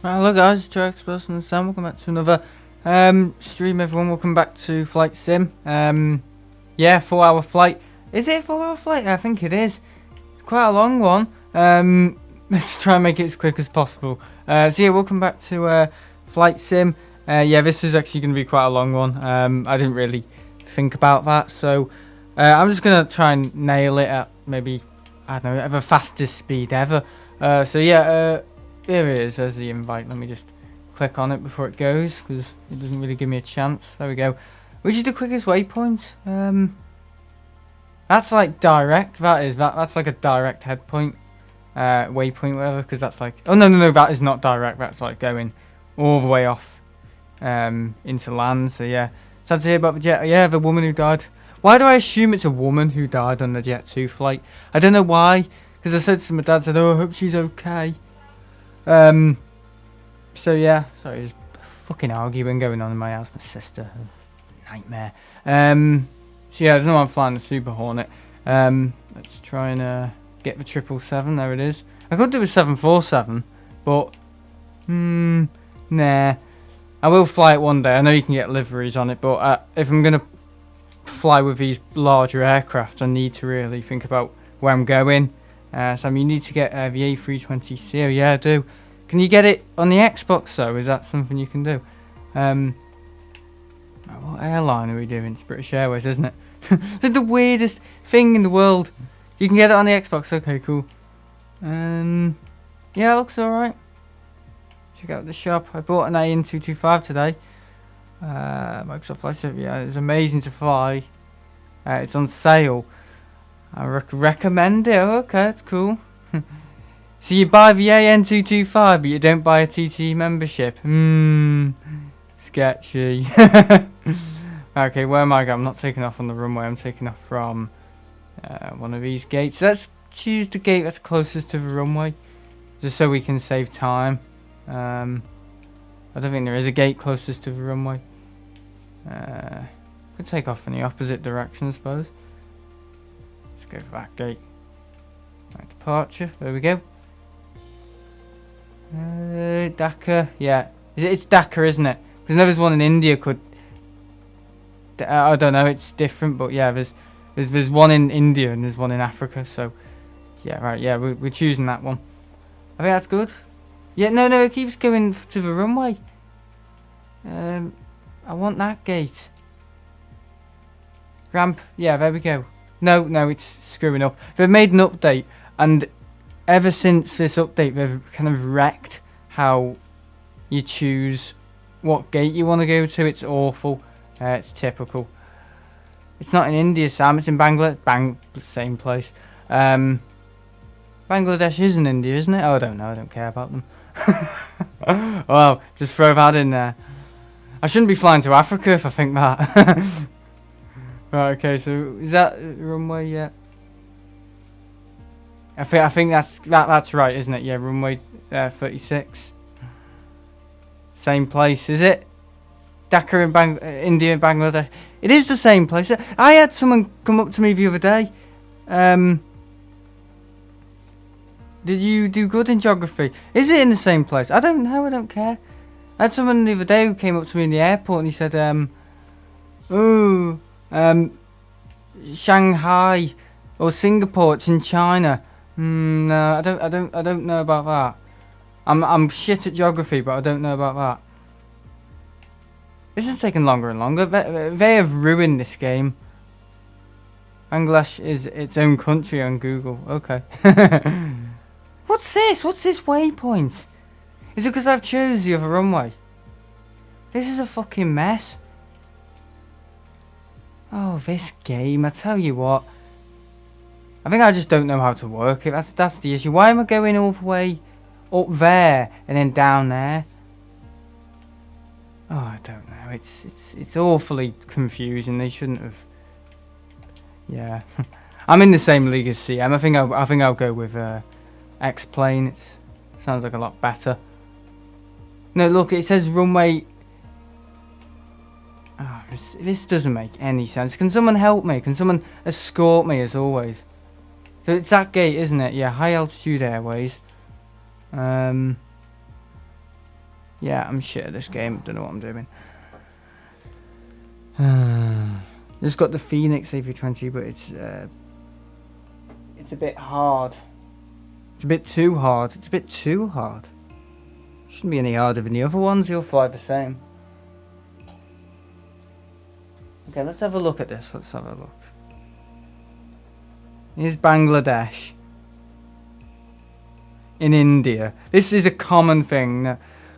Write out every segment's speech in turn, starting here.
Hello guys, it's Express and Sam. Welcome back to another stream. Everyone, welcome back to Flight Sim. Yeah, 4-hour flight. Is it a 4-hour flight? I think it is. It's quite a long one. Let's try and make it as quick as possible. So yeah, welcome back to Flight Sim. Yeah, this is actually going to be quite a long one. I didn't really think about that, so I'm just gonna try and nail it at maybe, I don't know, at the fastest speed ever. So yeah. Here it is, there's the invite. Let me just click on it before it goes, because it doesn't really give me a chance. There we go. Which is the quickest waypoint? That's like direct, that's like a direct head point. Waypoint, whatever, because that's like... Oh, no, that is not direct. That's like going all the way off into land, so yeah. Sad to hear about the jet. Yeah, the woman who died. Why do I assume it's a woman who died on the Jet 2 flight? I don't know why, because I said to my dad, oh, I hope she's okay. So yeah, sorry, there's fucking arguing going on in my house. My sister, nightmare. So yeah, I don't know why I'm flying the Super Hornet. Let's try and get the 777. There it is. I could do a 747, but nah. I will fly it one day. I know you can get liveries on it, but if I'm gonna fly with these larger aircraft, I need to really think about where I'm going. So you need to get the A320C. Oh, yeah, I do. Can you get it on the Xbox though? Is that something you can do? What airline are we doing? It's British Airways, isn't it? It's the weirdest thing in the world. You can get it on the Xbox. Okay, cool. Yeah, it looks alright. Check out the shop. I bought an AN225 today. Microsoft Flight Simulator. Yeah, it's amazing to fly. It's on sale. I recommend it. Oh, okay, that's cool. So you buy the AN225, but you don't buy a TTE membership. Sketchy. Okay, where am I going? I'm not taking off on the runway. I'm taking off from one of these gates. Let's choose the gate that's closest to the runway, just so we can save time. I don't think there is a gate closest to the runway. Could take off in the opposite direction, I suppose. Let's go for that gate. Right, departure. There we go. Dakar. Yeah. It's Dakar, isn't it? Because there's one in India could... I don't know, it's different, but yeah, there's one in India and there's one in Africa, so... Yeah, right, yeah, we're choosing that one. I think that's good. Yeah, no, it keeps going to the runway. I want that gate. Ramp. Yeah, there we go. No, it's screwing up. They've made an update, and ever since this update, they've kind of wrecked how you choose what gate you want to go to. It's awful. It's typical. It's not in India, Sam. It's in Bangladesh. Same place. Bangladesh is in India, isn't it? Oh, I don't know. I don't care about them. Well, just throw that in there. I shouldn't be flying to Africa if I think that. Right, okay, so is that runway yet? I think that's right, isn't it? Yeah, runway 36. Same place, is it? Dakar in India and Bangladesh. It is the same place. I had someone come up to me the other day. Did you do good in geography? Is it in the same place? I don't know, I don't care. I had someone the other day who came up to me in the airport and he said, Shanghai or Singapore, it's in China. No, I don't know about that. I'm shit at geography, but I don't know about that. This is taking longer and longer. They have ruined this game. Bangladesh is its own country on Google. Okay. What's this? What's this waypoint? Is it because I've chose the other runway? This is a fucking mess. Oh, this game, I tell you what. I think I just don't know how to work it. That's the issue. Why am I going all the way up there and then down there? Oh, I don't know. It's awfully confusing. They shouldn't have. Yeah. I'm in the same league as CM. I think I'll go with X-Plane. It sounds like a lot better. No, look, it says runway. Oh, this doesn't make any sense. Can someone help me? Can someone escort me as always? So it's that gate, isn't it? Yeah, high altitude airways. Yeah, I'm shit at this game. Don't know what I'm doing. Just got the Phoenix A320, but it's a bit hard. It's a bit too hard. It's a bit too hard. Shouldn't be any harder than the other ones. You'll fly the same. Okay, let's have a look at this. Let's have a look. Here's Bangladesh. In India. This is a common thing.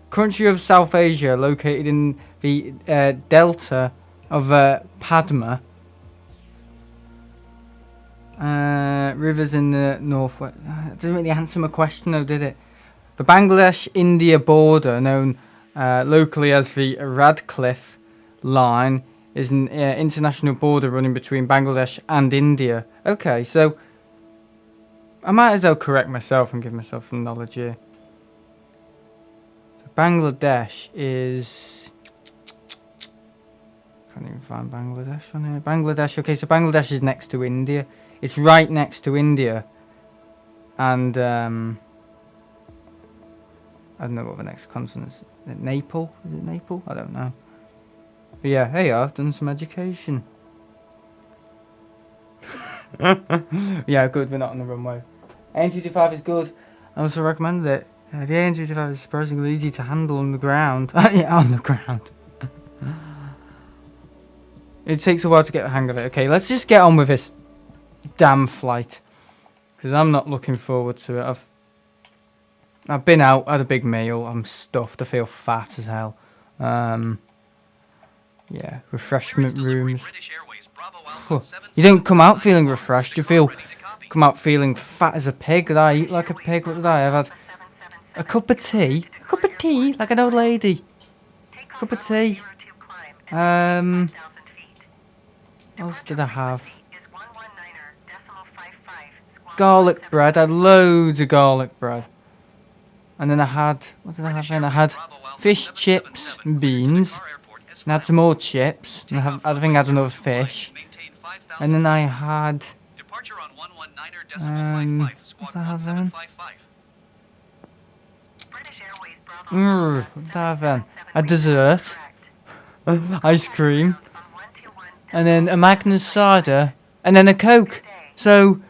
Country of South Asia, located in the delta of Padma. Rivers in the northwest. It doesn't really answer my question though, did it? The Bangladesh-India border, known locally as the Radcliffe Line, is an international border running between Bangladesh and India. Okay, so I might as well correct myself and give myself some knowledge here. So Bangladesh is... Can't even find Bangladesh on here. Bangladesh, okay, so Bangladesh is next to India. It's right next to India. And, I don't know what the next consonant is. Is it Nepal? Is it Nepal? I don't know. But yeah, hey, I've done some education. Yeah, good, we're not on the runway. AN225 is good. I also recommend it. The AN225 is surprisingly easy to handle on the ground. Yeah, on the ground. It takes a while to get the hang of it. Okay, let's just get on with this damn flight. Because I'm not looking forward to it. I've been out, had a big meal. I'm stuffed. I feel fat as hell. Yeah, refreshment rooms. Oh, you don't come out feeling refreshed. You come out feeling fat as a pig. Did I eat like a pig? What did I have? Had a cup of tea. A cup of tea, like an old lady. Cup of tea. What else did I have? Garlic bread. I had loads of garlic bread. And then I had, what did I have then? I had fish, chips, and beans. And I had some more chips. And I think I had another fish. And then I had... what did I have then? What did I have then? A dessert. Ice cream. And then a Magnus cider. And then a Coke. So,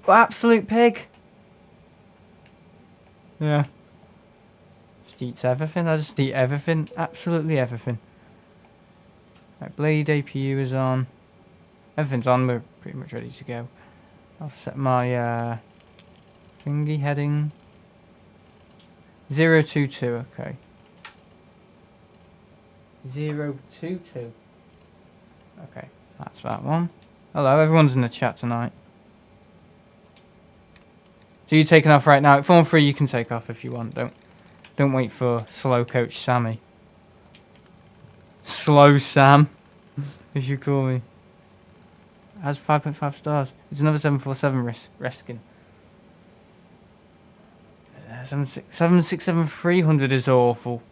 absolute pig. Yeah. Just eats everything. I just eat everything. Absolutely everything. Right, Blade APU is on. Everything's on. We're pretty much ready to go. I'll set my thingy heading. 022. Okay. 022. Okay, that's that one. Hello, everyone's in the chat tonight. So you're taking off right now. At Form 3 you can take off if you want. Don't wait for Slow Coach Sammy. Slow Sam, if you call me. It has 5.5 stars. It's another 747 reskin. 767-300 is awful.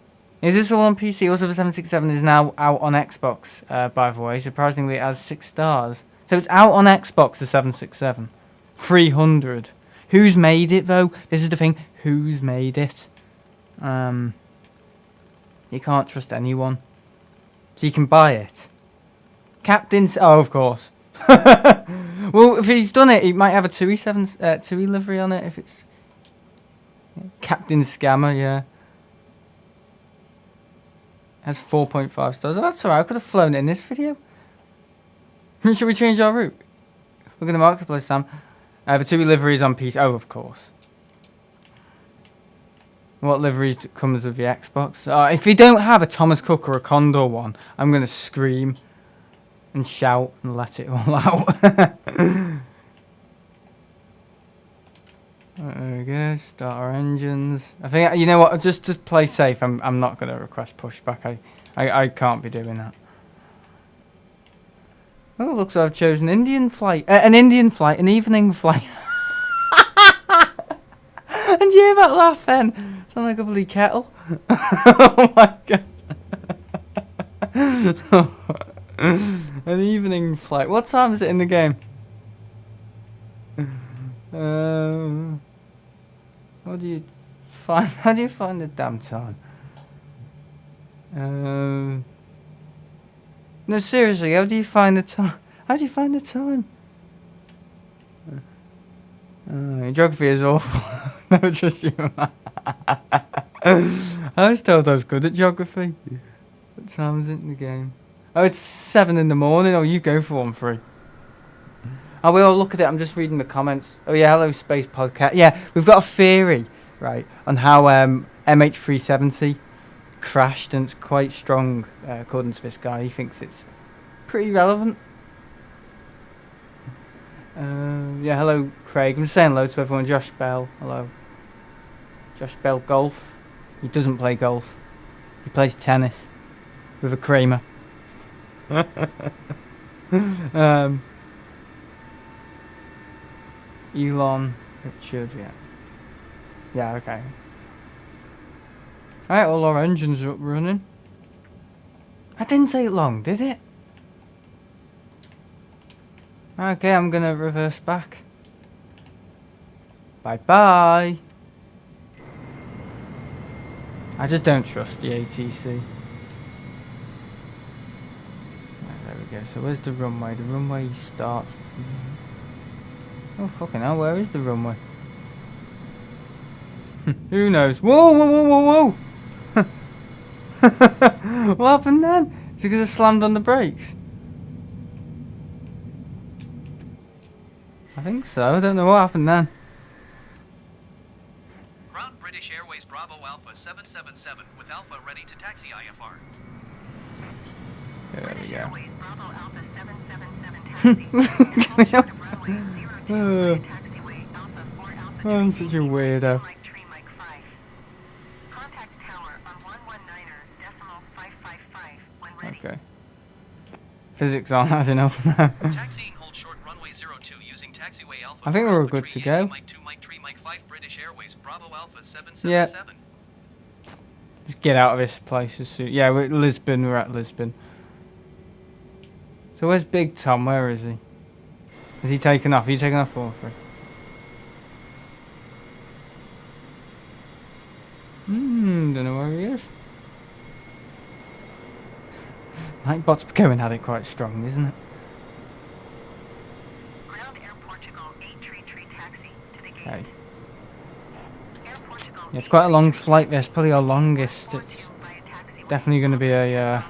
Is this all on PC? Also, the 767 is now out on Xbox, by the way. Surprisingly, it has 6 stars. So it's out on Xbox, the 767. 300. Who's made it, though? This is the thing. Who's made it? You can't trust anyone. So you can buy it. Captain's... Oh, of course. Well, if he's done it, he might have a TUI livery on it, if it's... Captain Scammer, yeah. Has 4.5 stars. Oh, that's alright. I could have flown it in this video. Should we change our route? Look at the marketplace, Sam. The TUI livery is on PC. Oh, of course. What liveries comes with the Xbox? If you don't have a Thomas Cook or a Condor one, I'm going to scream and shout and let it all out. There we go. Start our engines. I think, you know what? Just play safe. I'm not going to request pushback. I can't be doing that. Oh, looks like I've chosen an Indian flight, an evening flight. And you hear that laugh then? Sound like a bloody kettle. Oh my god. An evening flight. What time is it in the game? How do you find the damn time? No, seriously, how do you find the time? How do you find the time? Geography is awful. No, just you. I was told I was good at geography. What time is it in the game? Oh, it's 7 in the morning. Oh, you go for one free. I will look at it. I'm just reading the comments. Oh yeah, hello Space Podcast. Yeah, we've got a theory, right, on how MH370 crashed, and it's quite strong, according to this guy. He thinks it's pretty relevant. Yeah, hello Craig. I'm just saying hello to everyone. Josh Bell, hello. Josh Bell Golf. He doesn't play golf. He plays tennis with a Kramer. Elon Richard, yeah. Yeah, okay. Alright, all our engines are up running. That didn't take long, did it? Okay, I'm gonna reverse back. Bye bye. I just don't trust the ATC. Right, there we go. So where's the runway? The runway starts. Oh fucking hell! Where is the runway? Who knows? Whoa! Whoa! Whoa! Whoa! Whoa! What happened then? Is it because I slammed on the brakes? I think so. I don't know what happened then. Ground British Airways Bravo Alpha 777 with Alpha ready to taxi IFR. There we go. Bravo Alpha 777 taxi. I'm such a weirdo. Okay. Physics aren't hard enough now. Taxiing hold short runway 02 using taxiway Alpha. I think we're good to go. Mike 2, Mike 3, Mike 5, British Airways Bravo Alpha 777. Just get out of this place as soon. Yeah, we're at Lisbon. We're at Lisbon. So where's Big Tom? Where is he? Is he taken off? Are you taking off for free? Don't know where he is. Nightbot's going at it quite strong, isn't it? Ground Air Portugal 833 taxi to the gate. Okay. Yeah, it's quite a long flight. This probably our longest. It's definitely going to be a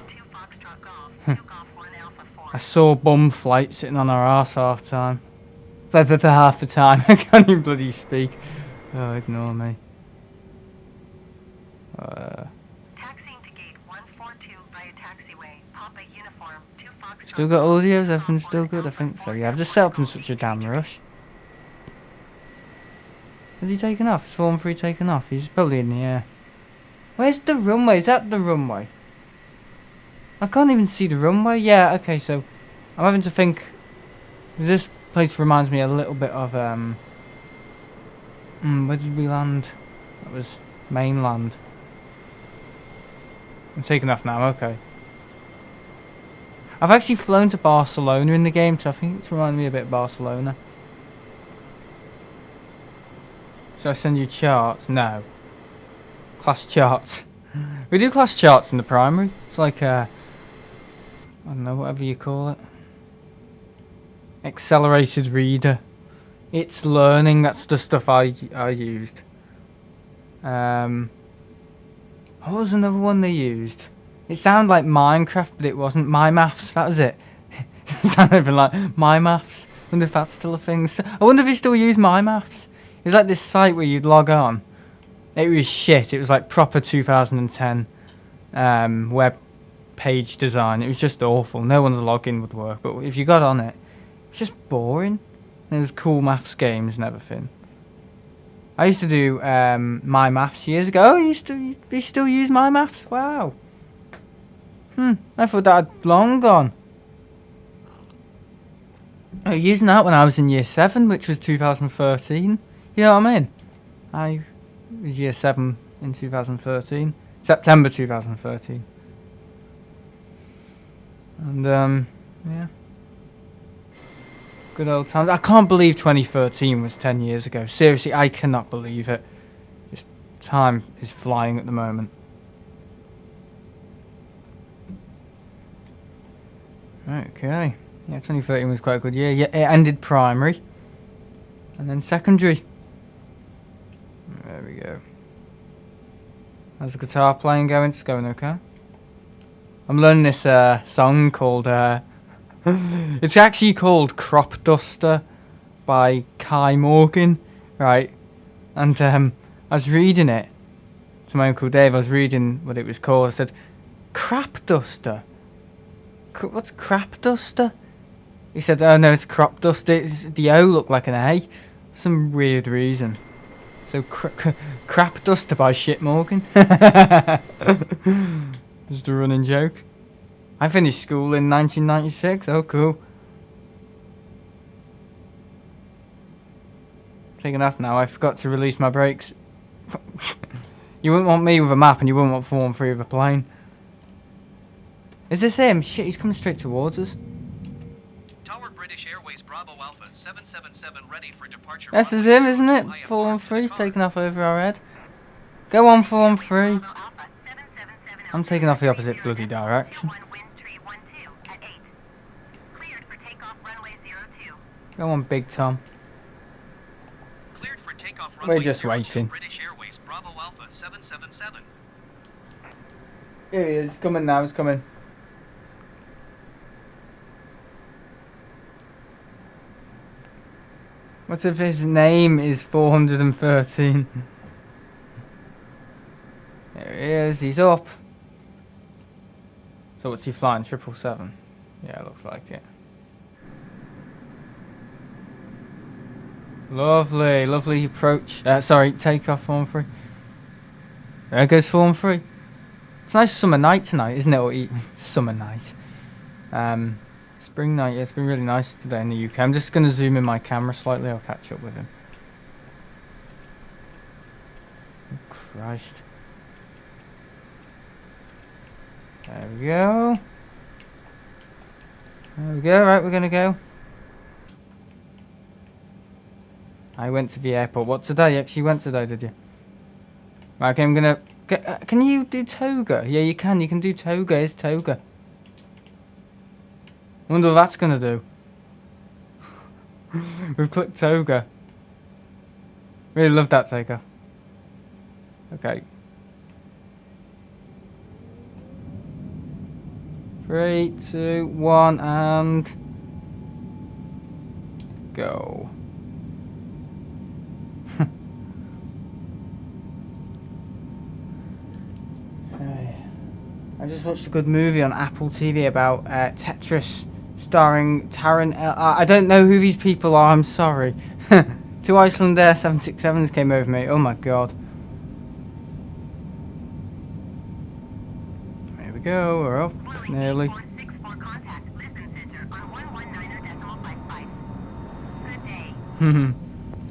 a sore bum flight sitting on our arse half time. For half the time. I can't even bloody speak. Oh, ignore me. Taxiing to gate 142 via taxiway. Papa uniform 2 Foxtrot. Still got audios? Everything's still good? I think so. Yeah, I've just set up in such a damn rush. Has he taken off? Is Form 3 taken off? He's probably in the air. Where's the runway? Is that the runway? I can't even see the runway. Yeah, okay, so I'm having to think. This place reminds me a little bit of where did we land? That was mainland. I'm taking off now, okay. I've actually flown to Barcelona in the game, so I think it's reminding me a bit of Barcelona. So I send you charts? No. Class charts. We do class charts in the primary. It's like I don't know, whatever you call it. Accelerated reader. It's learning, that's the stuff I used. What was another one they used? It sounded like Minecraft, but it wasn't. My Maths, that was it. It sounded even like My Maths. I wonder if that's still a thing. I wonder if you still use My Maths. It was like this site where you'd log on. It was shit. It was like proper 2010 web page design. It was just awful. No one's login would work. But if you got on it, it's just boring. There was cool maths games and everything. I used to do My Maths years ago. Oh, you still use My Maths? Wow. I thought that had long gone. I was using that when I was in year 7, which was 2013. You know what I mean? I was year 7 in 2013. September 2013. And, yeah. Good old times. I can't believe 2013 was 10 years ago. Seriously, I cannot believe it. Just time is flying at the moment. Okay. Yeah, 2013 was quite a good year. Yeah, it ended primary. And then secondary. There we go. How's the guitar playing going? It's going okay. I'm learning this song called... it's actually called Crop Duster by Kai Morgan. Right. And I was reading it to my Uncle Dave. I was reading what it was called. I said, Crap Duster? What's Crap Duster? He said, oh no, it's Crop Duster. The O looked like an A. For some weird reason. So, Crap Duster by Shit Morgan. Just a running joke. I finished school in 1996. Oh, cool. Taking off now. I forgot to release my brakes. You wouldn't want me with a map and you wouldn't want 413 with a plane. Is this him? Shit, he's coming straight towards us. Tower British Airways Bravo Alpha 777 ready for departure. This is him, isn't it? 413's taking off over our head. Go on, 413. I'm taking off the opposite bloody direction. Go on, Big Tom. Cleared for takeoff. We're just waiting. British Airways Bravo Alpha 777. Here he is. Coming now. He's coming. What if his name is 413? There he is. He's up. So what's he flying? 777? Yeah, looks like it. Lovely, lovely approach. Sorry, takeoff 413. There goes 413. It's a nice summer night tonight, isn't it? Or summer night. Spring night. Yeah, it's been really nice today in the UK. I'm just going to zoom in my camera slightly. I'll catch up with him. Oh, Christ. There we go. There we go. Right, we're going to go. I went to the airport. What, today? You actually went today, did you? Right, okay, I'm gonna... can you do toga? Yeah, you can. You can do toga. It's toga. Wonder what that's gonna do. We've clicked toga. Really love that takeoff. Okay. 3, 2, 1, and... go. I just watched a good movie on Apple TV about Tetris, starring Taron. I don't know who these people are, I'm sorry. 2 Iceland Air 767s came over me, oh my god. There we go, we're up, nearly.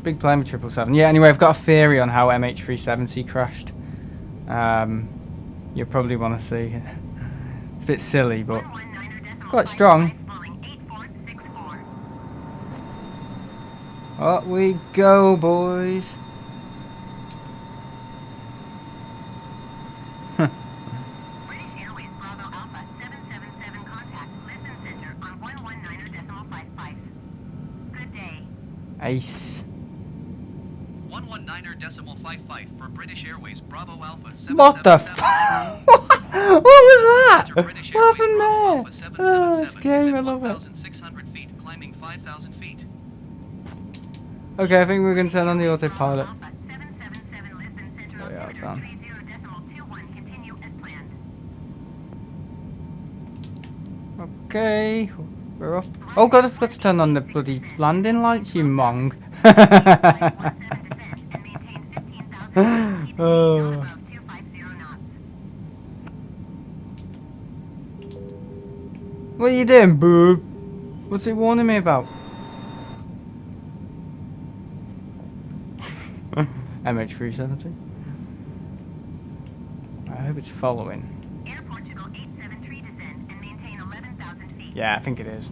Big plane with 777. Yeah, anyway, I've got a theory on how MH370 crashed. You'll probably want to see it. It's a bit silly, but it's quite strong. Up we go, boys. British Airways Bravo Alpha 777 contact. Listen center on 119.55. Good day. Ace. 119.55 for British Airways Bravo Alpha 777. What the fuck? What was that? What happened there? Oh, it's game, I love it. 1,600 feet, climbing 5,000 feet. Okay, I think we're going to turn on the autopilot. Alpha 777 listen center Oh, on yeah, it's center on. 30.21. Continue as planned. Okay, we're up. Oh god, I forgot to turn on the bloody landing lights, you mong. Oh. What are you doing, boob? What's it warning me about? MH370. I hope it's following. Air Portugal 873 descend and maintain 11,000 feet. Yeah, I think it is.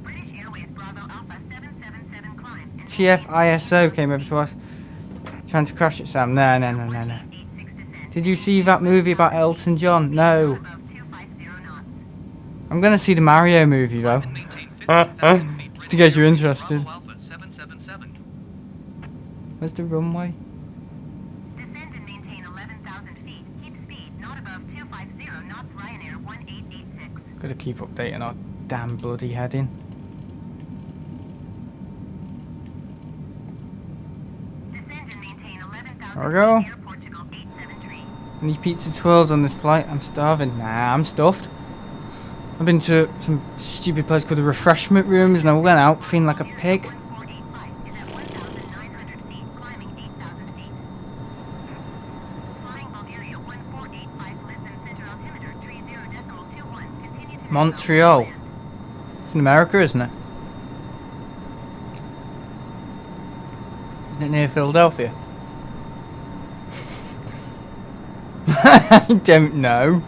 British Airways Bravo Alpha 777 climb. and TFISO came over to us. Trying to crash it, Sam. No. 86 descend. Did you see that movie about Elton John? No. Above 250 knots. I'm gonna see the Mario movie though. Climb and maintain 15,000 feet. Just in case you're British interested. Bravo Alpha 777. Where's the runway? Descend and maintain 11,000 feet. Keep speed not above 250 knots. Ryanair 1886. Gotta keep updating our damn bloody heading. Descend and maintain 11,000 There we go. feet. Air Portugal 873. Any pizza twirls on this flight? I'm starving. Nah, I'm stuffed. I've been to some stupid place called the refreshment rooms and I went out feeling like a pig. 1485 is at 1,900 feet, climbing 8,000 feet. Flying Bulgaria 1485, Lisbon Center altimeter 30.21. Continue to Montreal. It's in America, isn't it? Isn't it near Philadelphia? I don't know.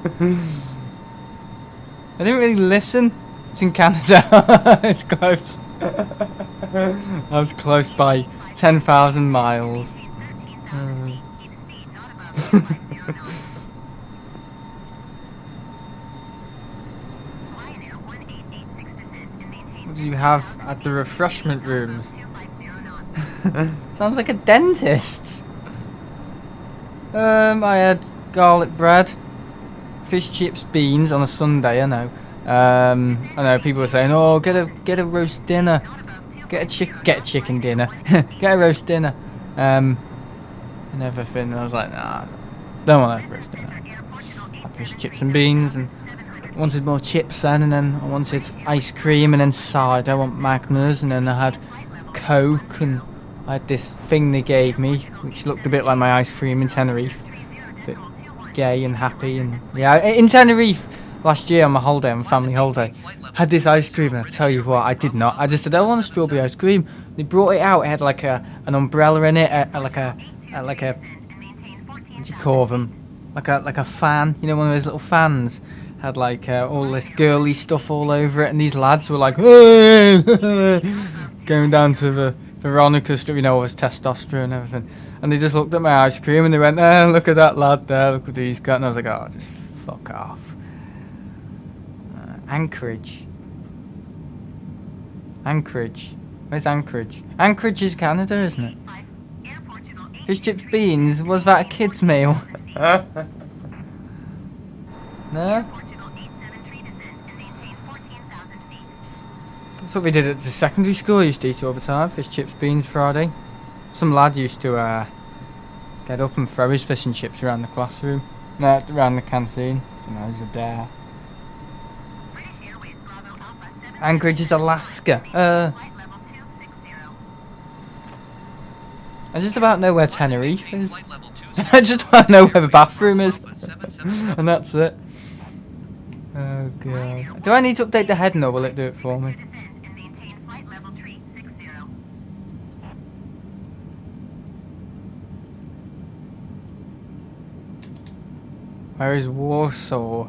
I didn't really listen. It's in Canada. It's close. I was close by 10,000 miles. What do you have at the refreshment rooms? Sounds like a dentist. I had garlic bread, fish chips, beans on a Sunday. I know people were saying, "Oh, get a roast dinner, get a chicken dinner, get a roast dinner," and everything. And I was like, "Nah, don't want a roast dinner. I had fish chips and beans, and I wanted more chips then, and then I wanted ice cream, and then cider. I want Magners, and then I had Coke, and I had this thing they gave me, which looked a bit like my ice cream in Tenerife." Bit gay and happy, and yeah, in Tenerife last year on my holiday, on my family holiday, had this ice cream, and I tell you what, I did not. I just said I want a strawberry ice cream. They brought it out. It had like an umbrella in it, like a what do you call them? Like a fan, you know, one of those little fans. Had like all this girly stuff all over it, and these lads were like, "Hey!" going down to the Veronica Street, you know, all this testosterone and everything. And they just looked at my ice cream and they went, look at that lad there, look what he's got. And I was like, oh, just fuck off. Anchorage. Where's Anchorage? Anchorage is Canada, isn't it? Fish chips, beans, was that a kid's meal? No? That's what we did at the secondary school. I used to eat all the time. Fish chips, beans, Friday. Some lad used to get up and throw his fish and chips around the classroom. No, around the canteen. You know, he's a dare. Anchorage is Alaska. I just about know where Tenerife is. I just about know where the bathroom is. And that's it. Oh god. Do I need to update the heading or will it do it for me? Where is Warsaw?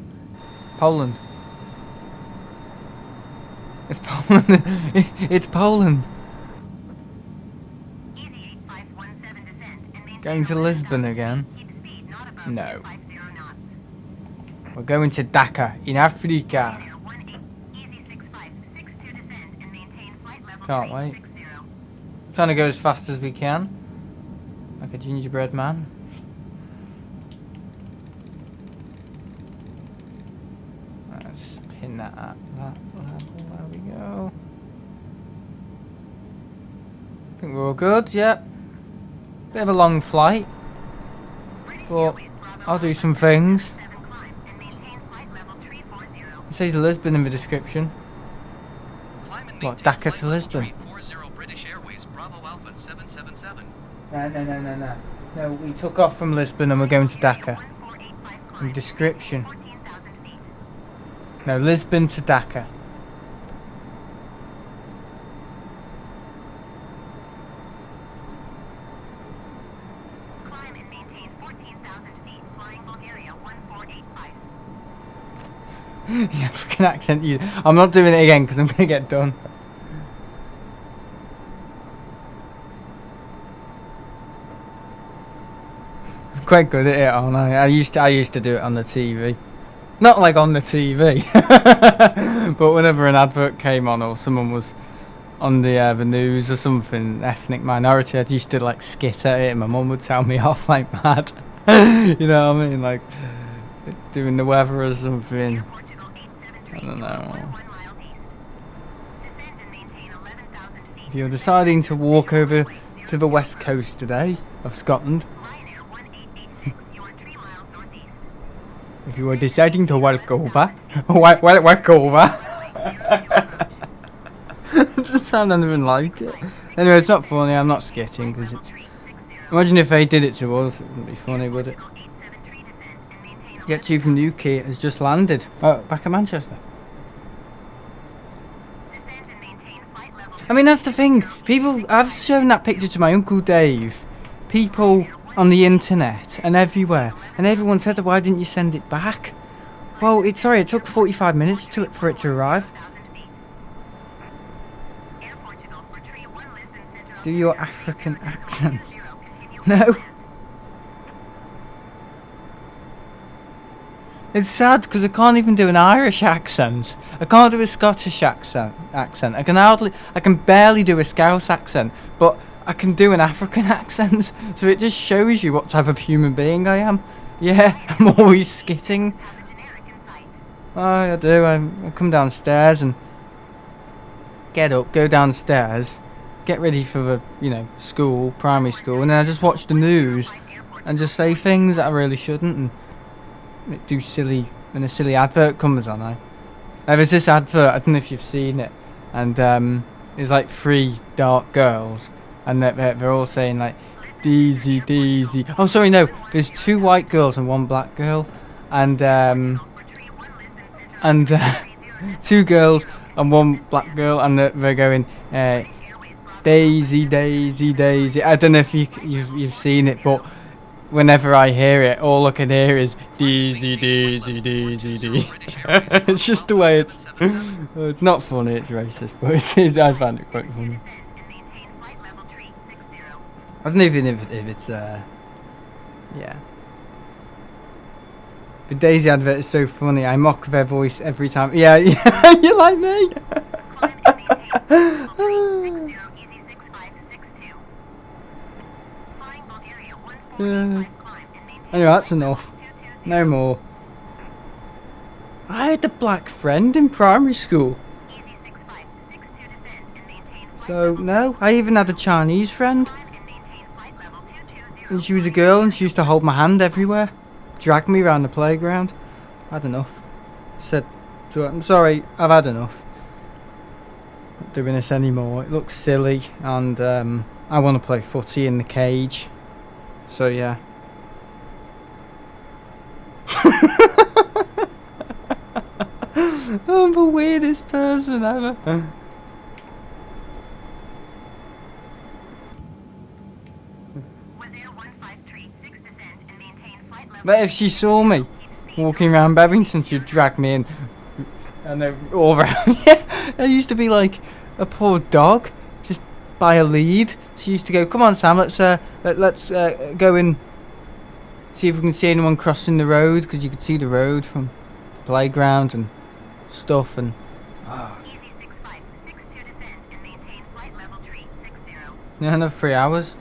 Poland. It's Poland. It's Poland. Going to Lisbon again? No. We're going to Dakar in Africa. Can't wait. Trying to go as fast as we can. Like a gingerbread man. Let's pin that at that level. There we go. I think we're all good, yep. Bit of a long flight. But I'll do some things. It says Lisbon in the description. What, Dakar to Lisbon? British Airways Bravo Alpha 777. No. No, we took off from Lisbon and we're going to Dakar. In description. No, Lisbon to Dakar. Climb and maintain 14,000 feet, flying Bulgaria 1485. Yeah, freaking accent you. I'm not doing it again because I'm going to get done. I'm quite good at it, aren't I? I used to do it on the TV. Not like on the TV, but whenever an advert came on or someone was on the news or something, ethnic minority, I used to like skit at it and my mum would tell me off like mad. You know what I mean? Like doing the weather or something. I don't know. If you're deciding to walk over to the west coast today of Scotland, if you were deciding to walk over, walk over. It doesn't sound anything like it. Anyway, it's not funny, I'm not skitting because it's... Imagine if they did it to us, it wouldn't be funny, would it? Get you from the UK, it has just landed. Oh, back at Manchester. I mean, that's the thing. People, I've shown that picture to my Uncle Dave. People on the internet and everywhere. And everyone said, why didn't you send it back? Well, it took 45 minutes for it to arrive. Do your African accent. No. It's sad because I can't even do an Irish accent. I can't do a Scottish accent. I can barely do a Scouse accent, but I can do an African accent. So it just shows you what type of human being I am. Yeah, I'm always skitting. Oh, I do. I come downstairs and get up, go downstairs, get ready for the, school, primary school, and then I just watch the news and just say things that I really shouldn't and do silly, when a silly advert comes on. There's this advert, I don't know if you've seen it, and it's like 3 dark girls, and they're all saying like, Daisy, Daisy. Oh, sorry, no, there's 2 white girls and 1 black girl, and 2 girls and 1 black girl, and they're going, Daisy, Daisy, Daisy. I don't know if you've seen it, but whenever I hear it, all I can hear is Daisy, Daisy, Daisy, Daisy. It's just the way it's. It's not funny, it's racist, but it is. I find it quite funny. I don't know even if it's yeah. The Daisy advert is so funny. I mock their voice every time. Yeah, you like me. Anyway, that's enough. No more. I had a black friend in primary school. So, no, I even had a Chinese friend. And she was a girl and she used to hold my hand everywhere. Drag me around the playground. Had enough. Said, so I'm sorry, I've had enough. Not doing this anymore. It looks silly and I want to play footy in the cage. So yeah. I'm the weirdest person ever. But if she saw me walking around Bevington, she'd drag me in and all around. Yeah, I used to be like a poor dog, just by a lead. She used to go, "Come on, Sam, let's go and see if we can see anyone crossing the road," because you could see the road from the playground and stuff. And yeah, another 3 hours.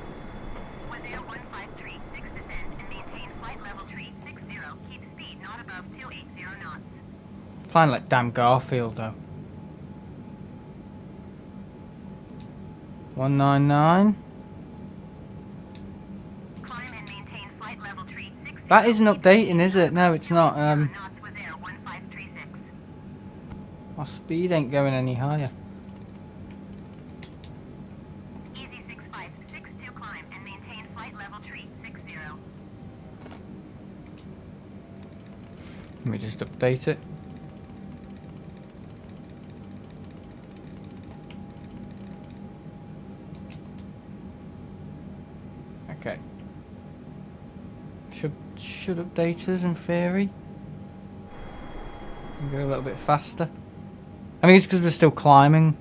Flying like damn Garfield though. 199. That isn't updating, is it? No, it's not. My speed ain't going any higher. Let me just update it. Okay. Should update us in theory. Go a little bit faster. I mean, it's because we're still climbing.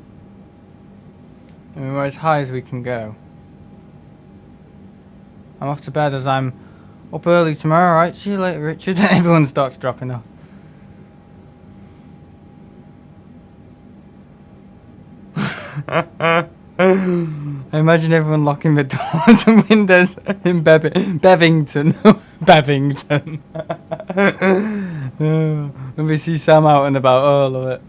I mean, we're as high as we can go. I'm off to bed as I'm up early tomorrow, right? See you later, Richard. Everyone starts dropping off. I imagine everyone locking the doors and windows in Bevington. Bevington. And we see Sam out and about. Oh, I love it.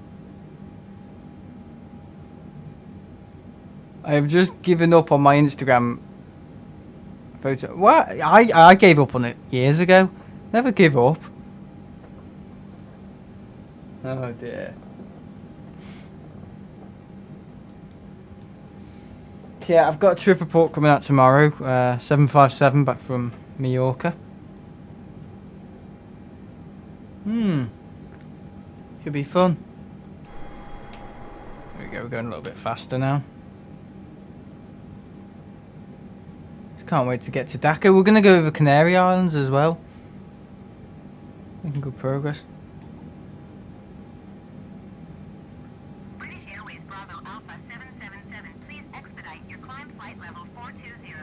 I have just given up on my Instagram photo. What? I gave up on it years ago. Never give up. Oh dear. Yeah, I've got a trip report coming out tomorrow. 757 back from Mallorca. Should be fun. There we go, we're going a little bit faster now. Just can't wait to get to Dakar. We're going to go over Canary Islands as well. Making good progress. British Airways Bravo Alpha 777, please expedite your climb flight level 420.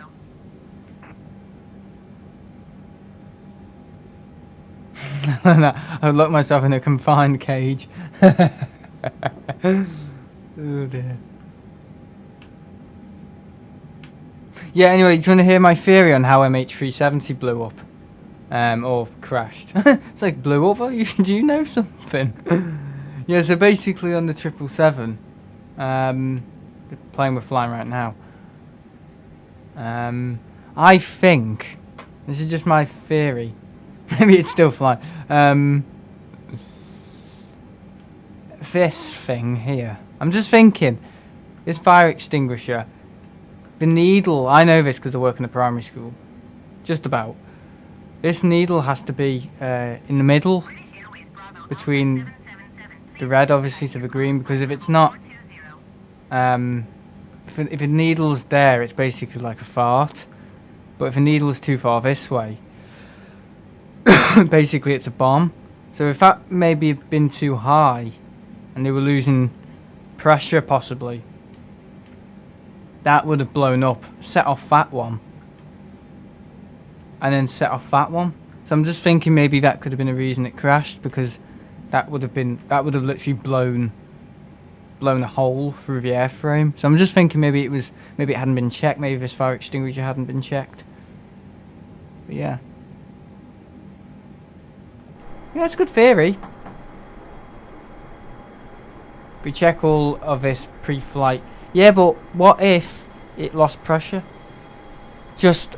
No, I would lock myself in a confined cage. Oh dear. Yeah, anyway, do you want to hear my theory on how MH370 blew up? Or crashed? It's like blew up? Do you know something? Yeah, so basically on the 777, the plane we're flying right now, I think, this is just my theory, maybe it's still flying, this thing here, I'm just thinking, this fire extinguisher, the needle, I know this because I work in a primary school, just about, this needle has to be in the middle, between the red obviously to the green, because if it's not, if a needle's there, it's basically like a fart, but if a needle's too far this way, basically it's a bomb. So if that maybe had been too high and they were losing pressure possibly, that would have blown up, set off that one, and then set off that one. So I'm just thinking maybe that could have been a reason it crashed, because that would have literally blown a hole through the airframe. So I'm just thinking maybe it hadn't been checked, maybe this fire extinguisher hadn't been checked. But yeah. Yeah, it's a good theory. We check all of this pre-flight. Yeah, but what if it lost pressure? Just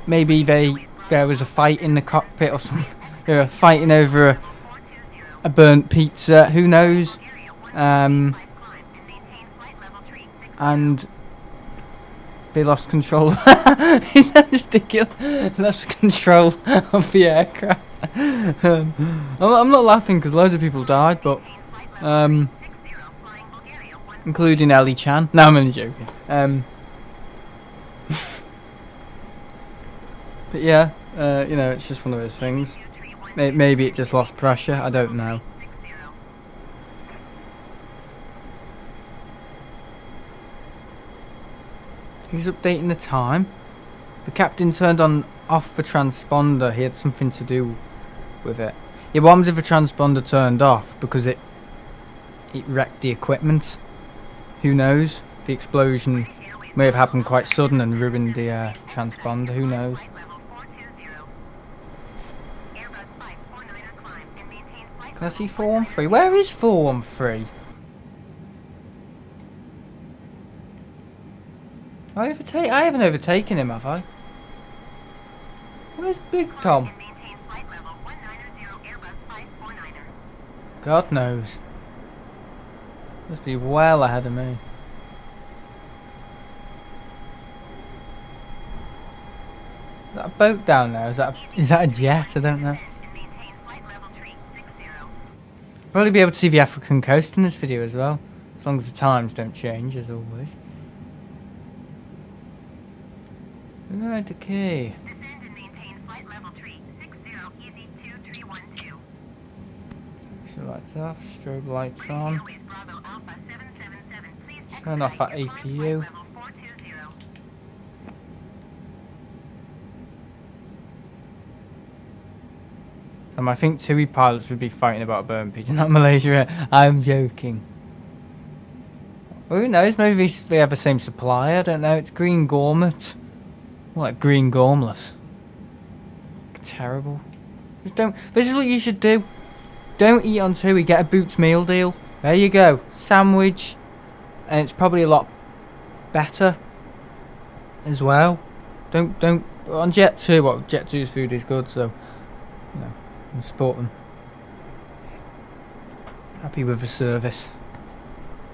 maybe there was a fight in the cockpit or something. They were fighting over a burnt pizza. Who knows? And they lost control. Is that ridiculous? Lost control of the aircraft. I'm not laughing because loads of people died, but including Ellie Chan. No, I'm only joking. But yeah, you know, it's just one of those things. Maybe it just lost pressure. I don't know. Who's updating the time? The captain turned off the transponder. He had something to do with it. Yeah, what happens if the transponder turned off because it wrecked the equipment? Who knows? The explosion may have happened quite sudden and ruined the transponder. Who knows? Can I see 413? Where is 413? I haven't overtaken him, have I? Where's Big Tom? God knows. Must be well ahead of me. Is that a boat down there? Is that a jet? I don't know. Probably be able to see the African coast in this video as well, as long as the times don't change, as always. Right, okay. Descend and maintain flight level 360, easy 2312. So lights off, strobe lights on. Turn off that APU. I think TUI pilots would be fighting about a burn pizza, not Malaysia. I'm joking. Well, who knows? Maybe they have the same supplier. I don't know. It's green gourmet. More like green gormless. Terrible. Just don't. This is what you should do. Don't eat on TUI. Get a Boots meal deal. There you go. Sandwich. And it's probably a lot better as well. Don't on Jet2. Well, Jet2's food is good, so you know, and support them. Happy with the service.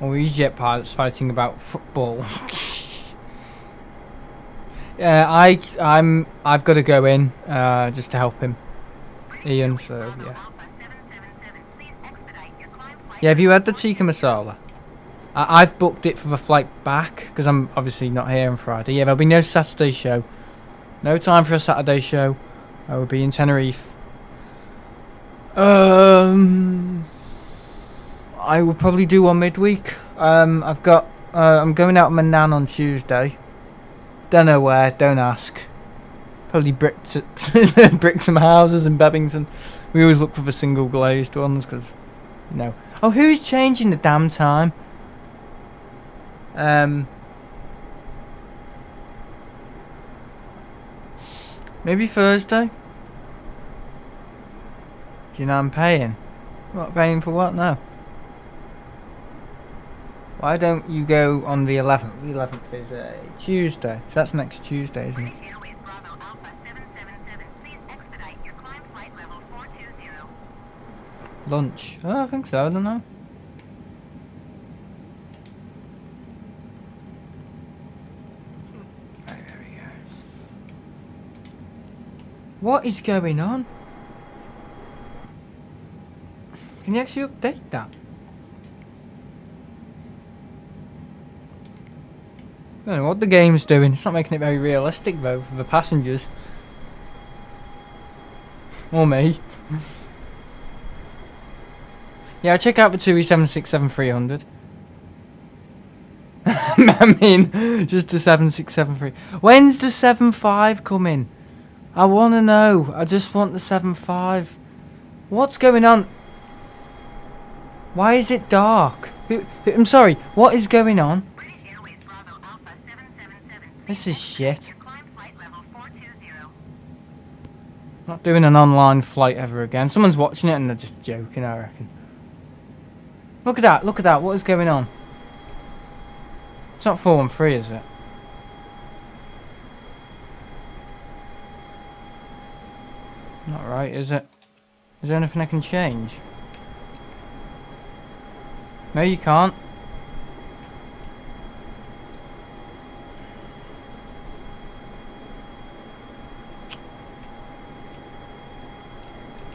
All these jet pilots fighting about football. I've got to go in just to help him, Ian. So yeah. Yeah, have you had the tikka masala? I've booked it for the flight back because I'm obviously not here on Friday. Yeah, there'll be no Saturday show. No time for a Saturday show. I will be in Tenerife. I will probably do one midweek. I'm going out with my nan on Tuesday. Don't know where. Don't ask. Probably brick some houses in Bebington. We always look for the single glazed ones because, you know. Oh, who's changing the damn time? Maybe Thursday. Do you know I'm paying? Not paying for what now? Why don't you go on the 11th? The 11th is a Tuesday. So that's next Tuesday, isn't it? Lunch. Oh, I think so. I don't know. Right, there we go. What is going on? Can you actually update that? I don't know what the game's doing. It's not making it very realistic though for the passengers. Or me. Yeah, check out the TUI 767-300. I mean, just the 7673. When's the 75 coming? I want to know. I just want the 75. What's going on? Why is it dark? I'm sorry, what is going on? This is shit. Not doing an online flight ever again. Someone's watching it and they're just joking, I reckon. Look at that, look at that. What is going on? It's not 413, is it? Not right, is it? Is there anything I can change? No, you can't.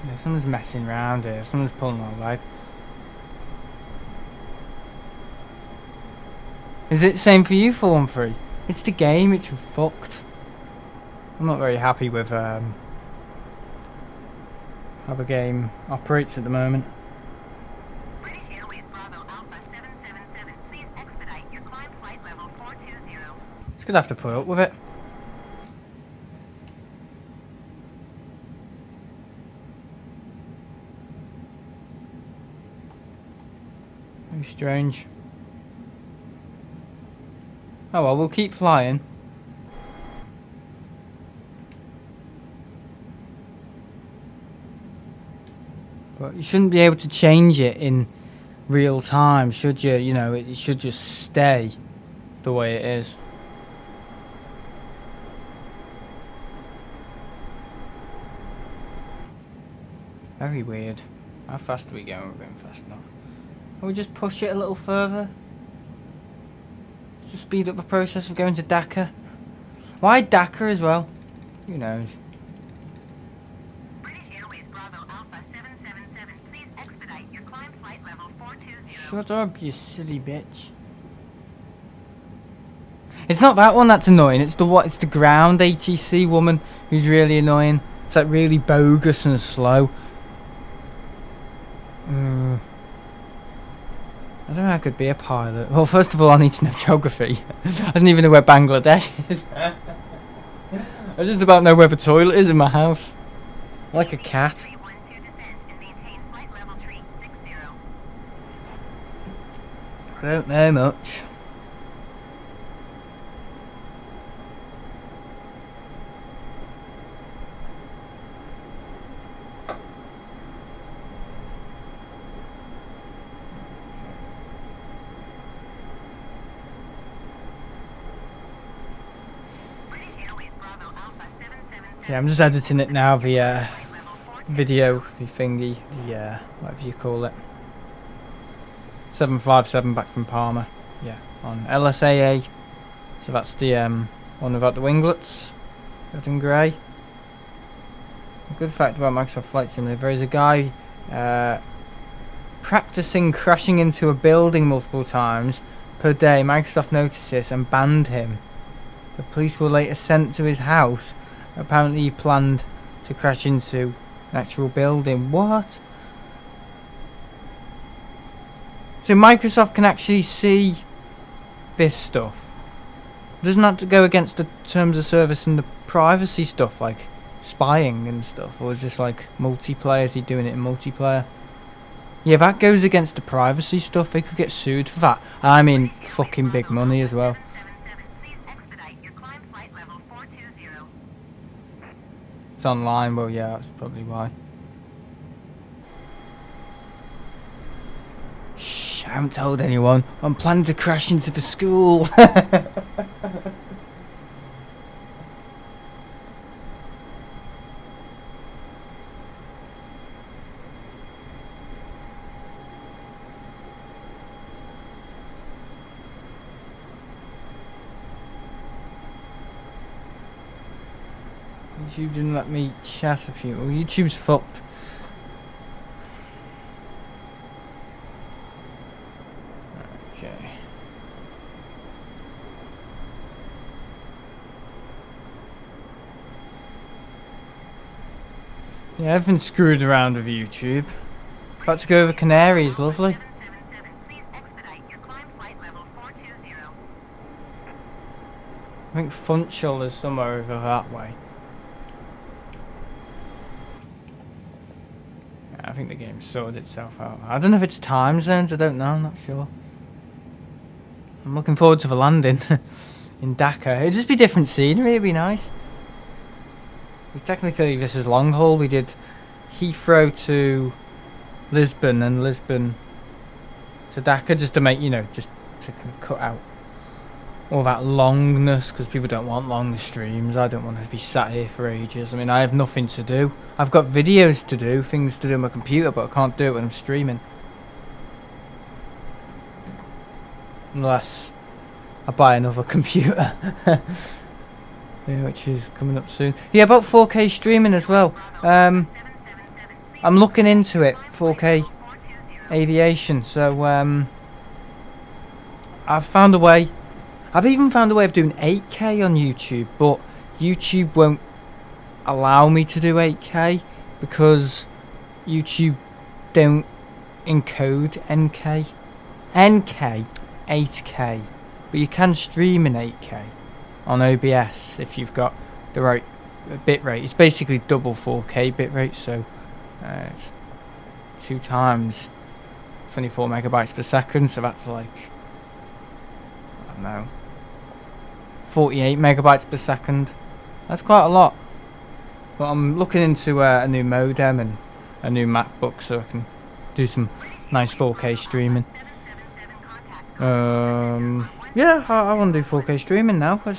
Yeah, someone's messing around here. Someone's pulling our leg. Is it the same for you, 413? It's the game, it's fucked. I'm not very happy with how the game operates at the moment. Just gonna have to put up with it. Very strange. Oh well, we'll keep flying. But you shouldn't be able to change it in real time, should you? You know, it should just stay the way it is. Very weird. How fast are we going? We're going fast enough. Can we just push it a little further? To speed up the process of going to Dakar. Why Dakar as well? Who knows? British Airways Bravo Alpha 777, please expedite your climb flight level 420. Shut up, you silly bitch. It's not that one that's annoying, it's the what? It's the ground ATC woman who's really annoying. It's like really bogus and slow. I don't know how I could be a pilot. Well, first of all, I need to know geography. I don't even know where Bangladesh is. I just about know where the toilet is in my house. I'm like a cat. I don't know much. Yeah, I'm just editing it now, the video, the thingy, the whatever you call it. 757 back from Palma. Yeah, on LSAA. So that's the one without the winglets. Red and grey. A good fact about Microsoft Flight Simulator, there is a guy practicing crashing into a building multiple times per day. Microsoft noticed this and banned him. The police were later sent to his house. Apparently he planned to crash into an actual building. What? So Microsoft can actually see this stuff. Doesn't have to go against the terms of service and the privacy stuff, like spying and stuff, or is this like multiplayer? Is he doing it in multiplayer? Yeah, that goes against the privacy stuff. They could get sued for that. I mean, fucking big money as well. It's online, well yeah, that's probably why. Shh, I haven't told anyone. I'm planning to crash into the school. YouTube didn't let me chat a few. Well, YouTube's fucked. Okay. Yeah, everything's screwed around with YouTube. About to go over Canaries, lovely. I think Funchal is somewhere over that way. I think the game sorted itself out. I don't know if it's time zones, I don't know, I'm not sure. I'm looking forward to the landing in Dakar. It'd just be different scenery, it'd be nice. Because technically this is long haul. We did Heathrow to Lisbon and Lisbon to Dakar, just to make, you know, just to kind of cut out all that longness, because people don't want long streams. I don't want to be sat here for ages. I mean, I have nothing to do. I've got videos to do, things to do on my computer, but I can't do it when I'm streaming. Unless I buy another computer. Yeah, which is coming up soon. Yeah, about 4K streaming as well. I'm looking into it, 4K Aviation. So I've found a way. I've even found a way of doing 8K on YouTube, but YouTube won't allow me to do 8K because YouTube don't encode NK. NK 8K, but you can stream in 8K on OBS if you've got the right bitrate. It's basically double 4K bitrate, so it's 2 times 24 megabytes per second, so that's like, I don't know, 48 megabytes per second. That's quite a lot. But I'm looking into a new modem and a new MacBook so I can do some nice 4K streaming. Yeah, I want to do 4K streaming now. Going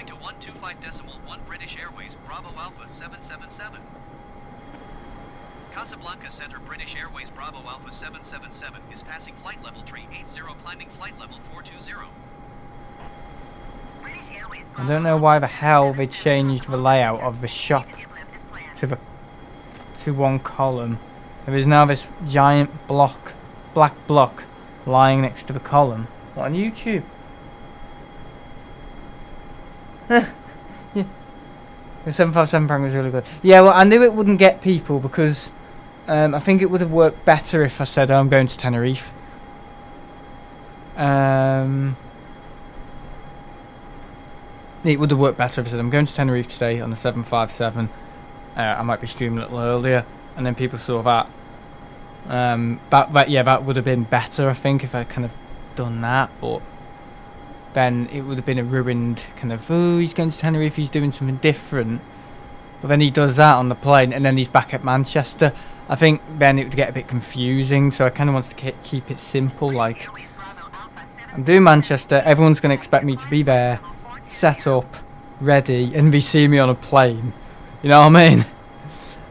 to 125.1 British Airways, Bravo Alpha 777. Casablanca Center, British Airways, Bravo Alpha 777 is passing flight level 380, climbing flight level 420. I don't know why the hell they changed the layout of the shop to one column. There is now this giant black block lying next to the column. What, on YouTube? Yeah. The 757 prank was really good. Yeah, well, I knew it wouldn't get people because I think it would have worked better if I said, oh, I'm going to Tenerife. It would have worked better if I said, I'm going to Tenerife today on the 757. I might be streaming a little earlier, and then people saw that. That would have been better, I think, if I kind of done that, but then it would have been a ruined kind of, oh, he's going to Tenerife, he's doing something different. But then he does that on the plane, and then he's back at Manchester. I think then it would get a bit confusing, so I kind of wanted to keep it simple, like, I'm doing Manchester, everyone's going to expect me to be there, set up, ready and be seeing me on a plane. You know what I mean?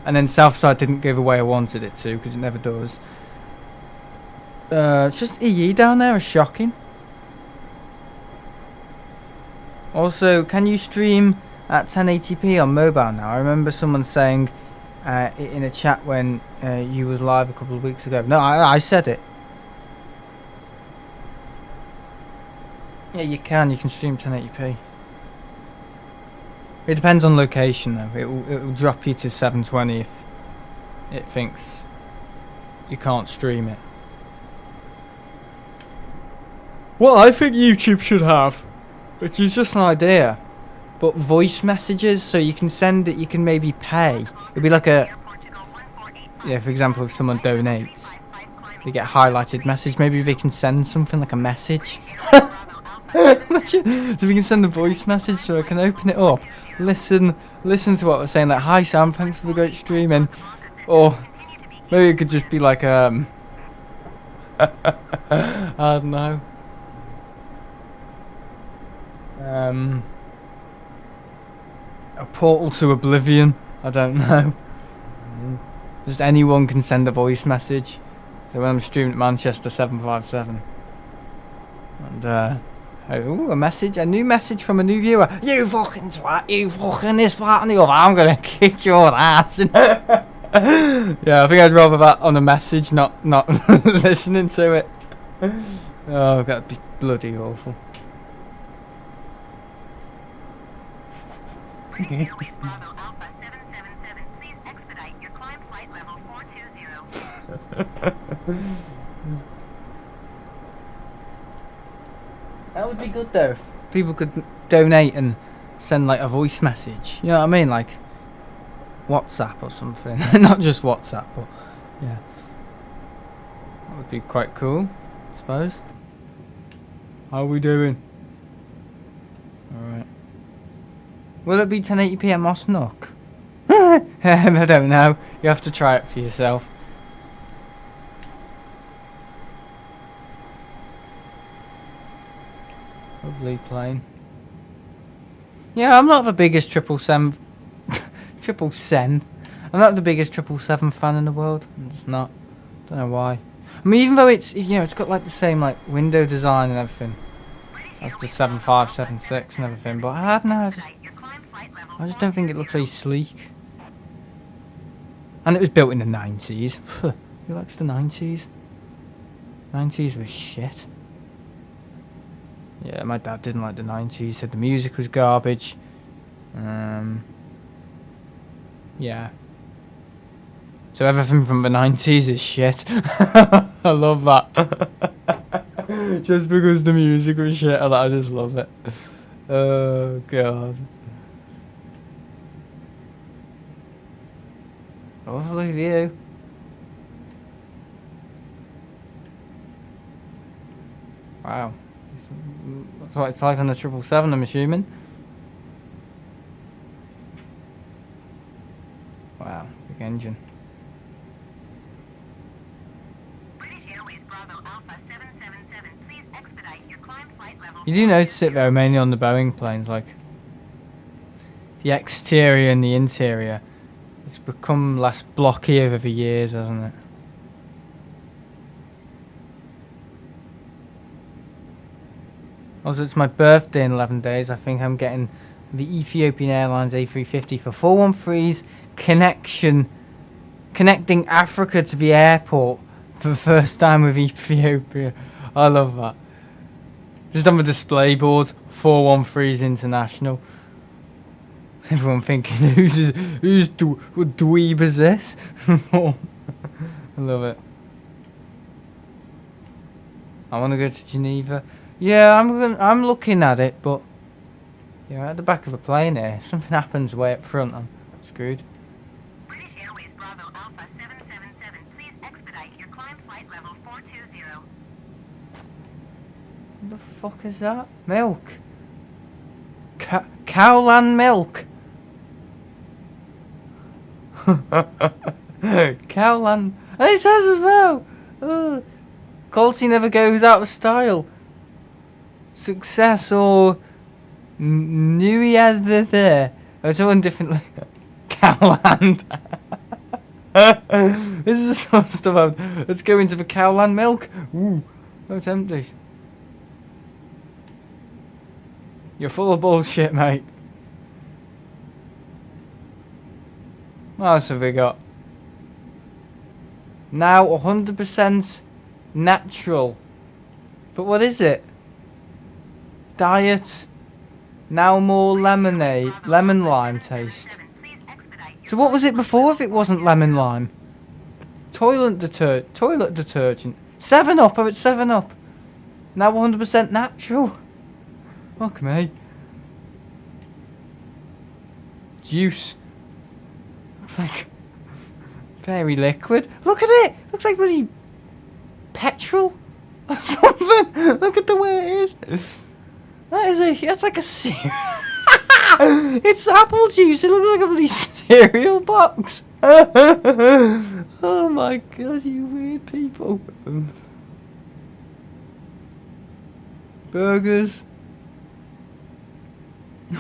And then Southside didn't go the way I wanted it to, because it never does. It's just EE down there is shocking. Also, can you stream at 1080p on mobile now? I remember someone saying in a chat when you was live a couple of weeks ago. No, I said it. Yeah, you can stream 1080p. It depends on location though. It will drop you to 720 if it thinks you can't stream it. What I think YouTube should have, which is just an idea, but voice messages, so you can send it, you can maybe pay. It'd be like a, yeah, for example, if someone donates, they get a highlighted message. Maybe they can send something like a message. So we can send a voice message so I can open it up, listen to what we're saying, like, hi Sam, thanks for the great streaming. Or maybe it could just be like I don't know. A portal to oblivion, I don't know. Just anyone can send a voice message. So when I'm streaming at Manchester 757 and ooh, a new message from a new viewer. You fucking twat, you fucking this, that and the other, I'm gonna kick your ass. Yeah, I think I'd rather that on a message, not listening to it. Oh, that'd be bloody awful. British Airways Bravo Alpha 777, please expedite your climb flight level 420. That would be good though, if people could donate and send like a voice message. You know what I mean? Like WhatsApp or something. Not just WhatsApp, but yeah. That would be quite cool, I suppose. How are we doing? Alright. Will it be 1080p at Moss Nook? I don't know. You have to try it for yourself. Lovely plane. Yeah, I'm not the biggest 777. I'm not the biggest 777 fan in the world. I'm just not. Don't know why. I mean, even though it's, you know, it's got like the same like window design and everything as the 75, 76 and everything, but I don't know. I just don't think it looks very sleek. And it was built in the 90s. Who likes the 90s? 90s was shit. Yeah, my dad didn't like the 90s, said the music was garbage. Yeah. So everything from the 90s is shit. I love that. Just because the music was shit, I just love it. Oh, God. Lovely view. Wow. That's what it's like on the 777, I'm assuming. Wow, big engine. British Airways Bravo Alpha 777, please expedite your climb flight level. You do notice it though, mainly on the Boeing planes, like the exterior and the interior. It's become less blocky over the years, hasn't it? Also, it's my birthday in 11 days. I think I'm getting the Ethiopian Airlines A350 for 413's connecting Africa to the airport for the first time with Ethiopia. I love that. Just on the display board, 413's International. Everyone thinking, who's what dweeb is this? I love it. I want to go to Geneva. Yeah, I'm looking at it, but yeah, at the back of a plane here. If something happens way up front, I'm screwed. British Airways Bravo Alpha 777, please expedite your climb flight level 420. What the fuck is that? Milk. Cowland milk. Cowland. And it says as well. Quality never goes out of style. Success or Knew he had there. Oh, it's all in different. Cowland. This is the sort of stuff. Let's go into the Cowland milk. Ooh, so tempting. You're full of bullshit, mate. What else have we got? Now 100% natural. But what is it? Diet. Now more lemonade, lemon lime taste. So what was it before if it wasn't lemon lime? Toilet detergent. 7-Up, it's 7-Up. Now 100% natural. Fuck me. Juice. Looks like very liquid. Look at it. Looks like bloody petrol or something. Look at the way it is. That's like a cereal. It's apple juice. It looks like a bloody cereal box. Oh my god, you weird people. Burgers.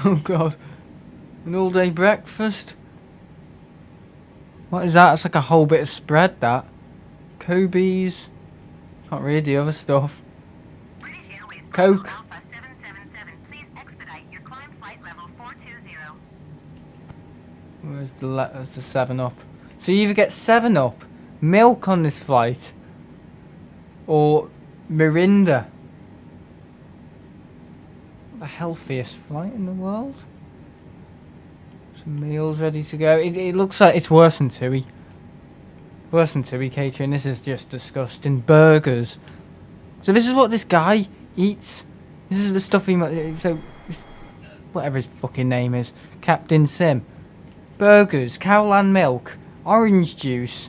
Oh god. An all-day breakfast. What is that? It's like a whole bit of spread, that. Kobe's. Can't read the other stuff. Coke. Alpha 777, please expedite your climb flight level 420. Where's the 7-Up? So you either get 7-Up, milk on this flight, or Mirinda. The healthiest flight in the world. Some meals ready to go. It looks like it's worse than TUI. Worse than TUI catering. This is just disgusting. Burgers. So this is what this guy eats. This is the stuff he might. So, whatever his fucking name is, Captain Sim. Burgers, Cowland milk, orange juice,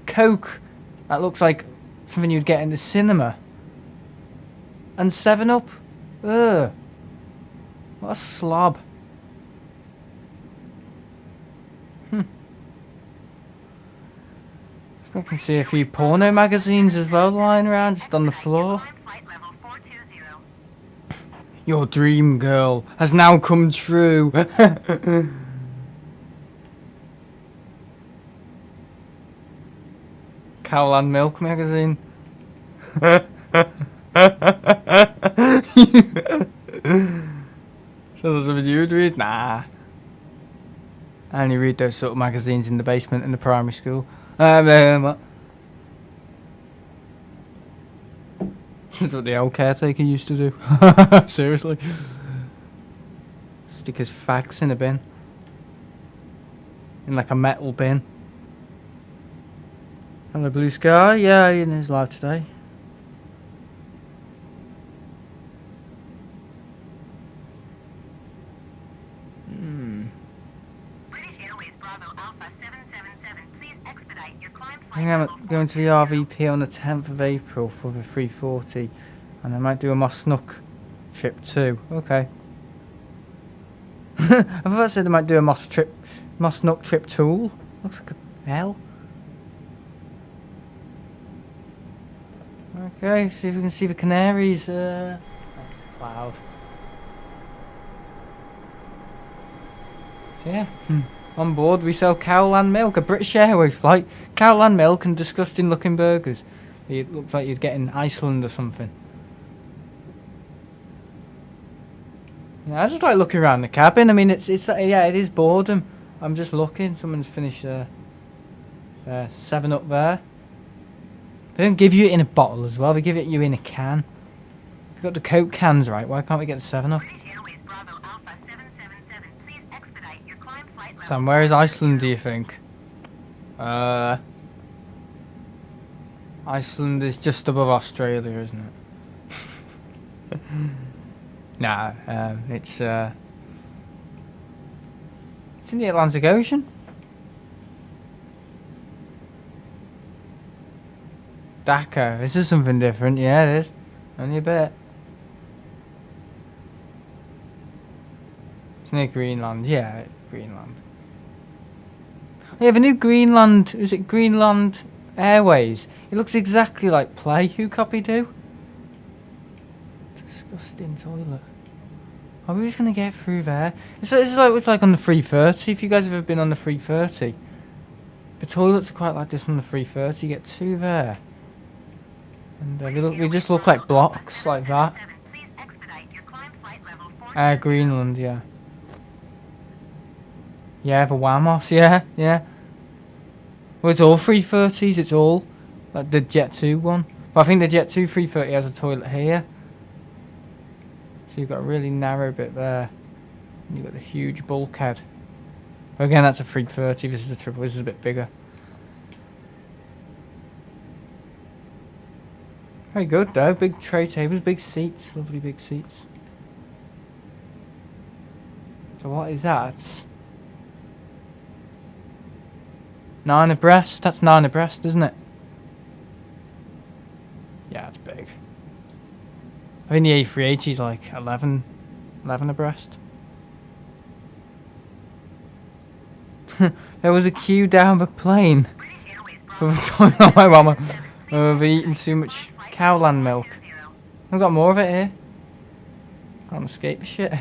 Coke. That looks like something you'd get in the cinema. And 7-Up. Ugh. What a slob. Expect to see a few porno magazines as well lying around just on the floor. Your dream girl has now come true. Cowland Milk magazine. So there's something you would read? Nah. I only read those sort of magazines in the basement in the primary school. That's what the old caretaker used to do. Seriously. Stick his fags in a bin. In like a metal bin. Hello, blue sky. Yeah, Ian is live today. I think I'm going to the RVP on the 10th of April for the 340, and I might do a Moss Snook trip too. Okay. I thought I said I might do a Moss Snook trip tool. Looks like a L. Okay, see if we can see the canaries. That's a cloud. So yeah. On board, we sell Cowland milk, a British Airways flight. Cowland milk and disgusting looking burgers. It looks like you'd get in Iceland or something. Yeah, I just like looking around the cabin. I mean, it's yeah, it is boredom. I'm just looking. Someone's finished 7-Up there. They don't give you it in a bottle as well. They give it you in a can. We've got the Coke cans, right? Why can't we get the 7-Up? Sam, where is Iceland, do you think? Iceland is just above Australia, isn't it? Nah, it's in the Atlantic Ocean. Dakar, this is something different. Yeah, it is. Only a bit. It's near Greenland. Yeah, Greenland. Yeah, the new Greenland, is it Greenland Airways? It looks exactly like Play. Who copied who? Disgusting toilet. Are we just gonna get through there? It's like it's like on the 330. If you guys have ever been on the 330, the toilets are quite like this on the 330. You get two there, and they just look like blocks like that. Please expedite your climb flight level 420. Greenland, yeah. Yeah, the Wamos, yeah. Well, it's all 330s. It's all like the Jet 2 one. But I think the Jet 2 330 has a toilet here. So you've got a really narrow bit there. And you've got the huge bulkhead. But again, that's a 330. This is a triple. This is a bit bigger. Very good though. Big tray tables, big seats. Lovely big seats. So what is that? 9 abreast. That's 9 abreast, isn't it? Yeah, it's big. I think the A380 is like 11 abreast. There was a queue down the plane for the toilet on my mama. We've eaten too much cowland milk. I've got more of it here. Can't escape the shit.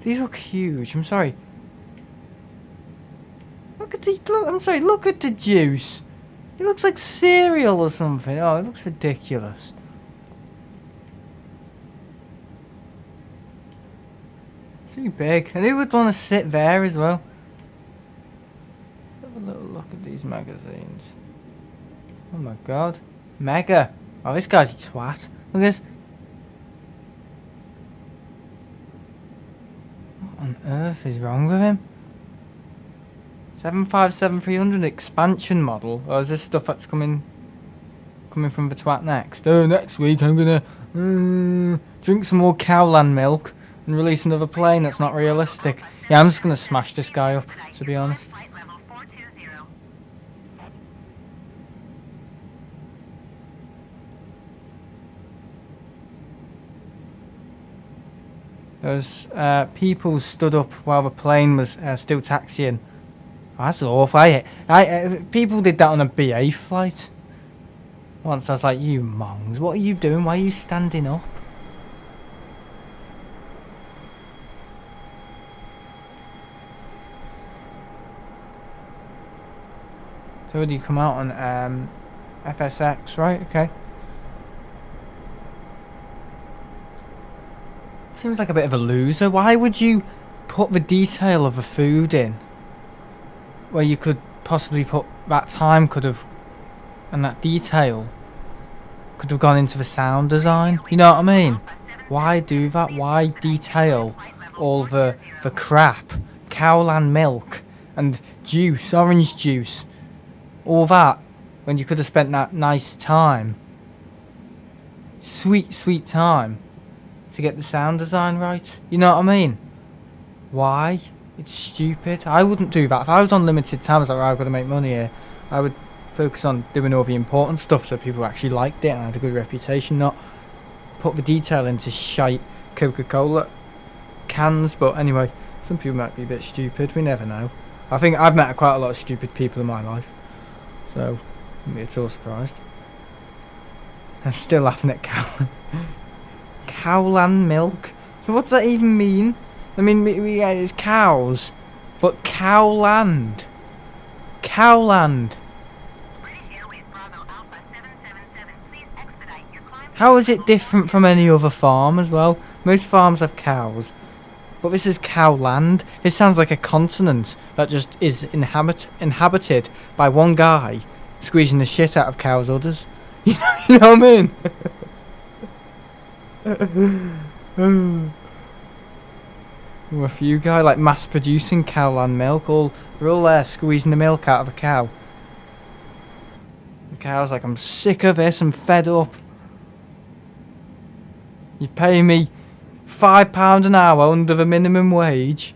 These look huge. I'm sorry. Look at the look. I'm sorry. Look at the juice. It looks like cereal or something. Oh, it looks ridiculous. Too big. And who would want to sit there as well? Have a little look at these magazines. Oh my god. Mega. Oh, this guy's a twat. Look at this. What on earth is wrong with him? 757-300 expansion model. Or is this stuff that's coming from the twat next? Oh, next week I'm gonna drink some more cowland milk and release another plane. That's not realistic. Yeah, I'm just gonna smash this guy up, to be honest. Flight level 420. Those people stood up while the plane was still taxiing. Oh, that's awful. People did that on a BA flight. Once I was like, you mongs, what are you doing? Why are you standing up? So would you come out on FSX, right? Okay. Seems like a bit of a loser. Why would you put the detail of the food in where you could possibly put that time and that detail could have gone into the sound design? You know what I mean? Why do that? Why detail all the crap, cowland milk and juice, orange juice, all that, when you could have spent that nice time, sweet time, to get the sound design right? You know what I mean? Why? It's stupid. I wouldn't do that. If I was on limited time, I was like, right, I've got to make money here, I would focus on doing all the important stuff so people actually liked it and had a good reputation, not put the detail into shite Coca-Cola cans. But anyway, some people might be a bit stupid. We never know. I think I've met quite a lot of stupid people in my life, so I'm not at all surprised. I'm still laughing at cowland milk. So what's that even mean? I mean, it's cows, but cowland. Cowland. British Airways Bravo Alpha 777. Please expedite your climb. How is it different from any other farm as well? Most farms have cows, but this is cowland. This sounds like a continent that just is inhabited by one guy squeezing the shit out of cows' udders. You know what I mean? A few guy like mass producing cowland milk. They're all there squeezing the milk out of a cow. The cow's like, I'm sick of this. I'm fed up. You pay me £5 an hour under the minimum wage.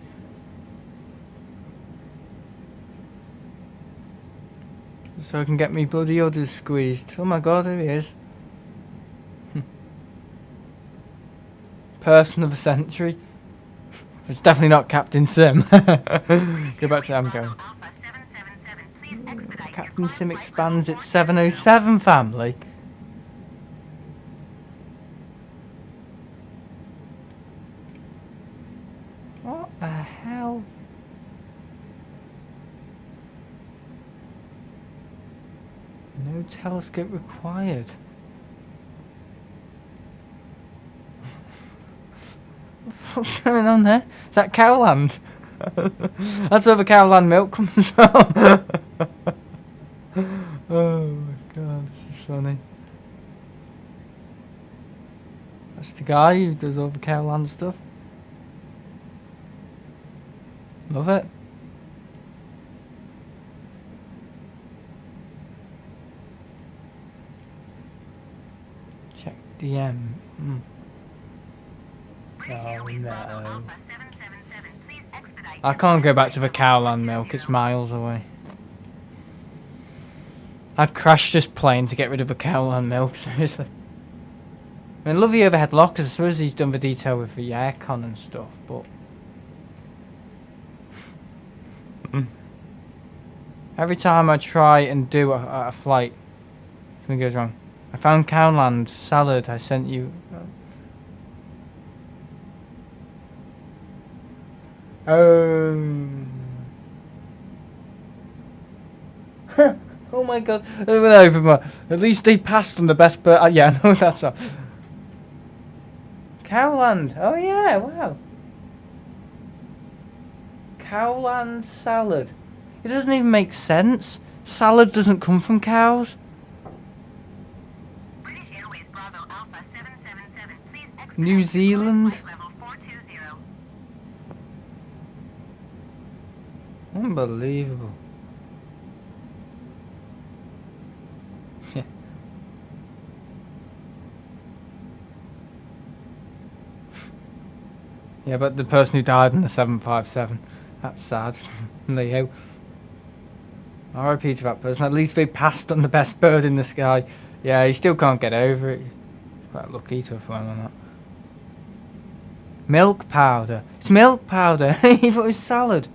So I can get me bloody udders squeezed. Oh my god, here he is. Person of the century. It's definitely not Captain Sim. Go back to I'm going. Alpha 777. Please expedite your Captain climb Sim flight expands level its 707 family. No telescope required. What's going on there? Is that Cowland? That's where the Cowland milk comes from. Oh my god, this is funny. That's the guy who does all the Cowland stuff. Love it. Check DM. Oh no. I can't go back to the Cowland milk, it's miles away. I'd crash this plane to get rid of the Cowland milk, seriously. I mean, love the overhead lockers. I suppose he's done the detail with the aircon and stuff, but... Every time I try and do a flight, something goes wrong. I found Cowland salad I sent you. Oh my god. At least they passed on the best bird. Yeah, no, that's all. Cowland. Oh yeah, wow. Cowland salad. It doesn't even make sense. Salad doesn't come from cows. British Airways Bravo Alpha 777, please expedite New Zealand. flight level 420. Unbelievable. Yeah. Yeah, but the person who died in the 757, that's sad. Leo. RIP to that person. At least they passed on the best bird in the sky. Yeah, he still can't get over it. He's quite lucky to have flown on that. Milk powder. It's milk powder. He thought it was salad.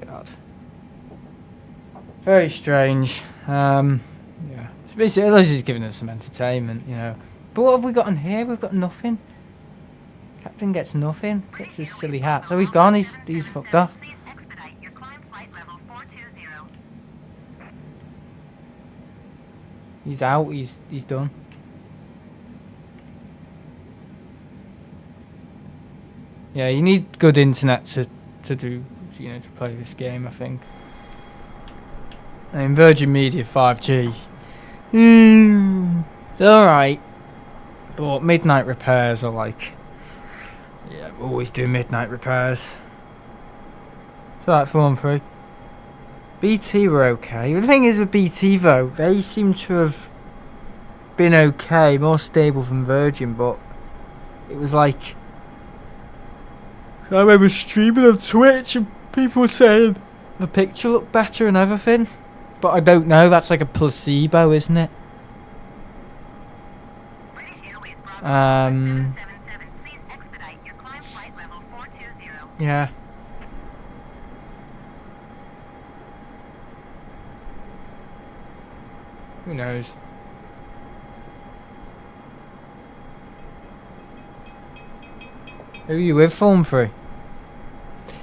God. Very strange. Yeah. It's basically, at least he's giving us some entertainment, you know. But what have we got in here? We've got nothing. Captain gets nothing. Gets his silly hat. So he's gone. He's fucked off. Please expedite your climb flight level 420. He's out. He's done. Yeah, you need good internet to do, you know, to play this game, I think. And Virgin Media 5G. Alright. But midnight repairs are like... Yeah, we always do midnight repairs. It's alright for 1-3. BT were okay. The thing is with BT though, they seem to have been okay, more stable than Virgin, but it was like... I remember streaming on Twitch and people were saying the picture looked better and everything. But I don't know, that's like a placebo, isn't it? British Airways Bravo 777, please expedite your climb flight level 420. Yeah. Who knows? Who are you with, Form 3?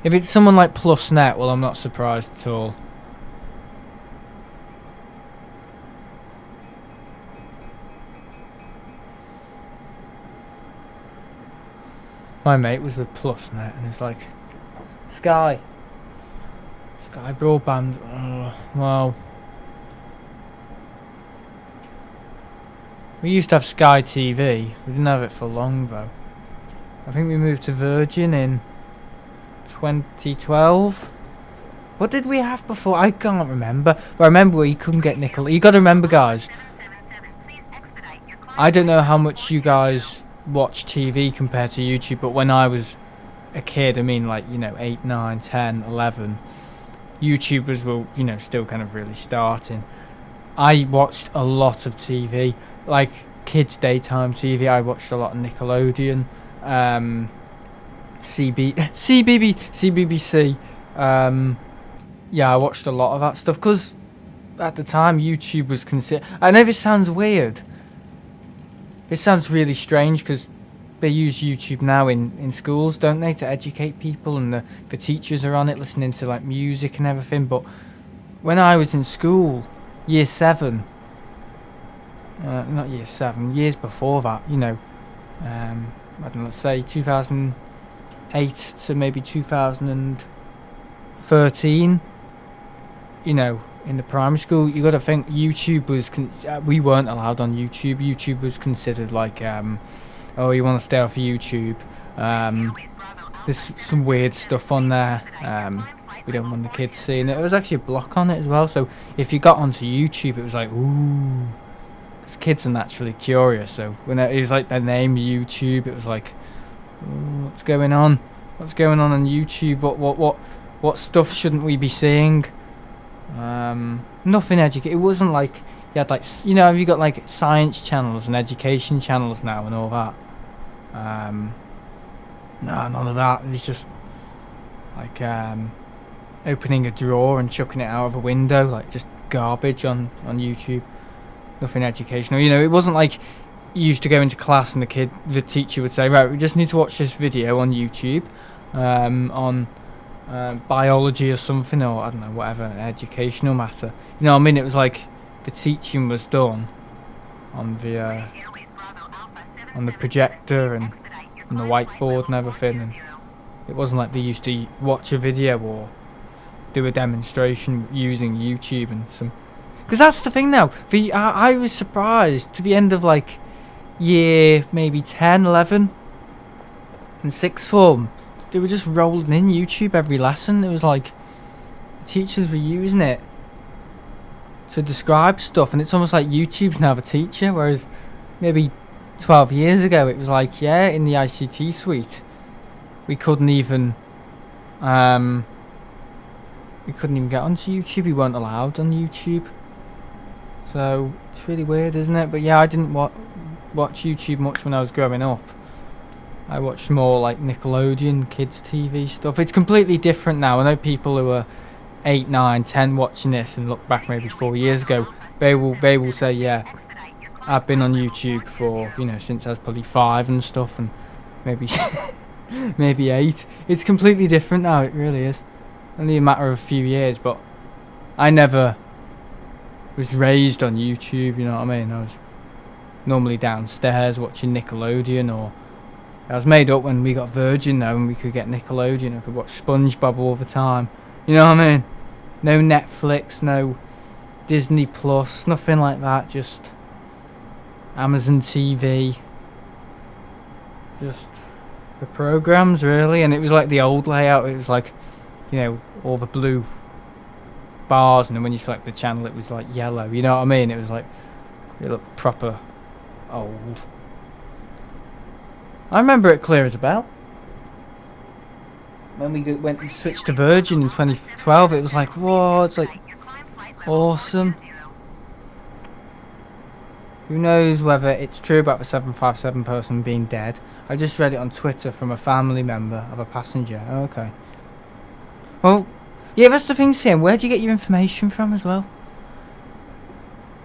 If it's someone like PlusNet, well, I'm not surprised at all. My mate was with PlusNet and it's like, Sky broadband. Oh, wow. We used to have Sky TV. We didn't have it for long though. I think we moved to Virgin in 2012. What did we have before? I can't remember. But I remember you couldn't get nickel. You got to remember, guys. I don't know how much you guys watch TV compared to YouTube, but when I was a kid, I mean, like, you know, 8, 9, 10, 11, YouTubers were, you know, still kind of really starting. I watched a lot of TV, like kids' daytime TV. I watched a lot of Nickelodeon, CBBC. Yeah, I watched a lot of that stuff because at the time YouTube was considered. I know this sounds weird. It sounds really strange because they use YouTube now in schools, don't they, to educate people, and the teachers are on it listening to like music and everything. But when I was in school, year 7, not year 7, years before that, you know, I don't know, let's say 2008 to maybe 2013, you know, in the primary school, you got to think YouTube was we weren't allowed on YouTube. YouTube was considered like oh, you want to stay off YouTube, there's some weird stuff on there, we don't want the kids seeing it. There was actually a block on it as well, so if you got onto YouTube it was like, ooh, because kids are naturally curious. So when it was like their name YouTube, it was like, what's going on on YouTube, what stuff shouldn't we be seeing? Nothing it wasn't like you had like, you know, you got like science channels and education channels now and all that. No, none of that. It's just like opening a drawer and chucking it out of a window, like just garbage on YouTube. Nothing educational. You know, it wasn't like you used to go into class and the teacher would say, right, we just need to watch this video on YouTube on biology or something, or I don't know, whatever, educational matter. You know what I mean? It was like the teaching was done on the projector and the whiteboard and everything, and it wasn't like they used to watch a video or do a demonstration using YouTube and some. Because that's the thing now. I was surprised to the end of like year maybe 10, 11 and 6th form. They were just rolling in YouTube every lesson. It was like the teachers were using it to describe stuff, and it's almost like YouTube's now the teacher, whereas maybe 12 years ago it was like, yeah, in the ICT suite we couldn't even get onto YouTube. We weren't allowed on YouTube. So it's really weird, isn't it? But yeah, I didn't watch YouTube much when I was growing up. I watched more like Nickelodeon, kids TV stuff. It's completely different now. I know people who are 8, 9, 10 watching this and look back maybe 4 years ago, they will say, yeah, I've been on YouTube for, you know, since I was probably 5 and stuff, and maybe maybe 8. It's completely different now, it really is. Only a matter of a few years, but I never was raised on YouTube, you know what I mean? I was normally downstairs watching Nickelodeon, or I was made up when we got Virgin though, and we could get Nickelodeon. I could watch SpongeBob all the time. You know what I mean? No Netflix, no Disney Plus, nothing like that. Just Amazon TV. Just the programs, really. And it was like the old layout. It was like, you know, all the blue bars, and then when you select the channel, it was like yellow. You know what I mean? It was like, it looked proper old. I remember it clear as a bell. When we went and switched to Virgin in 2012, it was like, whoa, it's like awesome. Who knows whether it's true about the 757 person being dead. I just read it on Twitter from a family member of a passenger. Oh, okay. Well, yeah, that's the thing, Sam. Where do you get your information from as well?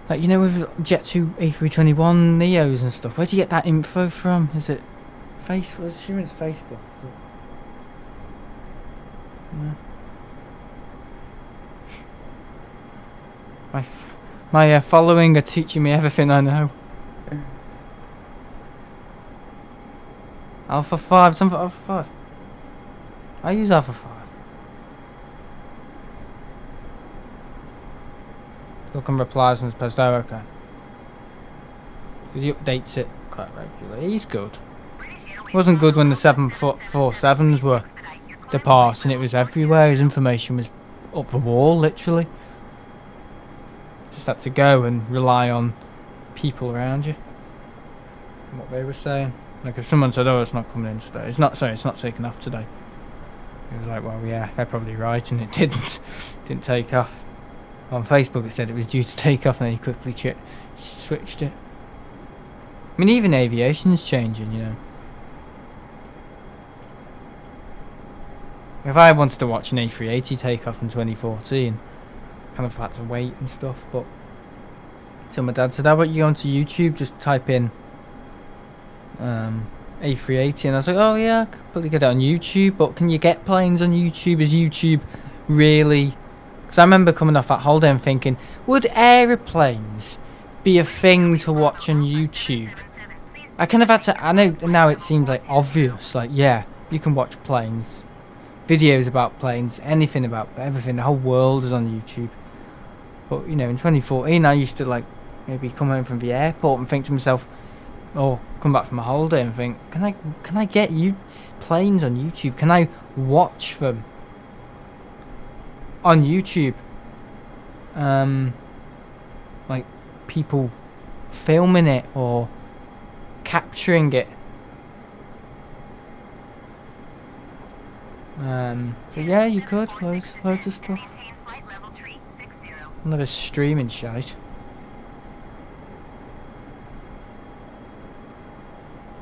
Like, you know, with Jet2 A321 Neos and stuff, where do you get that info from? Is it Facebook? I assume it's Facebook. Yeah. My following are teaching me everything I know. Alpha 5, something Alpha 5. I use Alpha 5. Look and replies on his post. Oh, okay. Because he updates it quite regularly. He's good. It wasn't good when the 747s were departing. It was everywhere. His information was up the wall, literally. Just had to go and rely on people around you and what they were saying. Like if someone said, "Oh, it's not coming in today," it's not taking off today. It was like, well, yeah, they're probably right, and it didn't take off. On Facebook, it said it was due to take off, and then he quickly switched it. I mean, even aviation's changing, you know. If I wanted to watch an A380 take off in 2014, kind of had to wait and stuff, but so my dad said, how about you go onto YouTube, just type in A380, and I was like, oh yeah, I could probably get it on YouTube, but can you get planes on YouTube? Is YouTube really... Because I remember coming off that holiday and thinking, would aeroplanes be a thing to watch on YouTube? I kind of had to... I know now it seems like obvious, like, yeah, you can watch planes, videos about planes, anything about everything, the whole world is on YouTube. But, you know, in 2014, I used to, like, maybe come home from the airport and think to myself, or come back from a holiday and think, can I get you planes on YouTube? Can I watch them on YouTube? Like people filming it or capturing it. But yeah, you could. Loads of stuff. Another streaming shite.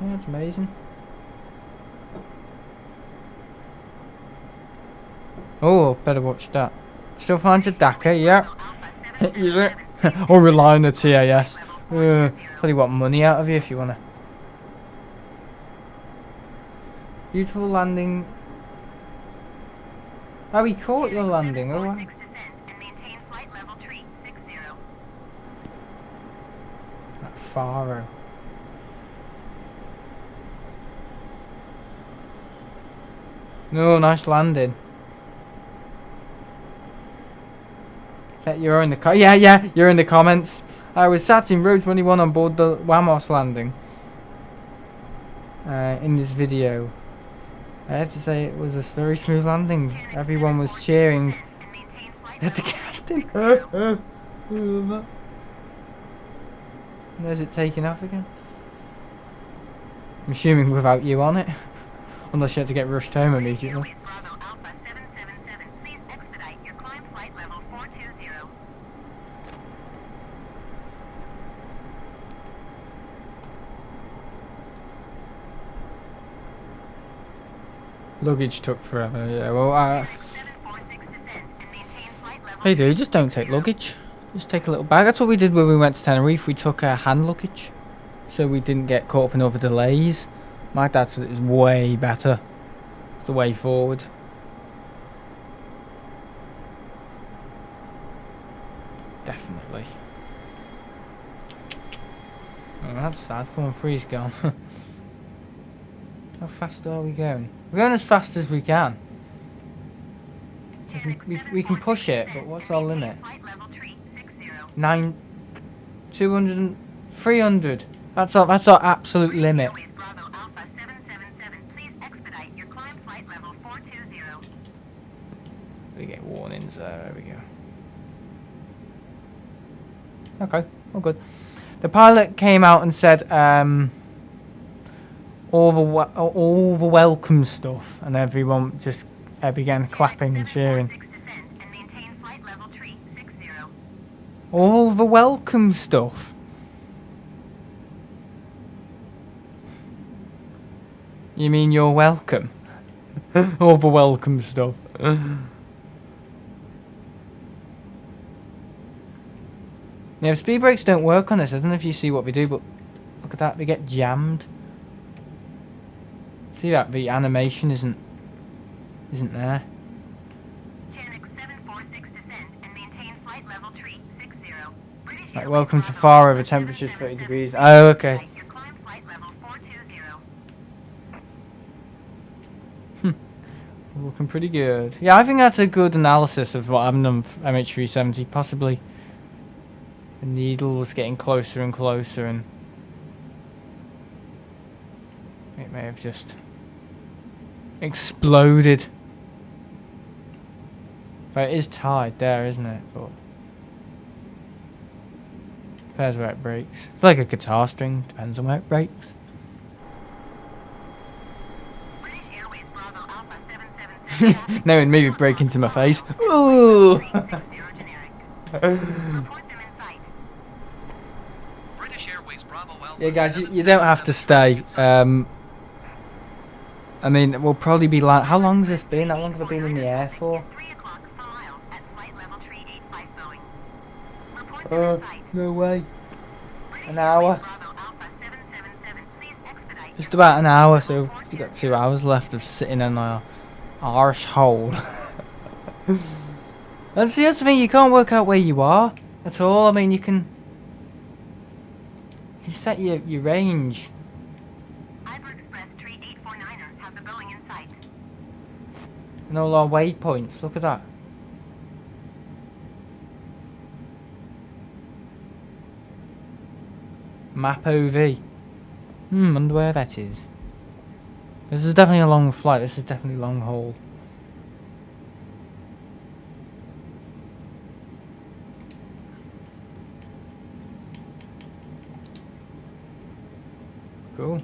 Yeah, it's amazing. Oh, better watch that. Still flying to Dakar, yeah. Yeah. Or rely on the TAS. Probably want money out of you if you wanna. Beautiful landing. Oh, we caught your landing, alright. That Faro. No, nice landing. Yeah, you're in the you're in the comments. I was sat in row 21 on board the Wamos landing. In this video. I have to say it was a very smooth landing. Everyone was cheering at the captain. And there's it taking off again. I'm assuming without you on it. Unless you had to get rushed home immediately. Luggage took forever, yeah, well, hey dude, just don't take luggage. Just take a little bag. That's what we did when we went to Tenerife. We took hand luggage. So we didn't get caught up in other delays. My dad said it was way better. It's the way forward. Definitely. Oh, that's sad. 4-3's gone. How fast are we going? We're going as fast as we can. We can push it, but what's our limit? 200, 300. That's our absolute limit. We get warnings there. There we go. Okay, all good. The pilot came out and said all the welcome stuff, and everyone just began clapping and cheering. All the welcome stuff. You mean you're welcome? All the welcome stuff. Now, speed brakes don't work on this. I don't know if you see what we do, but look at that. We get jammed. See that? The animation isn't there. Right, welcome to Faro. The temperature's 30 degrees. Oh, okay. Looking pretty good. Yeah, I think that's a good analysis of what happened on MH370. Possibly the needle was getting closer and closer, and it may have just exploded. But it is tied there, isn't it? But depends where it breaks. It's like a guitar string. Depends on where it breaks. No, and maybe break into my face. Ooh. Yeah, guys, you don't have to stay. I mean, we'll probably be like, how long has this been? How long have I been in the air for? No way. An hour. Just about an hour, so we've got 2 hours left of sitting in our arsehole. And see, that's the thing, you can't work out where you are at all. I mean, you can set your range. Express 3849er has the Boeing in sight. And all our waypoints, look at that. Map OV. Wonder where that is. This is definitely a long flight, this is definitely long haul. Cool.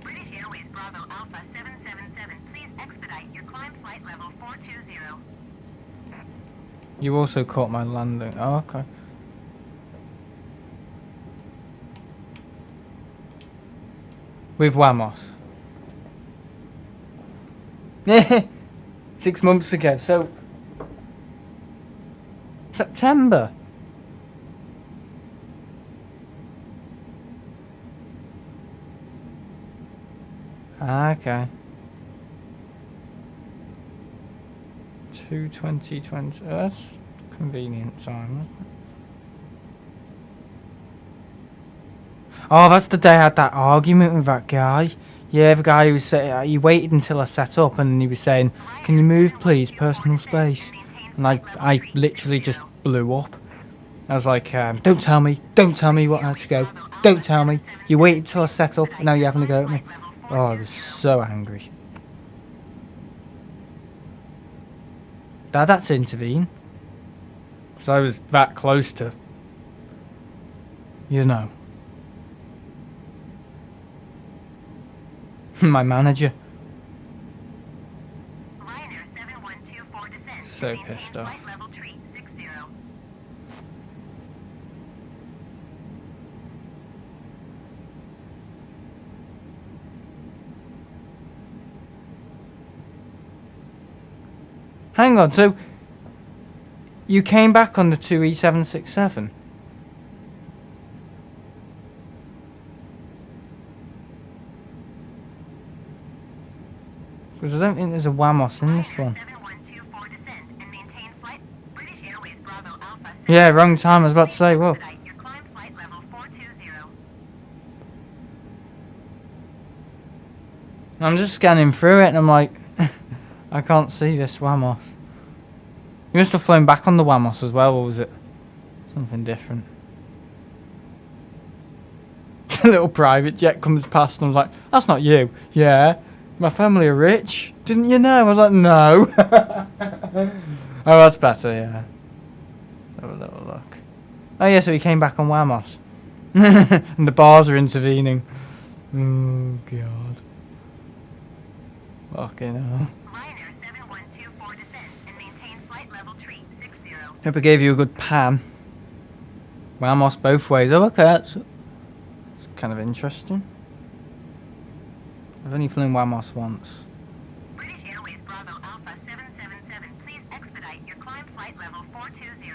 British Airways Bravo Alpha 777, please expedite your climb flight level 420. You also caught my landing. Oh, okay. With Wamos. 6 months ago, so September. Okay. 2/20/20. That's convenient time, isn't it? Oh, that's the day I had that argument with that guy. Yeah, the guy who was saying he waited until I set up, and he was saying, "Can you move, please? Personal space." And I literally just blew up. I was like, "Don't tell me what I had to go. Don't tell me. You waited till I set up, and now you're having a go at me." Oh, I was so angry. Dad had to intervene. Because I was that close to, you know, my manager. Ryanair 7124 descent. So Maintain pissed off. flight level 360. Hang on, so you came back on the 2E767? Because I don't think there's a Wamos in this one. 7124 descent and maintain flight. British Airways Bravo Alpha. Yeah, wrong time, I was about to say, whoa. Expedite your climb flight level 420. I'm just scanning through it and I'm like, I can't see this Wamos. You must have flown back on the Wamos as well, or was it something different? A little private jet comes past and I was like, "That's not you." "Yeah, my family are rich. Didn't you know?" I was like, "No." Oh, that's better, yeah. Have a little look. Oh yeah, so he came back on Wamos. And the bars are intervening. Oh god. Fucking hell. Ryanair 7124 descent and maintain flight level 360. Hope I gave you a good pan. Wamos both ways. Oh, okay, that's kind of interesting. I've only flown Wamos once. British Airways Bravo Alpha 777, please expedite your climb flight level 420.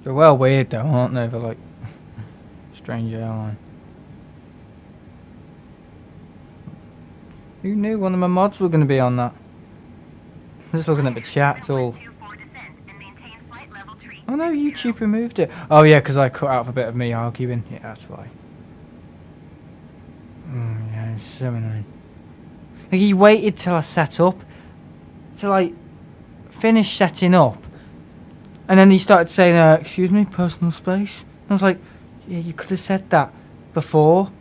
They're well weird though, aren't they? They're like strange airline. Who knew one of my mods were going to be on that? I'm just looking at the chat, it's all... 7124 descent and maintain flight level 360. Oh no, YouTube removed it. Oh yeah, because I cut out a bit of me arguing. Yeah, that's why. Yeah, it's so annoying. Like, he waited till I set up to like finish setting up, and then he started saying, "Excuse me, personal space." And I was like, "Yeah, you could have said that before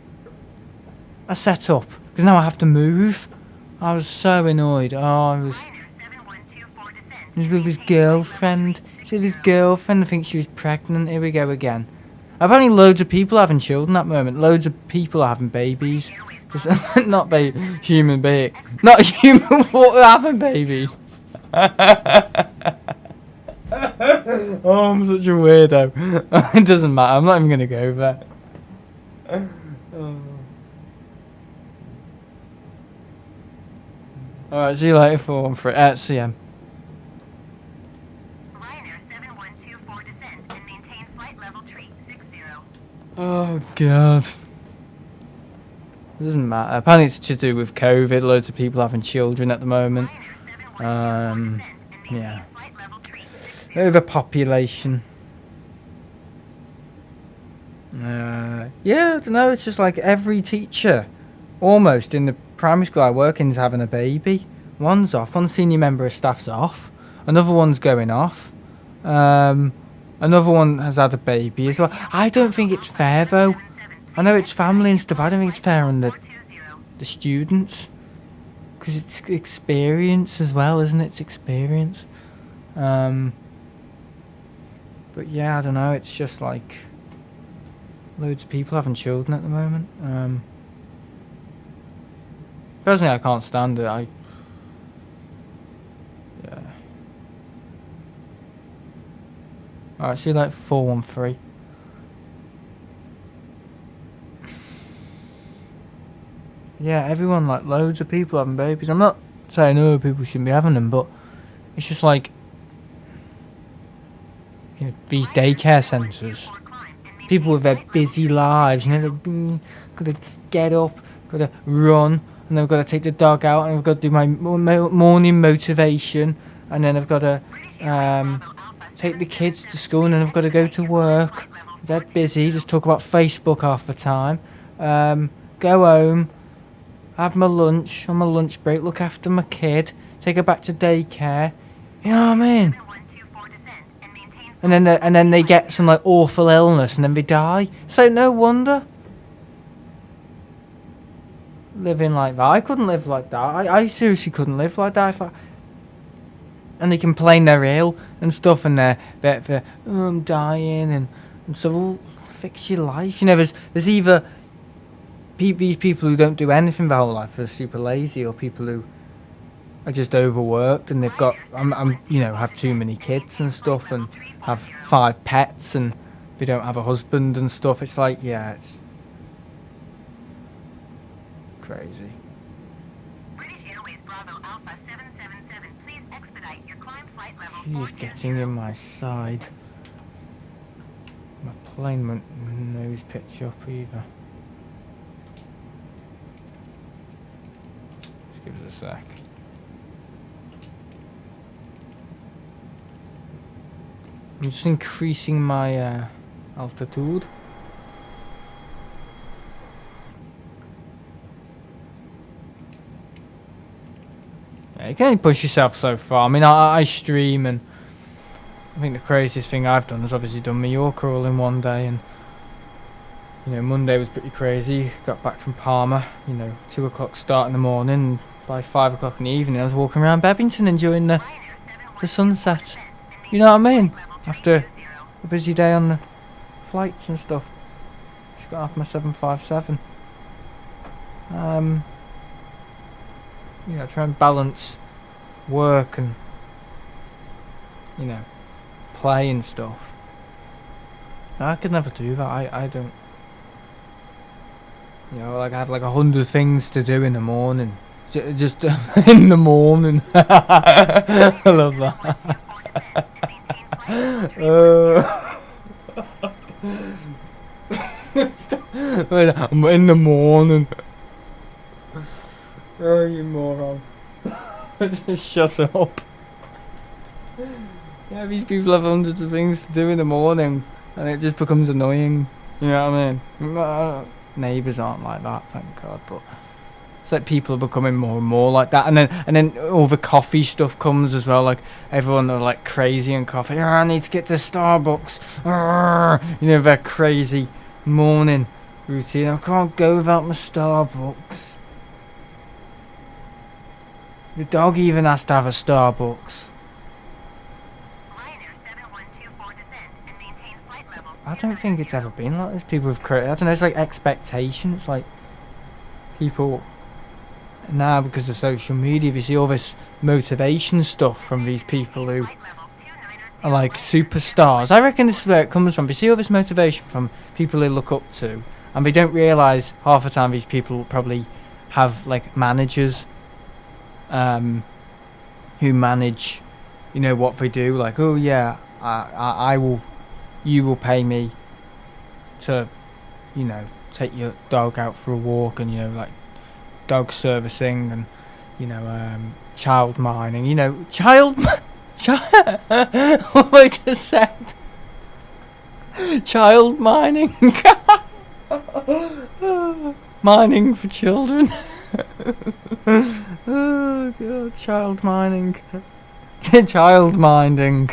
I set up, because now I have to move." I was so annoyed. Oh, I was. Ryanair 7124 descent. He was with his girlfriend. He's with his girlfriend. I think she was pregnant. Here we go again. Apparently, loads of people are having children at the moment. Loads of people are having babies. Just not human being. Not human. What are having babies? Oh, I'm such a weirdo. It doesn't matter. I'm not even gonna go there. Alright, see you later for one for CM. Ryanair 7124 descent and maintain flight level 360. Oh god. It doesn't matter. Apparently it's to do with COVID. Loads of people having children at the moment. Yeah. Overpopulation. Yeah, I don't know. It's just like every teacher, almost in the primary school I work in, is having a baby. One's off. One senior member of staff's off. Another one's going off. Another one has had a baby as well. I don't think it's fair though. I know it's family and stuff. I don't think it's fair on the students, because it's experience as well, isn't it? It's experience. But yeah, I don't know. It's just like loads of people having children at the moment. Personally, I can't stand it. Yeah. Alright, see, like 413. Yeah, everyone, like loads of people having babies. I'm not saying people shouldn't be having them, but it's just like, you know, these daycare centres, people with their busy lives, you know, they've got to get up, got to run, and they've got to take the dog out, and I've got to do my morning motivation, and then I've got to take the kids to school, and then I've got to go to work. They're busy, just talk about Facebook half the time. Go home, have my lunch on my lunch break, look after my kid, take her back to daycare. You know what I mean? And then they get some like awful illness and then they die. So no wonder. Living like that. I couldn't live like that. I seriously couldn't live like that. And they complain they're ill and stuff, and they're oh, I'm dying and so, well, fix your life. You know, there's either these people who don't do anything their whole life, are super lazy, or people who are just overworked and they've got you know, have too many kids and stuff, and have 5 pets, and they don't have a husband and stuff. It's like, yeah, it's crazy. British Airways Bravo Alpha 777, please expedite your climb flight level. She's getting in my side. My plane won't nose pitch up either. Just give us a sec. I'm just increasing my altitude. Yeah, you can only push yourself so far. I mean, I stream, and I think the craziest thing I've done is obviously done Mallorca all in one day, and you know, Monday was pretty crazy. Got back from Palma, you know, 2 o'clock start in the morning, and by 5 o'clock in the evening I was walking around Bebington enjoying the sunset. You know what I mean? After a busy day on the flights and stuff. Just got off my 757. You know, try and balance work and, you know, play and stuff. No, I could never do that. I don't. You know, like I have like 100 things to do in the morning. Just in the morning. I love that. I'm in the morning. Oh, you moron. Just shut up. Yeah, these people have hundreds of things to do in the morning, and it just becomes annoying. You know what I mean? Neighbours aren't like that, thank God, but it's like people are becoming more and more like that, and then all the coffee stuff comes as well. Like everyone are like crazy on coffee. Oh, I need to get to Starbucks. You know, their crazy morning routine. I can't go without my Starbucks. The dog even has to have a Starbucks. I don't think it's ever been like this. People have created, I don't know, it's like expectation. It's like people now, because of social media, we see all this motivation stuff from these people who are like superstars. I reckon this is where it comes from. We see all this motivation from people they look up to, and we don't realise half the time these people probably have like managers who manage, you know, what they do. Like, oh yeah, I will, you will pay me to, you know, take your dog out for a walk, and like dog servicing, and child mining. What I just said. Child mining. Mining for children. Oh god, child mining. Child minding.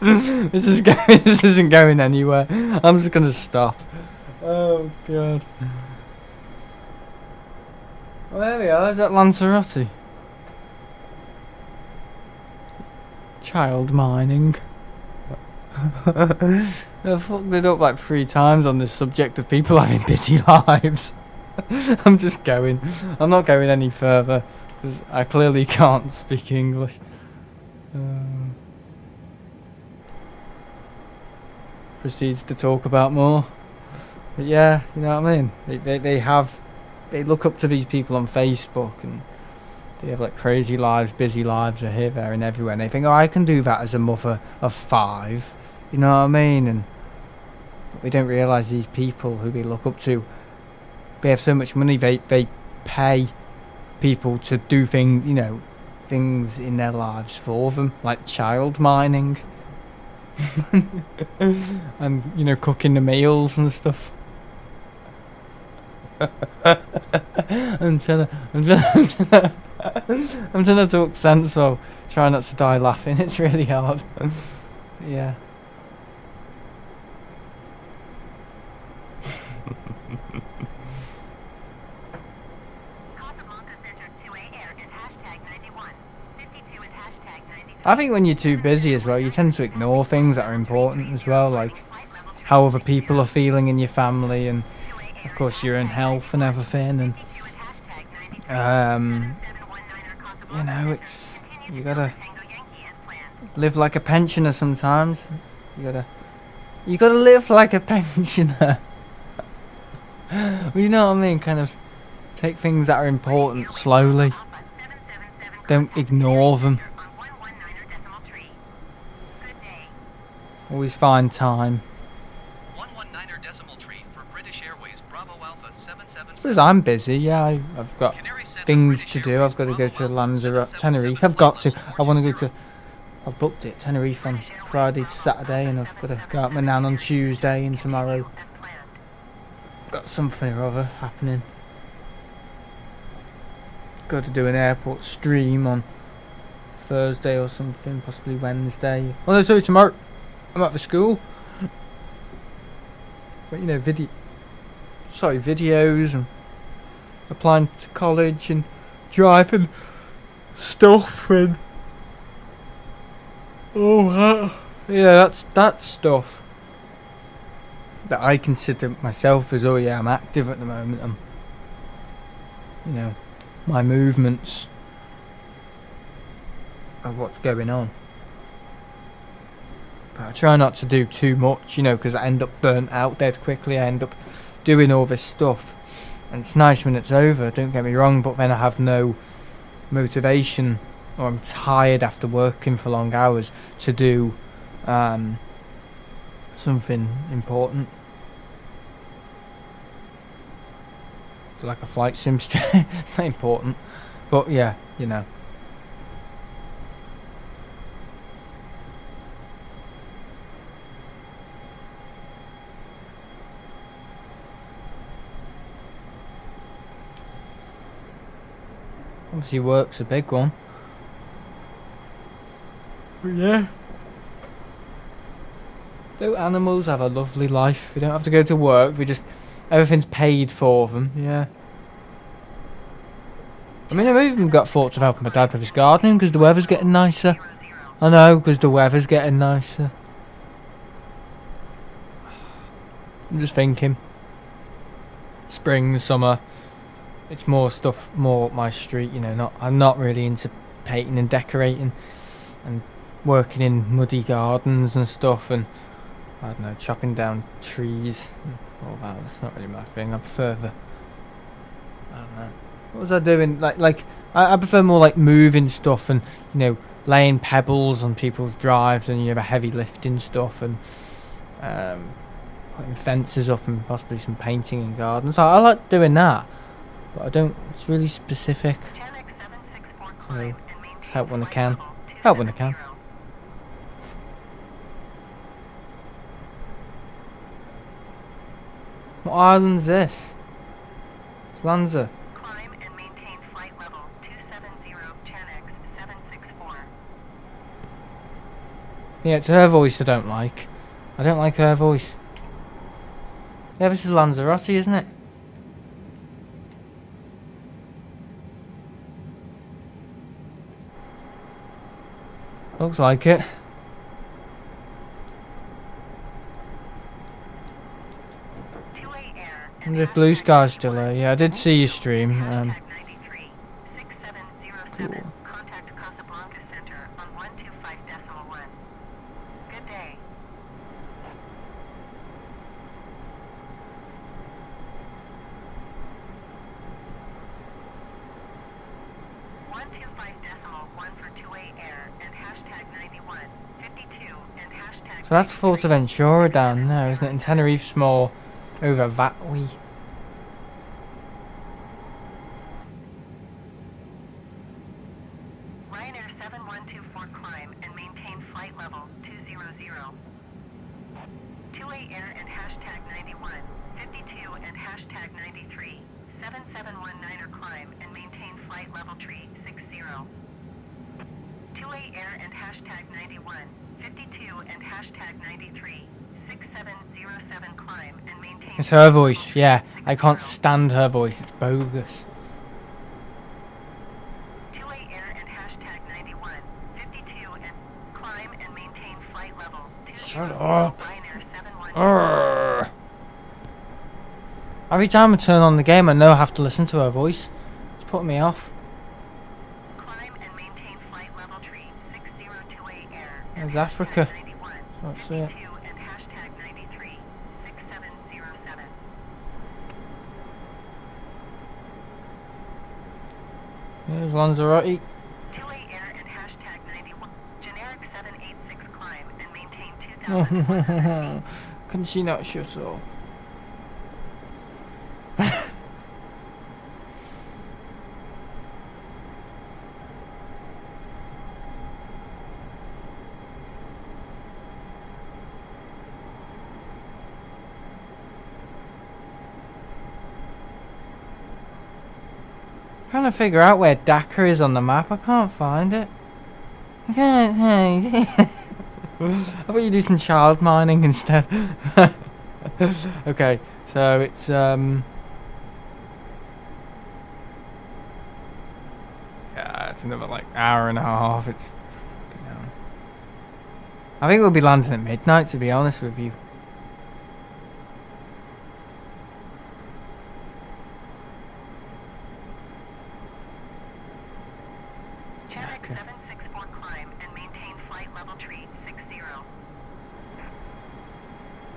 This isn't going anywhere. I'm just gonna stop. Oh god. Well, there we are. Is that Lanzarote? Child mining. I fucked it up like 3 times on this subject of people having busy lives. I'm just going. I'm not going any further because I clearly can't speak English. Proceeds to talk about more. But yeah, you know what I mean? They look up to these people on Facebook, and they have like crazy lives, busy lives, are here, there and everywhere, and they think, oh, I can do that as a mother of 5. You know what I mean? And but we don't realise these people who they look up to, they have so much money, they pay people to do things in their lives for them, like child mining. And cooking the meals and stuff. I'm trying to talk sense, so try not to die laughing. It's really hard. Yeah. I think when you're too busy as well, you tend to ignore things that are important as well, like how other people are feeling in your family, and of course your own health and everything. And it's, you gotta live like a pensioner sometimes. You gotta live like a pensioner. Well, you know what I mean? Kind of take things that are important slowly. Don't ignore them. Always find time. 119er decimal tree for British Airways Bravo Alpha 777. Because I'm busy, yeah, I've got things to do. I've got to go to Lanzarote, Tenerife. I've got to. I want to go to. I've booked it, Tenerife on Friday to Saturday, and I've got to go out with my nan on Tuesday, and tomorrow got something or other happening. Got to do an airport stream on Thursday or something, possibly Wednesday. Oh no, sorry, tomorrow. I'm at the school. But videos and applying to college and driving stuff and that's stuff that I consider myself as, oh yeah, I'm active at the moment. My movements of what's going on. But I try not to do too much, because I end up burnt out dead quickly. I end up doing all this stuff, and it's nice when it's over, don't get me wrong, but then I have no motivation, or I'm tired after working for long hours to do something important. So like a flight sim it's not important, but yeah, Obviously work's a big one. But yeah. Though animals have a lovely life. They don't have to go to work. Everything's paid for them. Yeah. I mean, I've even got thoughts of helping my dad with his gardening because the weather's getting nicer. I know, because the weather's getting nicer. I'm just thinking. Spring, summer. It's more up my street, I'm not really into painting and decorating and working in muddy gardens and stuff, and I don't know, chopping down trees and all that. That's not really my thing. I prefer I don't know. What was I doing? Like I prefer more like moving stuff and laying pebbles on people's drives and the heavy lifting stuff and putting fences up and possibly some painting in gardens. I like doing that, but I don't. It's really specific. Channel 764 So climb and just maintain help when I flight can. level Help when I can. 270. What island's this? It's Lanza. Climb and maintain flight level 270, Channel 764. Yeah, it's her voice I don't like. I don't like her voice. Yeah, this is Lanzarote, isn't it? Looks like it. And the blue sky's still there. Yeah, I did see your stream. Hashtag 93 6707. Contact Casablanca Center on 125.1. Good day. for 2A Air and hashtag 91 52 and hashtag. So that's Fuerteventura down there, isn't it? And Tenerife's more over that way. Ryanair 7124 climb and maintain flight level 200. 2A Air and hashtag 91 52 and hashtag 93 7719er climb and maintain flight level tree 60. 2A Air and hashtag 91 52 and hashtag 93 6707 climb and maintain. It's her voice, yeah. I can't stand her voice, it's bogus. 2A Air and hashtag 91 52 and climb and maintain flight level 200. Shut up. Ryanair 71. Urgh. Every time I turn on the game, I know I have to listen to her voice. It's putting me off. Climb and maintain flight level tree 602A Air. There's Africa. 91 That's it. 52 and hashtag 93 6707. There's Lanzarote. 2A Air and hashtag 91 generic 786 climb and maintain 2000. Can she not shut up? Trying to figure out where Dakar is on the map. I can't find it. I can't find it. I thought you do some child mining instead. Okay, so it's yeah, it's another like hour and a half. It's I think we'll be landing at midnight, to be honest with you. Channel Okay. 764 climb and maintain flight level tree 60.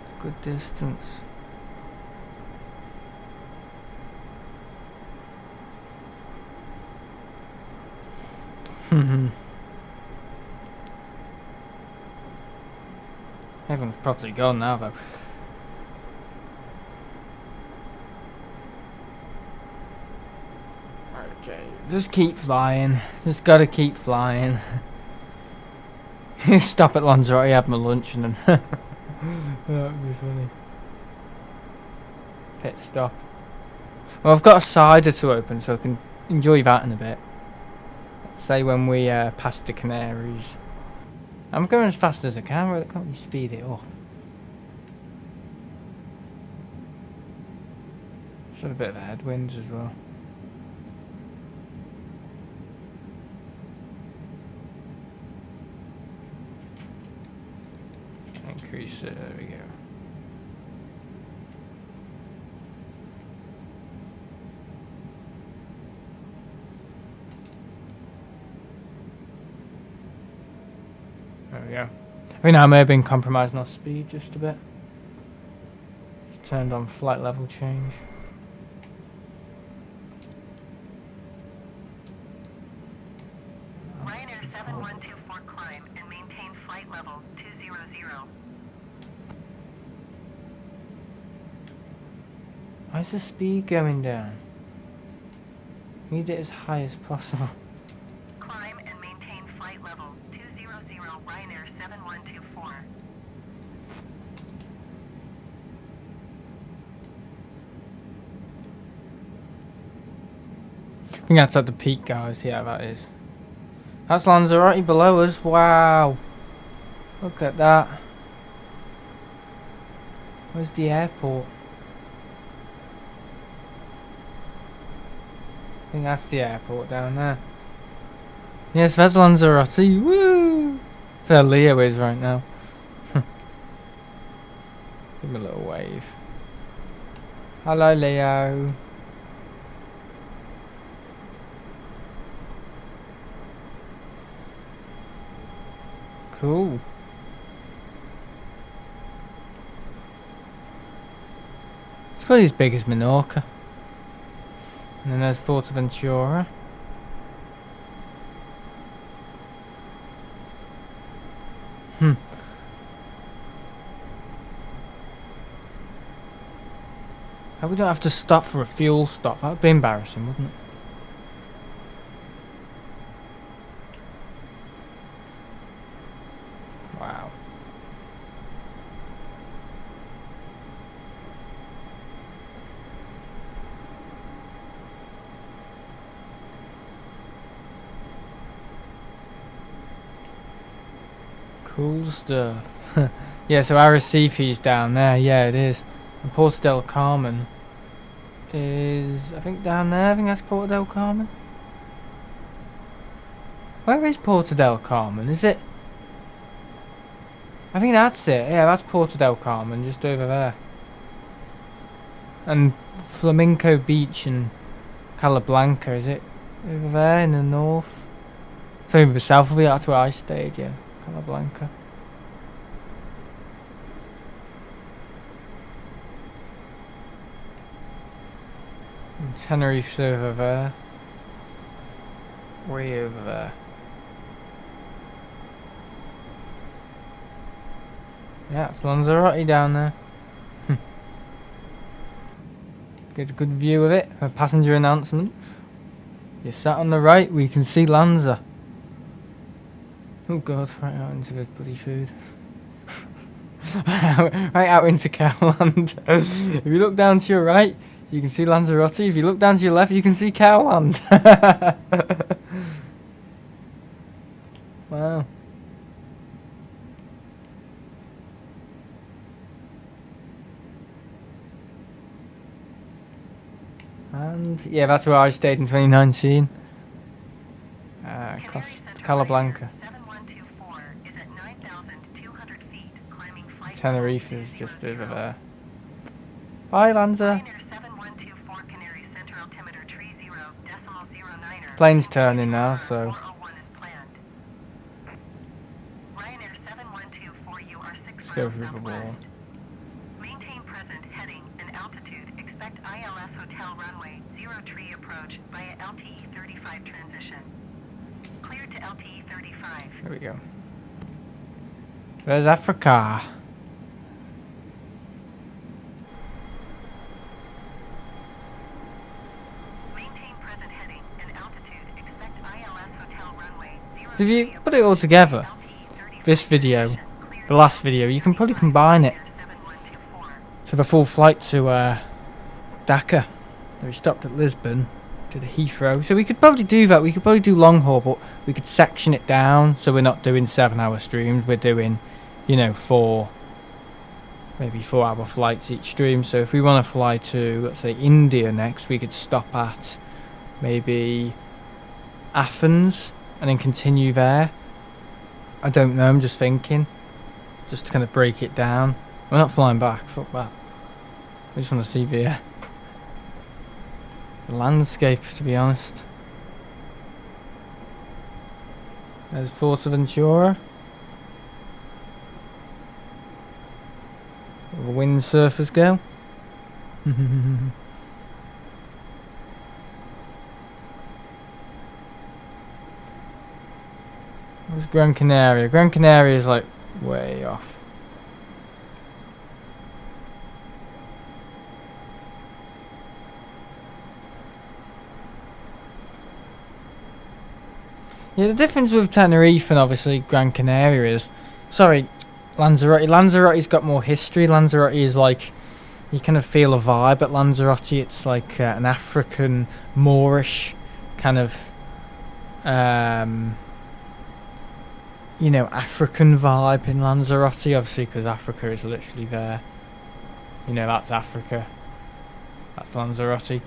It's a good distance. Everyone's probably gone now, though. Okay, just keep flying. Just gotta keep flying. Stop at Lanzarote, have my lunch, and then that would be funny. Pit stop. Well, I've got a cider to open, so I can enjoy that in a bit. Let's say when we pass the Canaries. I'm going as fast as I can, but I can't really speed it up. Just had a bit of a headwinds as well. Increase it, there we go. There we go. I think I may have been compromising our speed just a bit. Just turned on flight level change. Ryanair 7124 climb and maintain flight level 200. Why is the speed going down? Need it as high as possible. Climb and maintain flight level 200 Ryanair 7124. I think that's at the peak, guys. Yeah, that is. That's Lanzarote below us. Wow. Look at that. Where's the airport? I think that's the airport down there. Yes, that's Lanzarote. Woo! It's where Leo is right now. Give him a little wave. Hello, Leo. Cool. It's probably as big as Menorca. And then there's Fuerteventura. How we don't have to stop for a fuel stop? That would be embarrassing, wouldn't it? Wow. Cool stuff. Yeah, so Arrecife's down there. Yeah, it is. And Porto del Carmen is, I think, down there. I think that's Porto del Carmen. Where is Porto del Carmen? Is it? I think that's it. Yeah, that's Porto del Carmen, just over there. And Flamenco Beach and Calablanca, is it over there in the north? So over the south of it, that's where I stayed, yeah. Calablanca. And Tenerife's over there. Way over there. Yeah, it's Lanzarote down there. Get a good view of it. A passenger announcement. You sat on the right, we can see Lanza. Oh god, right out into the bloody food. Right out into Cowland. If you look down to your right, you can see Lanzarote. If you look down to your left, you can see Cowland. Wow. And yeah, that's where I stayed in 2019. Calablanca. 7124 is at 9,200 feet, climbing flight Tenerife is just over there. Bye, Lanza. Ryanair 7124 Canary center altimeter 30.09er. Plane's turning now, so 401 is planned. Ryanair 7124, you are 6 let's go miles through the wall. southwest. Maintain present heading and altitude. Expect ILS Hotel runway 03 approach via LTE 35 transition. Cleared to LTE 35. There we go. There's Africa. Maintain present heading and altitude. Expect ILS Hotel runway 03 So if you put it all together, this video, the last video, you can probably combine it to the full flight to Dakar. We stopped at Lisbon, to the Heathrow. So we could probably do that. We could probably do long haul, but we could section it down so we're not doing 7-hour streams. We're doing, you know, maybe 4-hour flights each stream. So if we want to fly to, let's say, India next, we could stop at maybe Athens and then continue there. I don't know, I'm just thinking. Just to kind of break it down. We're not flying back, fuck that. I just want to see the landscape, to be honest. There's Fuerteventura. Where the windsurfers go. Where's Gran Canaria? Gran Canaria is like way off. Yeah, the difference with Tenerife and obviously Gran Canaria is, sorry, Lanzarote. Lanzarote's got more history. Lanzarote is like, you kind of feel a vibe at Lanzarote. It's like an African, Moorish kind of, you know, African vibe in Lanzarote. Obviously, because Africa is literally there. You know, that's Africa. That's Lanzarote.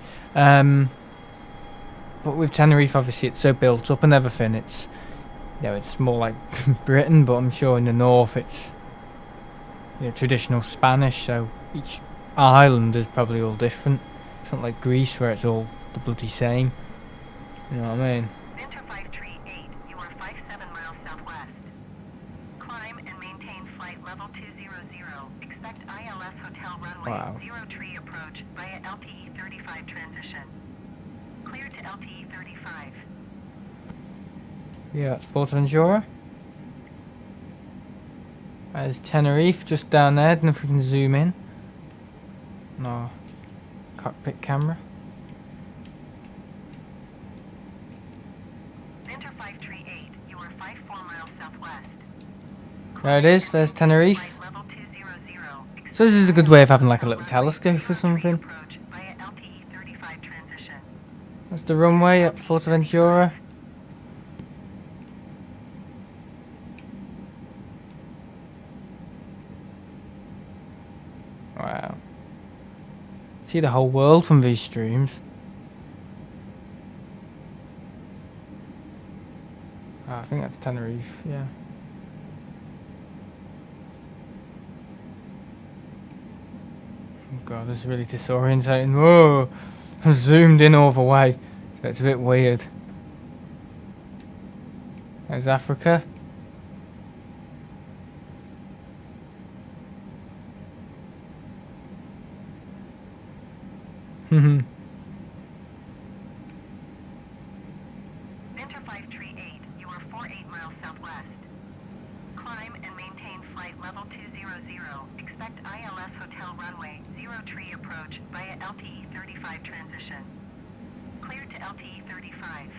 But with Tenerife, obviously, it's so built up and everything. It's, you know, it's more like Britain, but I'm sure in the north it's, you know, traditional Spanish. So each island is probably all different. It's not like Greece where it's all the bloody same. You know what I mean? Enter 538, you are 57 miles southwest. Climb and maintain flight level 200. Expect ILS Hotel runway Wow. 03 approach via LTE 35 transition. Clear to LTE 35. Yeah, that's Fuerteventura. There's Tenerife just down there. I don't know if we can zoom in. No. Cockpit camera. Enter 538, you are 54 miles southwest. There it is. There's Tenerife. Flight level 200. So this is a good way of having like a little telescope or something. Approach via LTE 35 transition. That's the runway at Fuerteventura. Wow. See the whole world from these streams. Oh, I think that's Tenerife, yeah. Oh god, this is really disorientating. Whoa! I'm zoomed in all the way, so it's a bit weird. There's Africa. Enter 538, you are 48 miles southwest. Climb and maintain flight level 200. Expect ILS Hotel runway 03 approach via LTE 35 transition. Clear to LTE 35.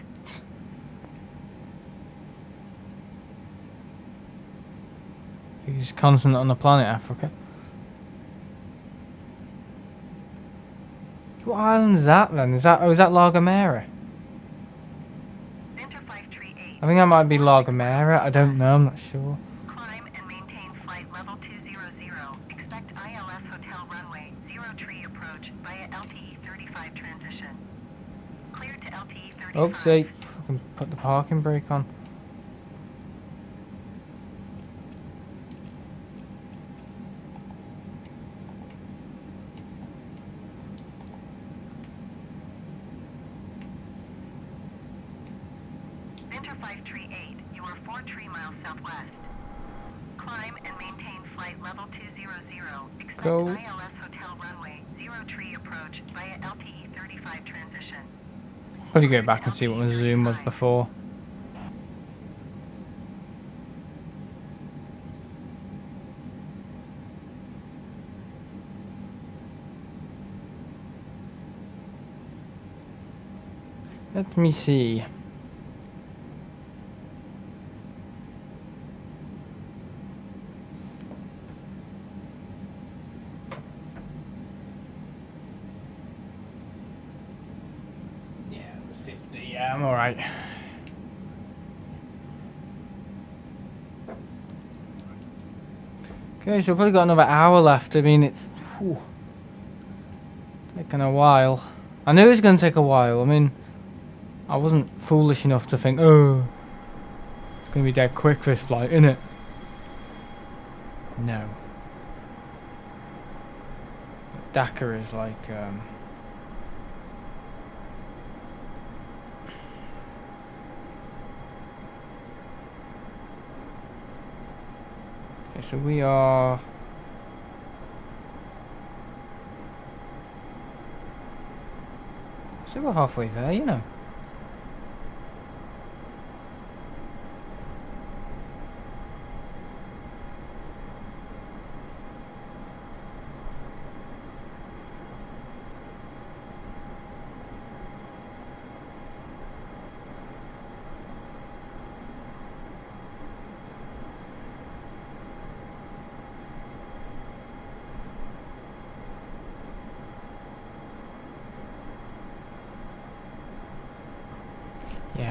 Biggest continent on the planet, Africa. What island is that then? Is that, oh, is that La Gomera? Enter 538. I think that might be La Gomera. I don't know, I'm not sure. Climb and maintain flight level 200. Expect ILS Hotel runway 03 approach via LTE 35 transition. Clear to LTE 35. Oopsie. Fucking put the parking brake on. Enter 538, you are 43 miles southwest. Climb and maintain flight level 200. Expect Go. ILS Hotel runway 03 approach via LTE 35 transition. Probably go back and see what my zoom was before. Let me see. Yeah, it was 50. Yeah, I'm alright. Okay, so we've probably got another hour left. I mean, it's taking a while. I knew it was going to take a while. I mean, I wasn't foolish enough to think, oh, it's going to be dead quick this flight, innit? No. Dakar is like, okay, so we are... So we're halfway there, you know.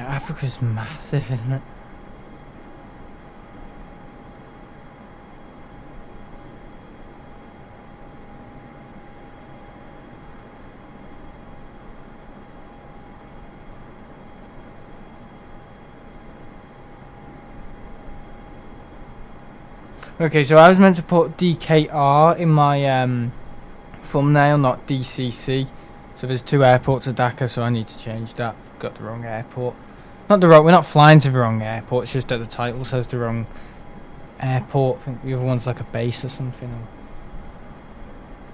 Yeah, Africa's massive, isn't it? Okay, so I was meant to put DKR in my thumbnail, not DCC. So there's 2 airports at Dakar, so I need to change that. I've got the wrong airport. Not the wrong. We're not flying to the wrong airport. It's just that the title says the wrong airport. I think the other one's like a base or something. Or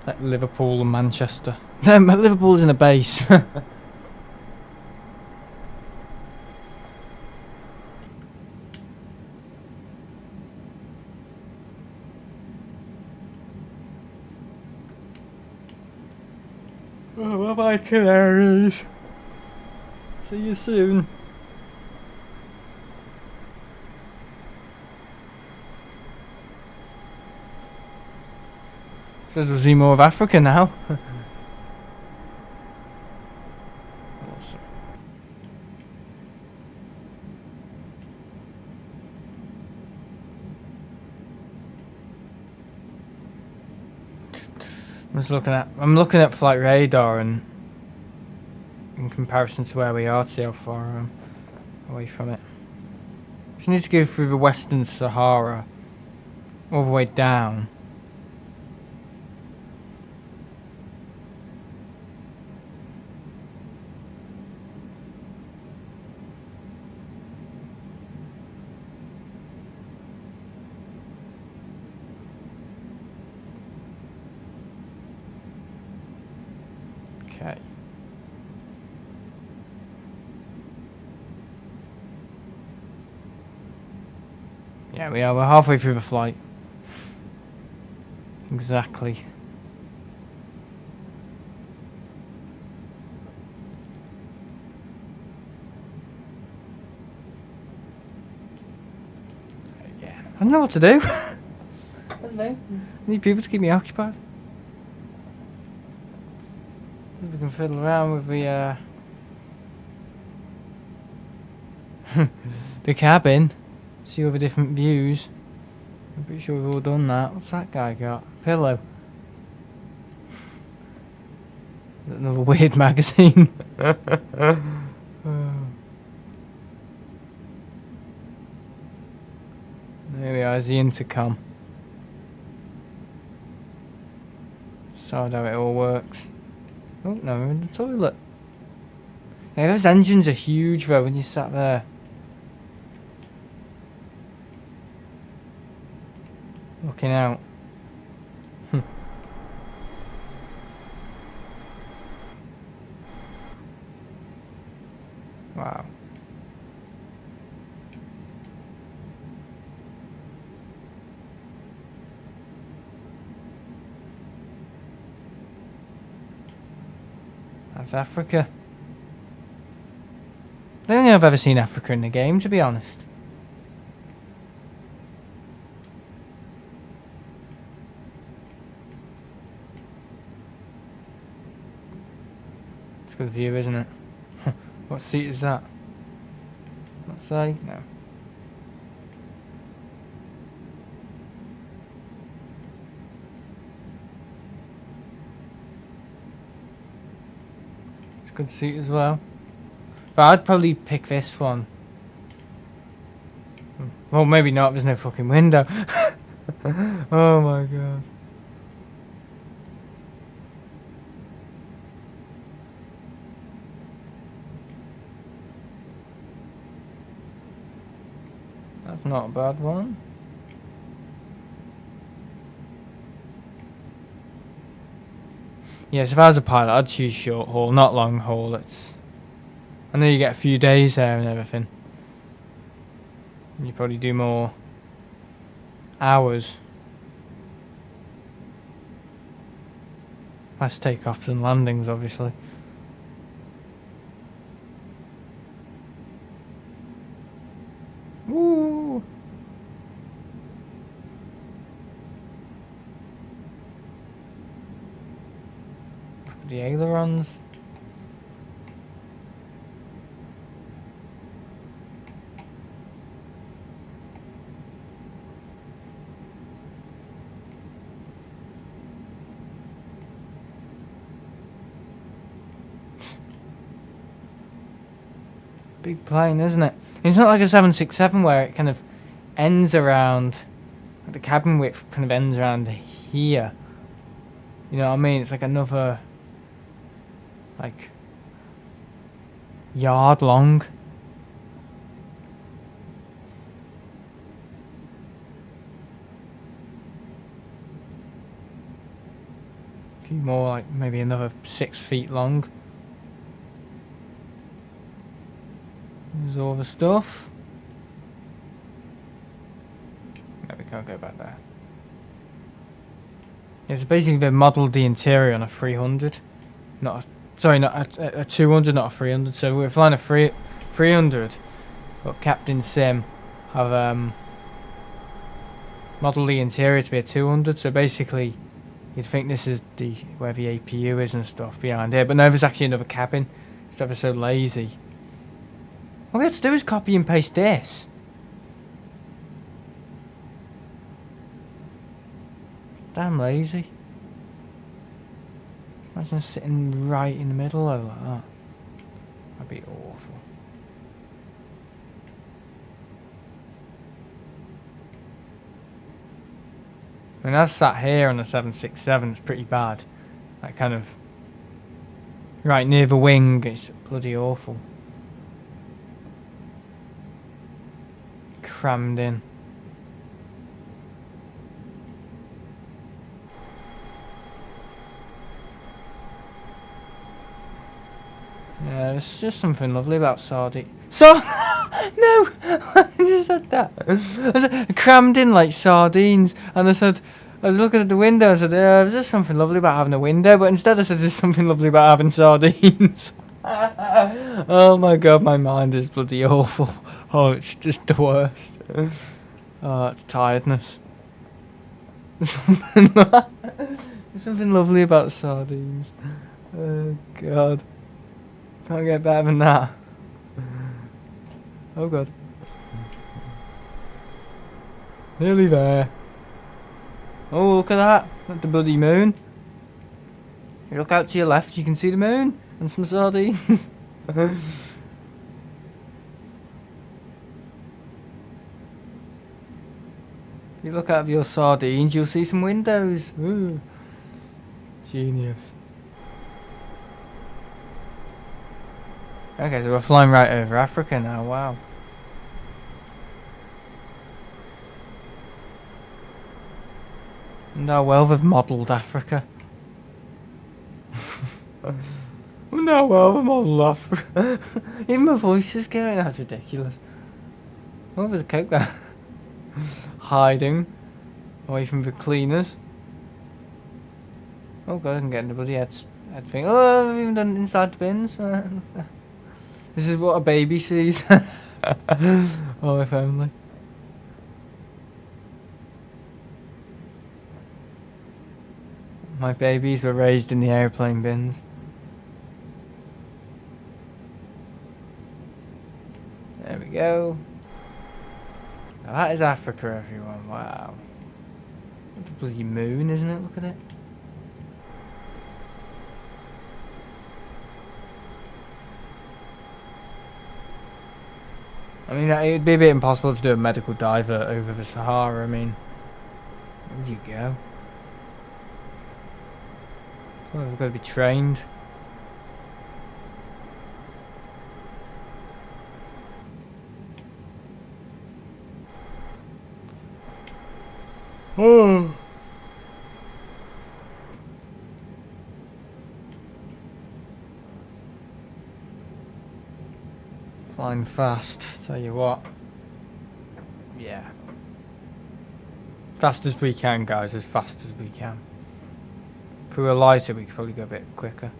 like Liverpool and Manchester. No, Liverpool's in a base. Oh, bye, Canaries. See you soon. Because we'll see more of Africa now. Awesome. I'm looking at flight radar and in comparison to where we are to see how far I'm away from it. Just need to go through the Western Sahara all the way down. Okay. Yeah, we are. We're halfway through the flight. Exactly. Yeah. I don't know what to do. That's fine. I need people to keep me occupied. We can fiddle around with the the cabin, see all the different views. I'm pretty sure we've all done that. What's that guy got? Pillow. Another weird magazine. There we are, is the intercom. So how it all works. Oh no, we're in the toilet. Yeah, those engines are huge though when you sat there. Looking out. Wow. That's Africa. I don't think I've ever seen Africa in the game, to be honest. It's a good view, isn't it? What seat is that? What side? No. It's a good seat as well. But I'd probably pick this one. Well, maybe not. There's no fucking window. Oh my god. That's not a bad one. Yes, if I was a pilot, I'd choose short haul, not long haul. I know you get a few days there and everything. You probably do more hours. Less takeoffs and landings, obviously. Woo! The ailerons. big plane, isn't it? It's not like a 767 where it kind of ends around, like the cabin width kind of ends around here. You know what I mean? It's like another, like, yard long. A few more, like maybe another 6 feet long. There's all the stuff. No, we can't go back there. Yeah, so basically they modelled the interior on a 300. Not a, sorry, not a 200, not a 300. So we're flying a 300. But Captain Sim have modelled the interior to be a 200. So basically, you'd think this is where the APU is and stuff behind here. But no, there's actually another cabin. It's ever so lazy. All we have to do is copy and paste this. Damn lazy. Imagine sitting right in the middle of like that. That'd be awful. I mean, I've sat here on the 767, it's pretty bad. Like kind of right near the wing, it's bloody awful. Crammed in. Yeah, it's just something lovely about sardine. No! I just said that. I said, crammed in like sardines, and I said, I was looking at the window, I said, there's just something lovely about having a window, but instead I said, there's something lovely about having sardines. Oh my god, my mind is bloody awful. Oh, it's just the worst. Oh, it's tiredness. There's something lovely about sardines. Oh god. Can't get better than that. Oh god. Nearly there. Oh, look at that. At the bloody moon. You look out to your left, you can see the moon and some sardines. You look out of your sardines, you'll see some windows. Ooh. Genius. Okay, so we're flying right over Africa now, wow. And how well they've modelled Africa. And how well they've modelled Africa. Even my voice is going, that's ridiculous. Oh, there's a coke there. Hiding away from the cleaners. Oh god, I can get in the bloody head thing. Oh, I've even done it inside the bins. This is what a baby sees. Oh, if only. My babies were raised in the airplane bins. There we go. Now that is Africa, everyone. Wow. What a bloody moon, isn't it? Look at it. I mean, it'd be a bit impossible to do a medical diver over the Sahara. I mean, where would you go? Well, we've got to be trained. Oh. Flying fast, tell you what. Yeah. Fast as we can, guys, as fast as we can. If we were lighter, we could probably go a bit quicker.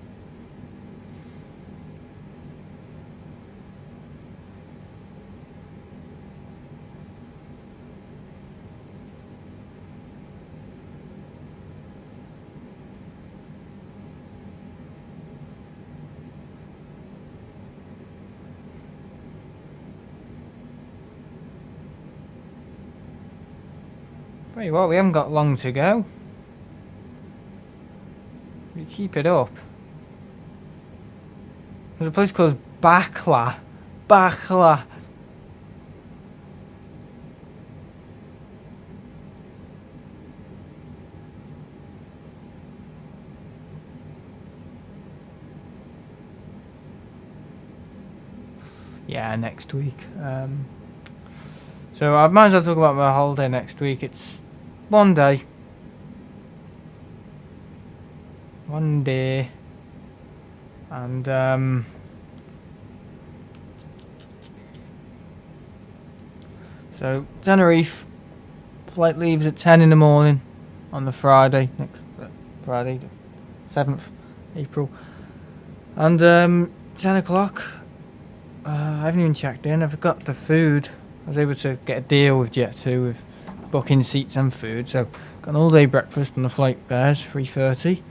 Tell you what, we haven't got long to go. We keep it up. There's a place called Bakla Bakla. Yeah, next week. So I might as well talk about my holiday next week. It's one day. One day. And so Tenerife flight leaves at 10 in the morning on the Friday, next Friday, 7th April. And 10 o'clock, I haven't even checked in. I've got the food. I was able to get a deal with Jet2 with booking seats and food. So got an all day breakfast on the flight there. It's 3:30.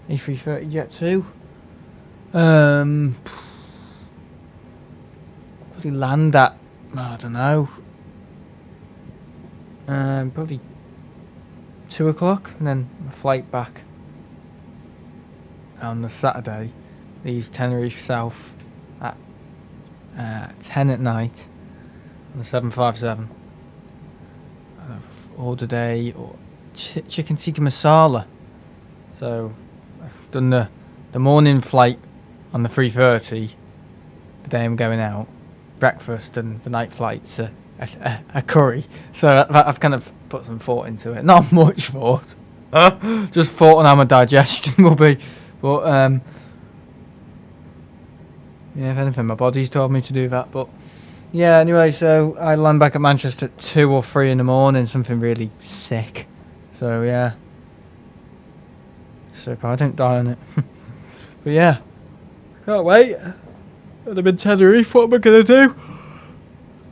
A330 Jet2. Probably land at, I don't know, probably 2 o'clock, and then a flight back on the Saturday. Leaves Tenerife South at 10 at night on the 757. I've ordered a chicken tikka masala. So I've done the morning flight on the 3:30, the day I'm going out, breakfast, and the night flight's a curry. So I've kind of put some thought into it. Not much thought. Just thought on how my digestion will be. But yeah, if anything, my body's told me to do that. But yeah, anyway, so I land back at Manchester at 2 or 3 in the morning, something really sick. So yeah. So I don't die on it. But yeah, can't wait. And I'm in Tenerife. What am I gonna do?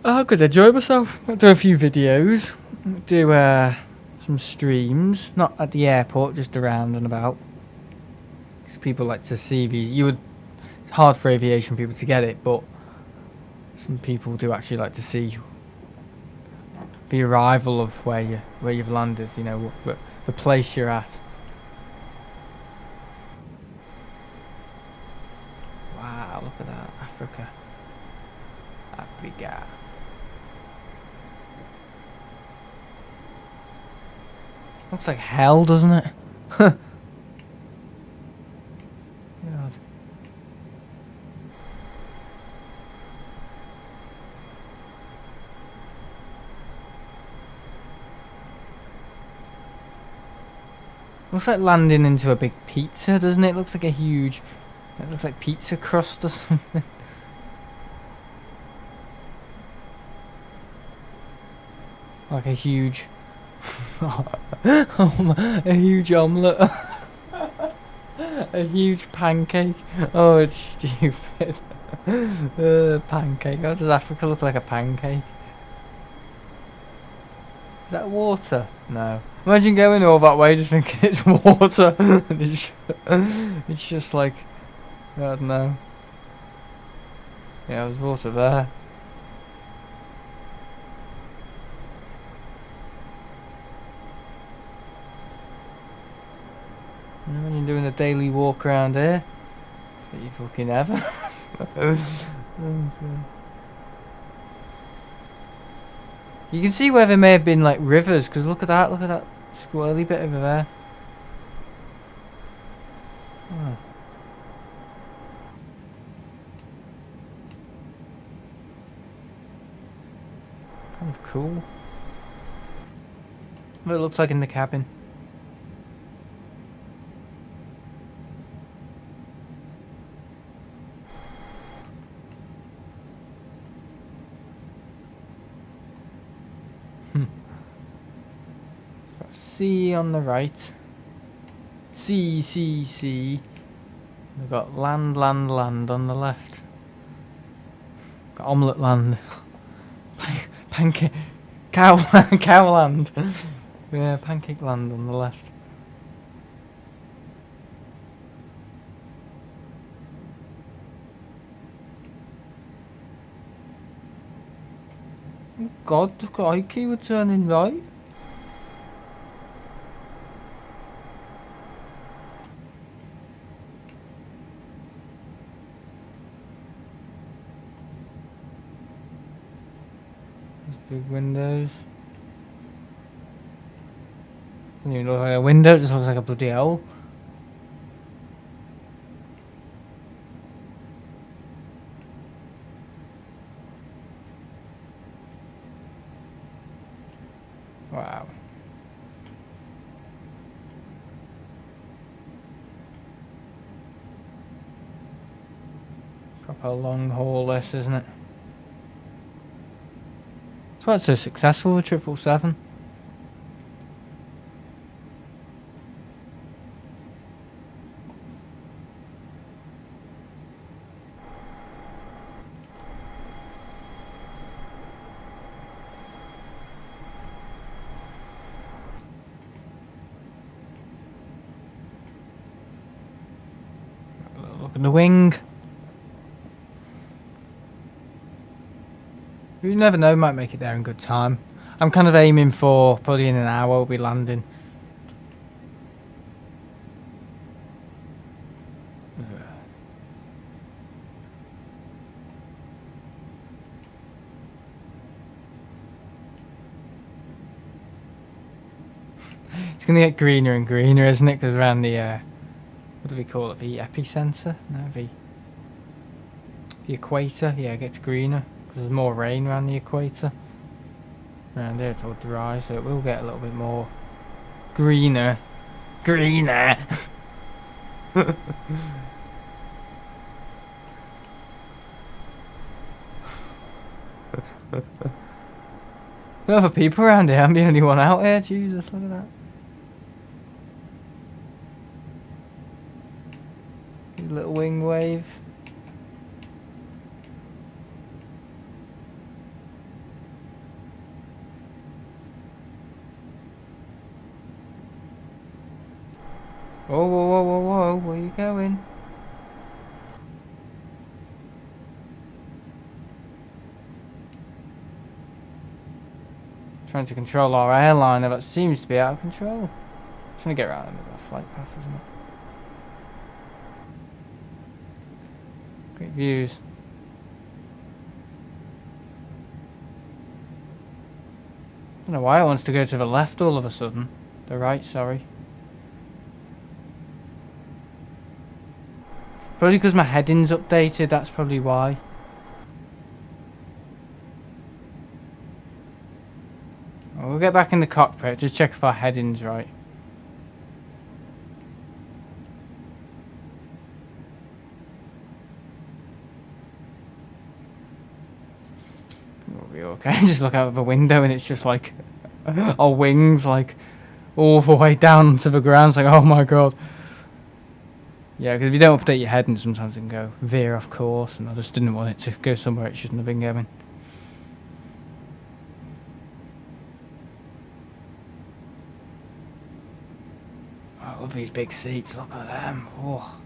I'm gonna enjoy myself. I'll do a few videos. Do some streams. Not at the airport, just around and about. Because people like to see these. It's hard for aviation people to get it, but some people do actually like to see the arrival of where you've landed. You know, the place you're at. Wow, look at that. Africa. Africa. Looks like hell, doesn't it? God. Looks like landing into a big pizza, doesn't it? Looks like a huge... It looks like pizza crust or something. Like a huge... a huge omelette. A huge pancake. Oh, it's stupid. Pancake. How does Africa look like a pancake? Is that water? No. Imagine going all that way just thinking it's water. It's just like... I don't know. Yeah, there's water there. Imagine doing a daily walk around here. But you fucking ever. You can see where there may have been like rivers, because look at that squirrely bit over there. Oh. Kind of cool. What it looks like in the cabin. Got sea on the right. Sea. We've got land on the left. Got omelette land. Pancake, cow land. Yeah, pancake land on the left. Oh God, the crikey, we're turning right. Those big windows. Doesn't even look like a window, it just looks like a bloody hole. Wow. Proper long haul this, isn't it? That's why it's so successful with 777. Have a little look at the wing. You never know, might make it there in good time. I'm kind of aiming for probably in an hour we'll be landing. It's going to get greener and greener, isn't it? Because around the, what do we call it? The epicenter? No, the equator. Yeah, it gets greener. There's more rain around the equator. Around there it's all dry, so it will get a little bit more greener. Greener! There are other people around here, I'm the only one out here. Jesus, look at that. Little wing wave. Whoa, whoa, whoa, whoa, whoa, where are you going? Trying to control our airliner, that seems to be out of control. Trying to get around the flight path, isn't it? Great views. I don't know why it wants to go to the left all of a sudden. The right, sorry. Probably because my heading's updated, that's probably why. Well, we'll get back in the cockpit, just check if our heading's right. We'll be okay. Just look out of the window and it's just like our wings like all the way down to the ground. It's like, oh my god. Yeah, because if you don't update your heading, sometimes it can go veer off course, and I just didn't want it to go somewhere it shouldn't have been going. Oh, I love these big seats, look at them. Oh.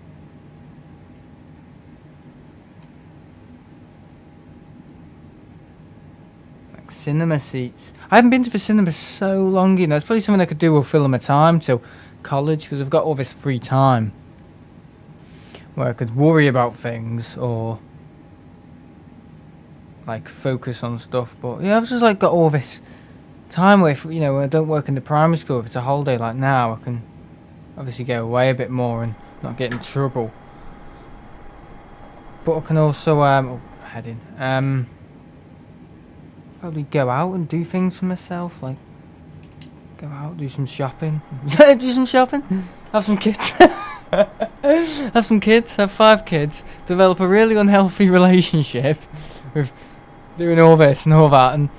Like cinema seats. I haven't been to the cinema so long, you know. It's probably something I could do with fill my time till college, because I've got all this free time where I could worry about things or like focus on stuff. But yeah, I've just like got all this time where, you know, when I don't work in the primary school, if it's a holiday like now, I can obviously go away a bit more and not get in trouble. But I can also probably go out and do things for myself, like go out, do some shopping. Do some shopping, have some kids. Have some kids, have 5 kids, develop a really unhealthy relationship with doing all this and all that, and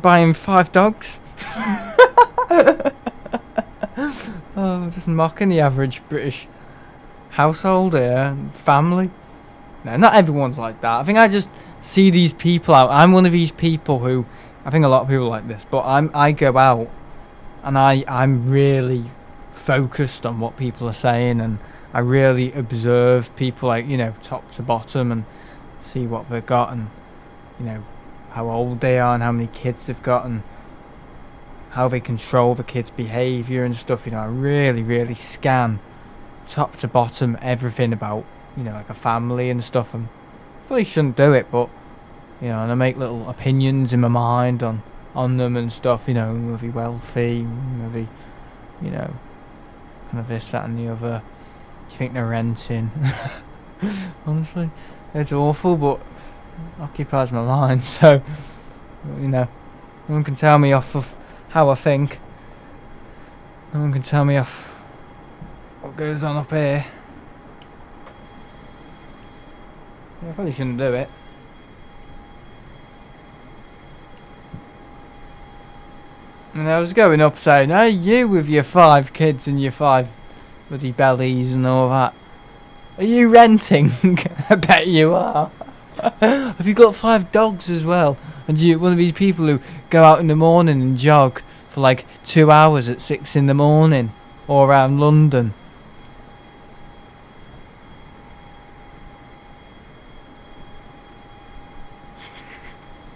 buying 5 dogs. Oh, just mocking the average British household here, family. No, not everyone's like that. I think I just see these people out. I'm one of these people who, I think a lot of people are like this, but I go out and I'm really focused on what people are saying, and I really observe people, like, you know, top to bottom, and see what they've got, and, you know, how old they are and how many kids they've got and how they control the kids' behaviour and stuff. You know, I really scan top to bottom everything about, you know, like a family and stuff. And probably shouldn't do it, but you know, and I make little opinions in my mind on them and stuff. You know, are they wealthy? Are they, you know, kind of this, that, and the other? Do you think they're renting? Honestly, it's awful, but occupies my mind. So, you know, no one can tell me off of how I think. No one can tell me off what goes on up here. I probably shouldn't do it. And I was going up saying, hey, you with your 5 kids and your 5 bloody bellies and all that. Are you renting? I bet you are. Have you got 5 dogs as well? And you one of these people who go out in the morning and jog for like 2 hours at 6 in the morning all around London?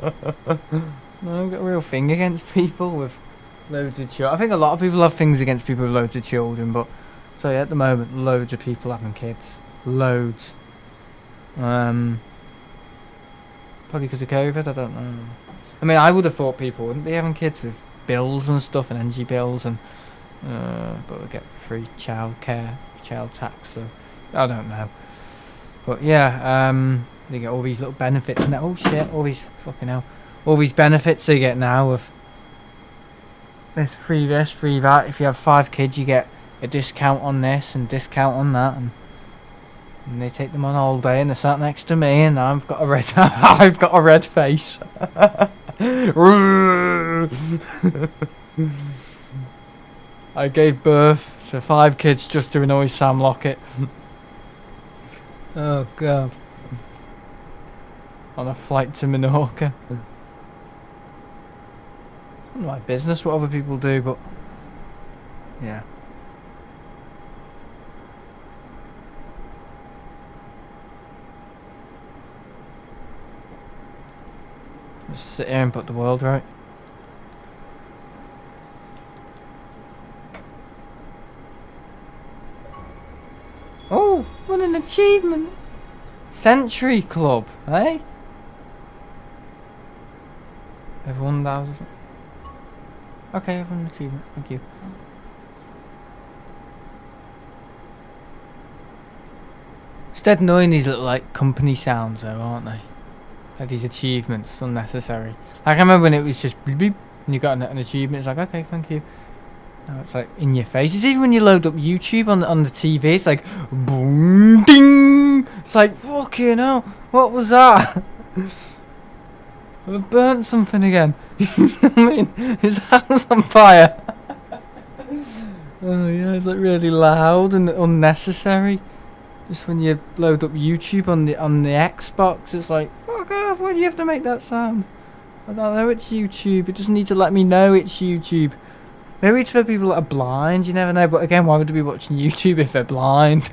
No, I've got a real thing against people with loads of children. I think a lot of people have things against people with loads of children, but so yeah, at the moment, loads of people having kids. Loads. Probably because of COVID, I don't know. I mean, I would have thought people wouldn't be having kids with bills and stuff and energy bills, and but we get free childcare, child tax, so I don't know. But yeah, they get all these little benefits and that. Oh shit, all these fucking hell. All these benefits they get now of this, free that. If you have 5 kids, you get a discount on this and discount on that, and they take them on all day, and they're sat next to me, and I've got a red, I've got a red face. I gave birth to 5 kids just to annoy Sam Lockett. Oh god. On a flight to Menorca. Not my business what other people do, but yeah. Just sit here and put the world right. Oh, what an achievement! Century Club, eh? I've won 1,000. Okay, I've won an achievement, thank you. It's dead annoying, these little like company sounds though, aren't they? Like these achievements, unnecessary. Like I remember when it was just beep beep and you got an achievement, it's like, okay, thank you. Now it's like in your face. It's even when you load up YouTube on the TV, it's like boom ding. It's like fucking hell, what was that? I've burnt something again. You know what I mean? His house on fire. Oh yeah, it's like really loud and unnecessary. Just when you load up YouTube on the Xbox, it's like, fuck off, why do you have to make that sound? I don't know, it's YouTube. It doesn't need to let me know it's YouTube. Maybe it's for people that are blind, you never know, but again, why would they be watching YouTube if they're blind?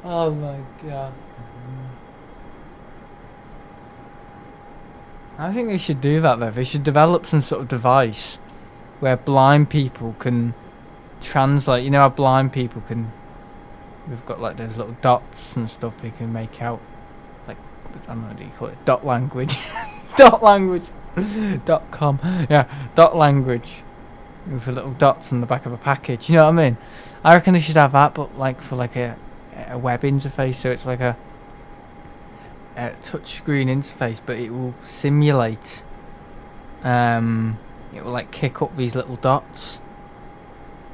Oh my god. I think they should do that though. They should develop some sort of device where blind people can translate. You know how blind people can... We've got like those little dots and stuff they can make out. Like, I don't know what do you call it. Dot language. Dot language. .com. Yeah, dot language. With the little dots on the back of a package. You know what I mean? I reckon they should have that, but like for like a web interface. So it's like a touchscreen interface, but it will simulate. It will like kick up these little dots,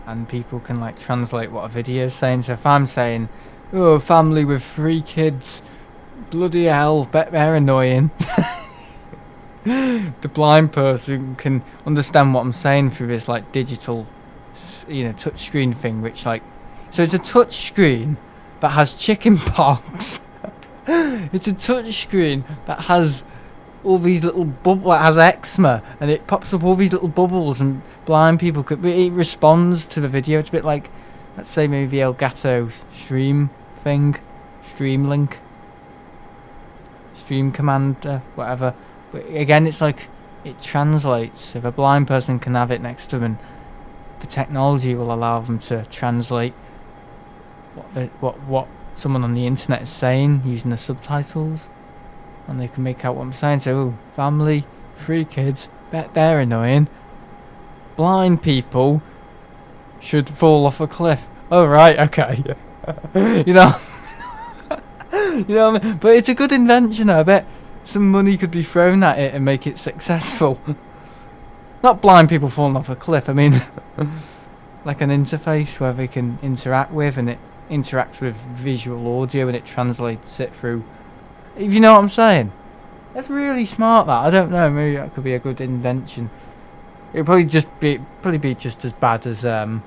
and people can like translate what a video is saying. So if I'm saying, "Oh, family with 3 kids," bloody hell, bet they're annoying. The blind person can understand what I'm saying through this like digital, you know, touchscreen thing, which like, so it's a touchscreen that has chicken pox. It's a touchscreen that has all these little bubbles, has eczema, and it pops up all these little bubbles, and blind people could, it responds to the video. It's a bit like, let's say maybe the Elgato stream thing, stream link, stream commander, whatever. But again, it's like, it translates. If a blind person can have it next to them, and the technology will allow them to translate what someone on the internet is saying using the subtitles. and they can make out what I'm saying. So, ooh, family, 3 kids, bet they're annoying. Blind people should fall off a cliff. Oh, right, okay. You know, you know what I mean? But it's a good invention. I bet some money could be thrown at it and make it successful. Not blind people falling off a cliff. I mean, like an interface where they can interact with, and it interacts with visual audio and it translates it through. If you know what I'm saying. That's really smart. That, I don't know. Maybe that could be a good invention. It'd probably be just as bad as I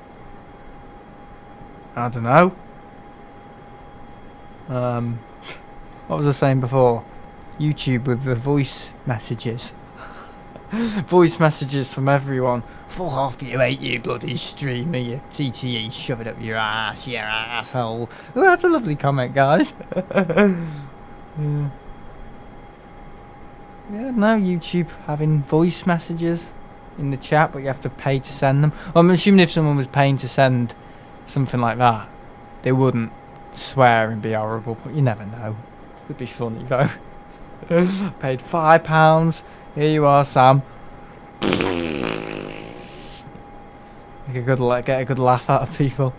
don't know. What was I saying before? YouTube with the voice messages. Voice messages from everyone. Fuck off, you ain't you bloody streamer, you TTE, shove it up your ass, you asshole. Oh, that's a lovely comment, guys. Yeah. Yeah, now YouTube having voice messages in the chat, but you have to pay to send them. Well, I'm assuming if someone was paying to send something like that, they wouldn't swear and be horrible, but you never know. Could be funny though. Paid £5. Here you are, Sam. Get a good laugh out of people.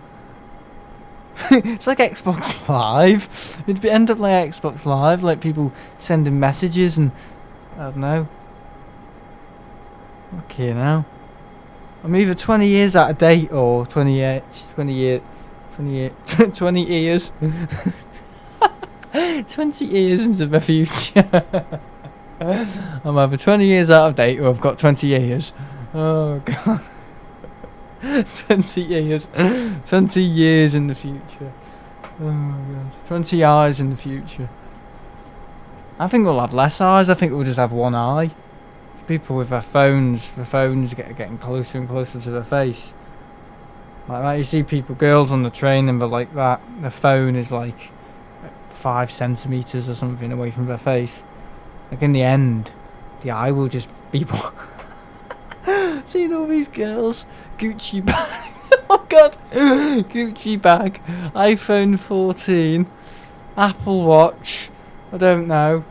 It's like Xbox Live. It'd end up like Xbox Live, like people sending messages and I don't know. Okay, now I'm either 20 years out of date or 20 years 20 years 20 years into the future. I'm either 20 years out of date or I've got 20 years. Oh god. 20 years. 20 years in the future. Oh god. 20 eyes in the future. I think we'll have less eyes. I think we'll just have one eye. It's people with their phones. The phones getting closer and closer to their face. Like that, you see people, girls on the train, and they're like that. Their phone is like 5 centimeters or something away from their face. Like in the end, the eye will just be. Seeing all these girls, Gucci bag. Oh god, Gucci bag, iPhone 14, Apple Watch. I don't know.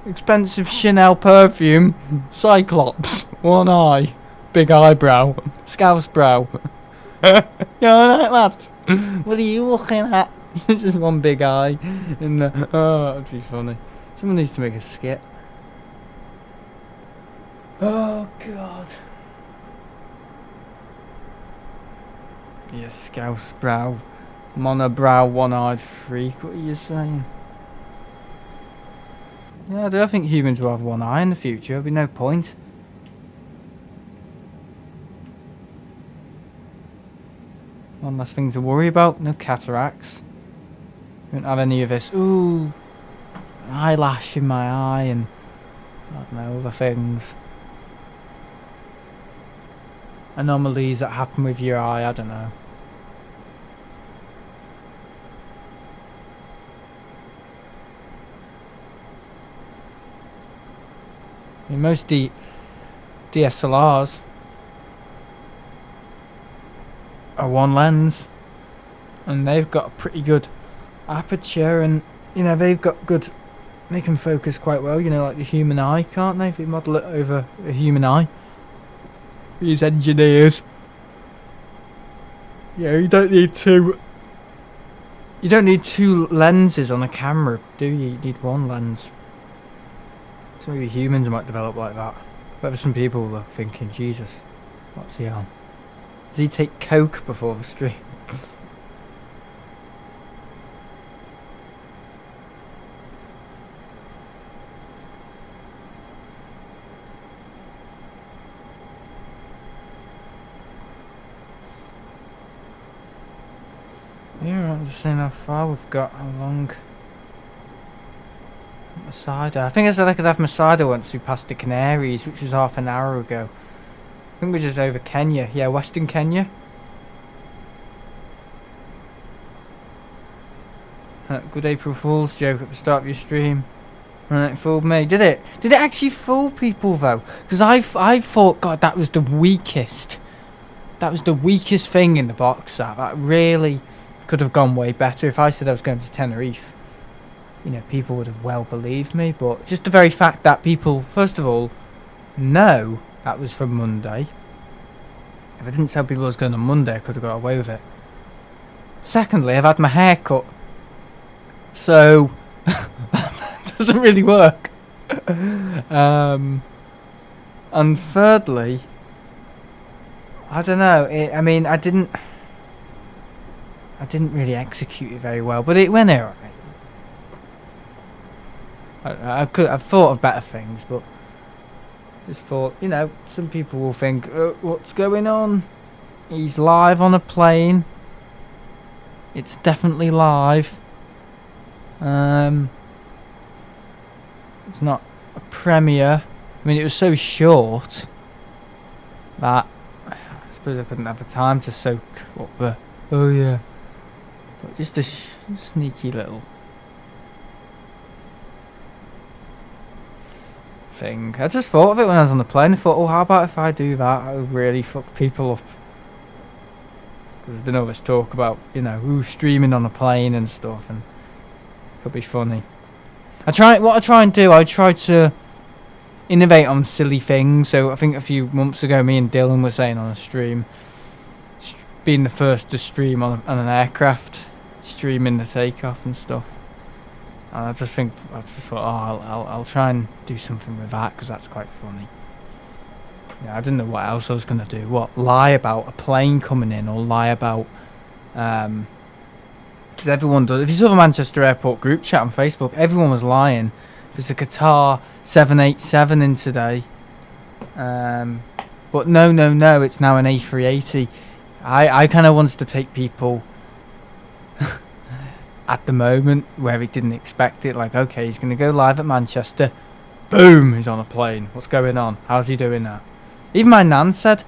Expensive Chanel perfume, Cyclops, one eye, big eyebrow, scouse brow. You know like that? What are you looking at? Just one big eye. In the, oh, that'd be funny. Someone needs to make a skit. Oh god. Yeah, scouse brow, monobrow, one-eyed freak. What are you saying? Yeah, I do think humans will have one eye in the future. There'll be no point. One less thing to worry about. No cataracts. Won't have any of this. Ooh, an eyelash in my eye and I don't know, other things. Anomalies that happen with your eye. I don't know. I mean, most DSLRs are one lens, and they've got a pretty good aperture, and you know they've got good. They can focus quite well, you know, like the human eye, can't they? If you model it over a human eye, these engineers. Yeah, you don't need two. You don't need 2 lenses on a camera, do you? You need 1 lens. So maybe humans might develop like that. But for some people are thinking, Jesus, what's he on? Does he take coke before the stream? Yeah, I'm just seeing how far we've got, how long. Masada. I think I said I could have Masada once we passed the Canaries, which was half an hour ago. I think we're just over Kenya. Yeah, Western Kenya. Good April Fool's joke at the start of your stream. Right, it fooled me. Did it? Did it actually fool people though? Because I thought, God, that was the weakest. That was the weakest thing in the box. That really could have gone way better if I said I was going to Tenerife. you know, people would have well believed me. But just the very fact that people, first of all, know that was from Monday. If I didn't tell people I was going on Monday, I could have got away with it. Secondly, I've had my hair cut, so it doesn't really work. And thirdly, I don't know. I mean, I didn't really execute it very well, but it went alright. I've thought of better things, but just thought, you know, some people will think, what's going on? He's live on a plane. It's definitely live. It's not a premiere. I mean, it was so short that I suppose I couldn't have the time to soak up the... Oh yeah. But just a sneaky little thing. I just thought of it when I was on the plane. I thought, oh, how about if I do that? I would really fuck people up. There's been all this talk about, you know, who's streaming on a plane and stuff, and it could be funny. I try to innovate on silly things. So I think a few months ago, me and Dylan were saying on a stream, being the first to stream on an aircraft, streaming the takeoff and stuff. And I just thought, oh, I'll try and do something with that because that's quite funny. Yeah, I didn't know what else I was going to do. What, lie about a plane coming in, or lie about... Because everyone does. If you saw the Manchester Airport group chat on Facebook, everyone was lying. There's a Qatar 787 in today. But no, it's now an A380. I kind of wanted to take people at the moment where he didn't expect it. Like, okay, he's going to go live at Manchester. Boom, he's on a plane. What's going on? How's he doing that? Even my nan said,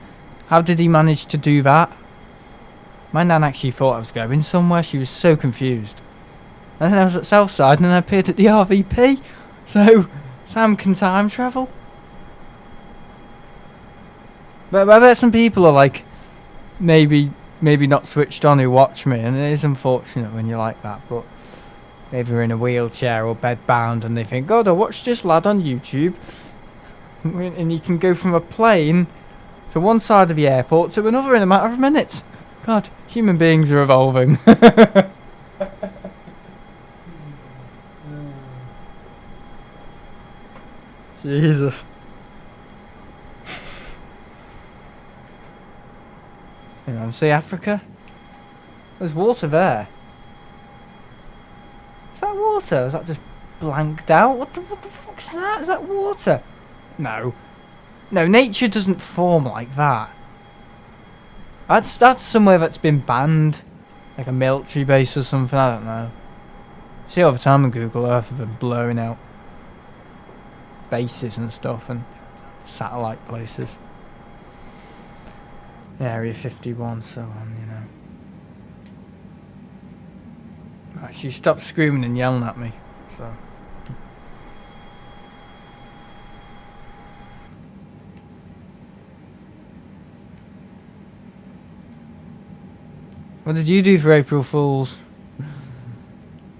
how did he manage to do that? My nan actually thought I was going somewhere. She was so confused. And then I was at Southside and then I appeared at the RVP. So, Sam can time travel. But I bet some people are like, maybe not switched on who watch me. And it is unfortunate when you're like that. But maybe they're in a wheelchair or bedbound and they think, God, I watched this lad on YouTube. And you can go from a plane to one side of the airport to another in a matter of minutes. God, human beings are evolving. Jesus. You want to see Africa? There's water there. Is that water? Is that just blanked out? What the fuck's that? Is that water? No, nature doesn't form like that. That's somewhere that's been banned, like a military base or something. I don't know. See all the time on Google Earth of them blurring out bases and stuff and satellite places. Area 51, so on, you know. Right, she stopped screaming and yelling at me, so. What did you do for April Fools?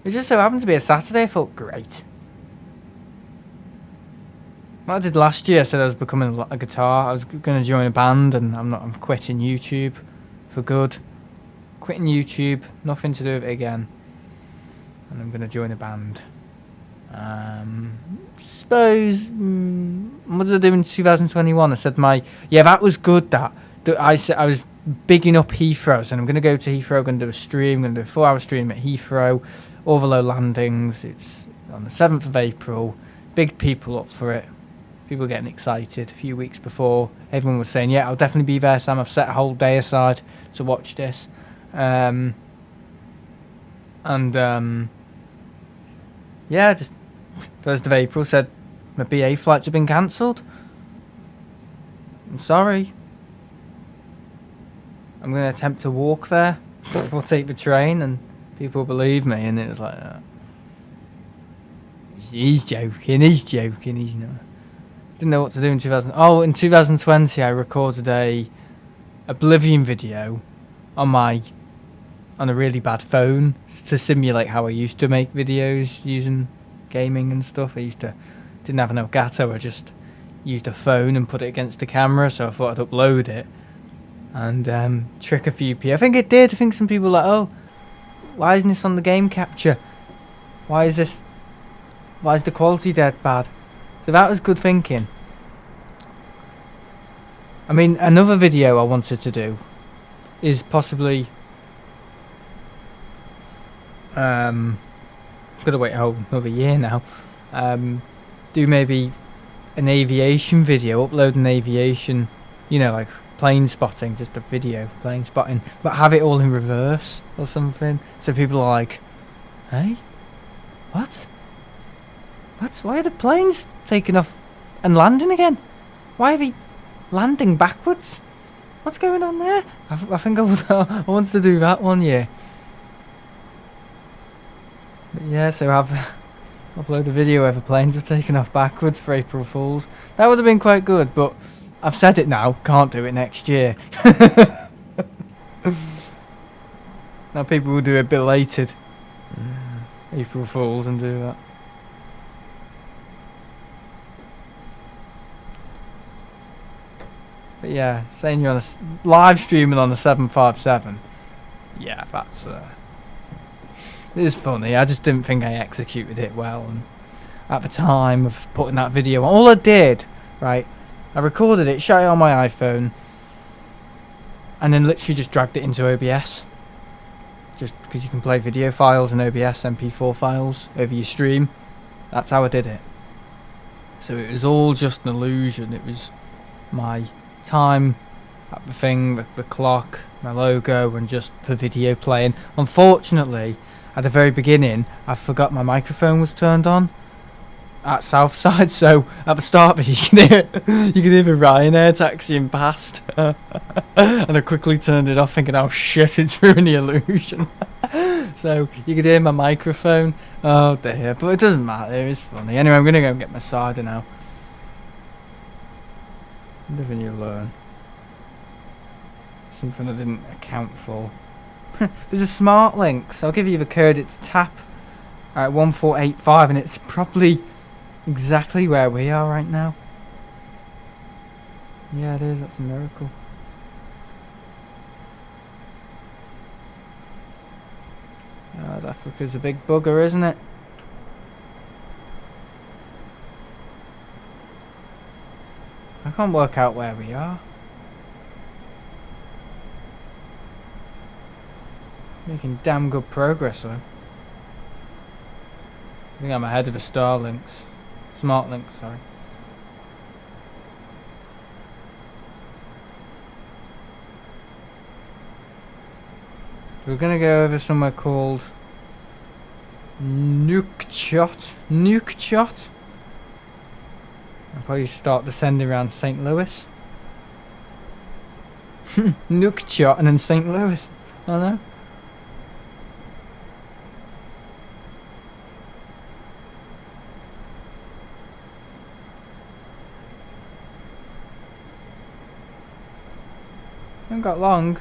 It just so happened to be a Saturday. I thought, great. What I did last year, I said I was becoming a guitar. I was going to join a band, and I'm quitting YouTube for good. Quitting YouTube, nothing to do with it again. And I'm going to join a band. Suppose, what did I do in 2021? I said that was good, that I said I was bigging up Heathrow, so I'm going to go to Heathrow, going to do a stream, going to do a 4-hour stream at Heathrow, all the low landings. It's on the 7th of April, big people up for it, people getting excited. A few weeks before, everyone was saying, yeah, I'll definitely be there, Sam, I've set a whole day aside to watch this. Yeah, just 1st of April said my BA flights have been cancelled. I'm sorry. I'm going to attempt to walk there or take the train, and people believe me, and it was like, he's joking, he's not. Didn't know what to do in 2020 I recorded a Oblivion video on my on a really bad phone to simulate how I used to make videos using gaming and stuff. Didn't have an Elgato, I just used a phone and put it against the camera, so I thought I'd upload it and trick a few people. I think it did. I think some people were like, oh, why isn't this on the game capture? Why is the quality dead bad? So that was good thinking. I mean, another video I wanted to do is possibly I'm gonna wait a whole another year now. Do maybe an aviation video, upload an aviation, you know, like plane spotting, just a video plane spotting, but have it all in reverse or something, so people are like, hey, what? Why are the planes taking off and landing again? Why are they landing backwards? What's going on there? I think I wanted to do that one year. But yeah, so I've upload a video where the planes were taken off backwards for April Fools. That would have been quite good, but I've said it now, can't do it next year. Now people will do a belated April Fools and do that. But yeah, saying you're on live streaming on the 757. Yeah, that's it is funny. I just didn't think I executed it well, and at the time of putting that video on, all I did, right, I recorded it, shot it on my iPhone, and then literally just dragged it into OBS, just because you can play video files in OBS, MP4 files over your stream. That's how I did it. So it was all just an illusion. It was my time at the thing, the clock, my logo, and just for video playing. Unfortunately, at the very beginning, I forgot my microphone was turned on at Southside, so at the start you can hear the Ryanair taxiing past, and I quickly turned it off thinking, oh shit, it's ruined the illusion. So you could hear my microphone. Oh dear, but it doesn't matter, it was funny. Anyway, I'm gonna go and get my cider now. Live and you learn. Something I didn't account for. There's a smart link, so I'll give you the code. It's TAP at 1485, and it's probably exactly where we are right now. Yeah, it is. That's a miracle. South Africa's a big bugger, isn't it? I can't work out where we are. Making damn good progress though. I think I'm ahead of the Starlinks. Smart links, sorry. We're gonna go over somewhere called Nouakchott. I'll probably start descending around St. Louis. Nouakchott and then St. Louis. I know. Haven't got long.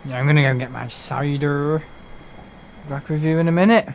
Yeah, I'm gonna go and get my cider. Back with you in a minute.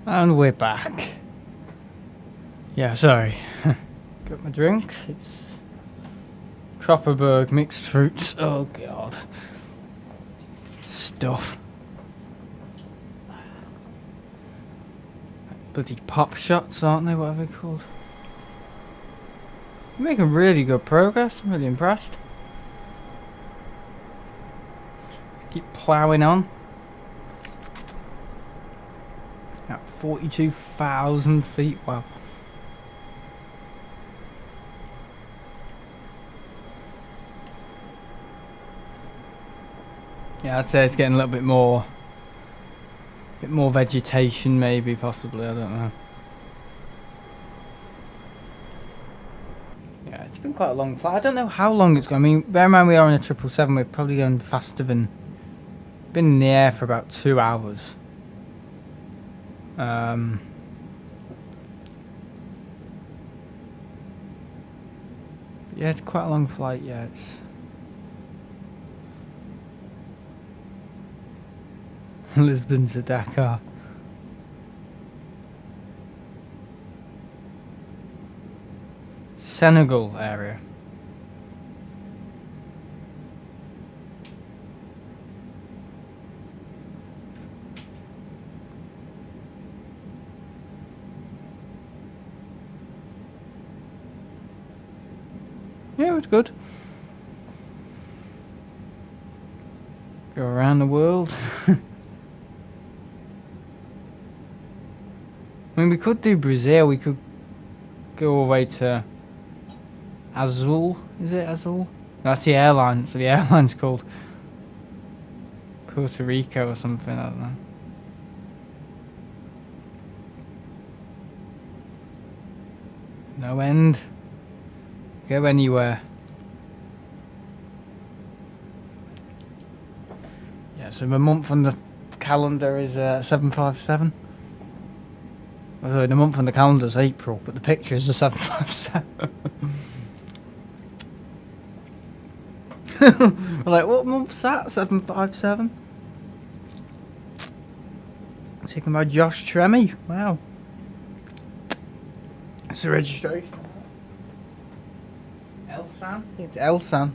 And we're back. Yeah, sorry. Got my drink. It's Cropperberg mixed fruits. Oh god. Stuff. Bloody pop shots, aren't they? What are they called? We're making really good progress. I'm really impressed. Let's keep ploughing on. At 42,000 feet. Wow. Yeah, I'd say it's getting a little bit more vegetation, maybe, possibly. I don't know. Yeah, it's been quite a long flight. I don't know how long it's going. I mean, bear in mind we are on a 777. We're probably going faster than. Been in the air for about 2 hours. Yeah, it's quite a long flight. Yeah, it's Lisbon to Dakar. Senegal area. Yeah, it was good. Go around the world. I mean, we could do Brazil. We could go all the way to Azul. Is it Azul? That's the airline. So the airline's called Puerto Rico or something. I don't know. No end. Go anywhere. Yeah, so the month on the calendar is 757. Oh, sorry, the month on the calendar is April, but the picture is a 757. We're like, what month's that? 757? Taken by Josh Tremmy. Wow. It's the registration. Elsan? It's Elsan.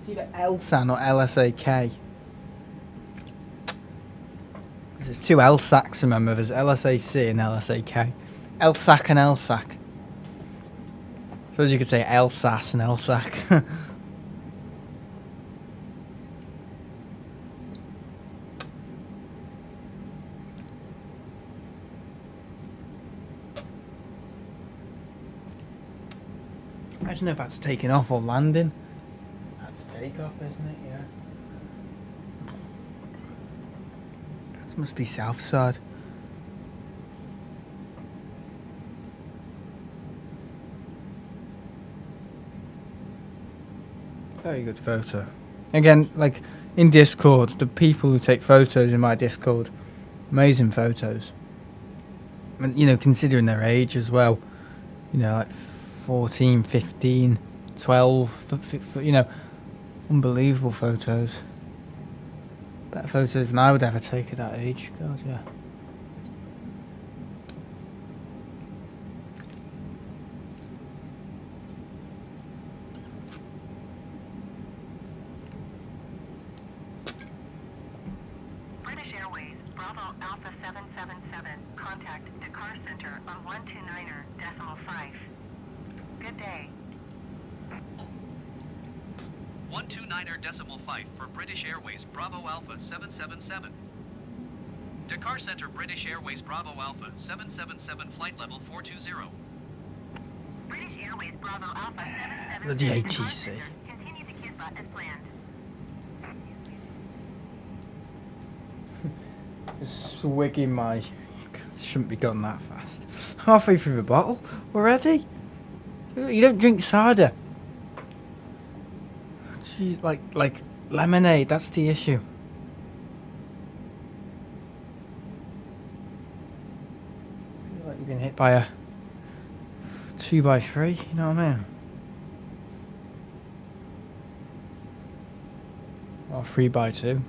It's either Elsan or LSAK. There's two LSACs, remember. There's LSAC and LSAK. LSAC and LSAC. I suppose you could say Elsas and LSAC. I don't know if that's taking off or landing. That's takeoff, isn't it? Yeah. This must be south side. Very good photo. Again, like in Discord, the people who take photos in my Discord, amazing photos. And you know, considering their age as well, you know, like 14, 15, 12, you know, unbelievable photos. Better photos than I would ever take at that age. God, yeah. British Airways, Bravo Alpha 777, contact Dakar Center on 129.5. Good day. 129.5 for British Airways Bravo Alpha 777. Dakar Center British Airways Bravo Alpha 777 flight level 420. British Airways Bravo Alpha 777. Bloody ATC. Continue to Kisba as planned. Just swigging my... Shouldn't be gone that fast. Halfway through the bottle already? You don't drink cider. Jeez, like lemonade, that's the issue. I feel like you've been hit by a 2x3, you know what I mean? Or 3x2.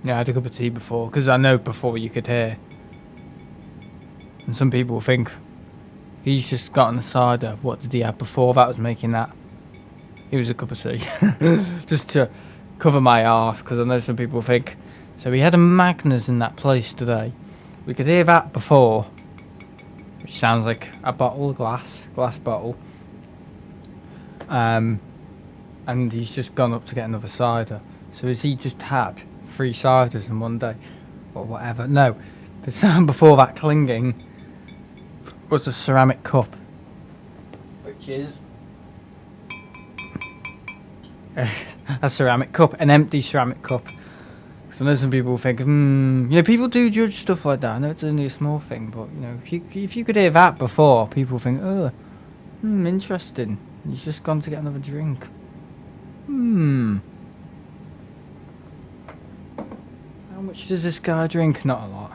Yeah, I had a cup of tea before, because I know before you could hear. And some people think, he's just gotten a cider. What did he have before that was making that? It was a cup of tea. Just to cover my arse, because I know some people think. So we had a Magners in that place today. We could hear that before. Which sounds like a bottle, glass bottle. And he's just gone up to get another cider. So has he just had 3 ciders in one day? Or whatever. No. The sound before that clinging was a ceramic cup. Which is a ceramic cup. An empty ceramic cup. So I know some people think, you know, people do judge stuff like that. I know it's only a small thing, but, you know, if you could hear that before, people think, oh, interesting. He's just gone to get another drink. How much does this guy drink? Not a lot.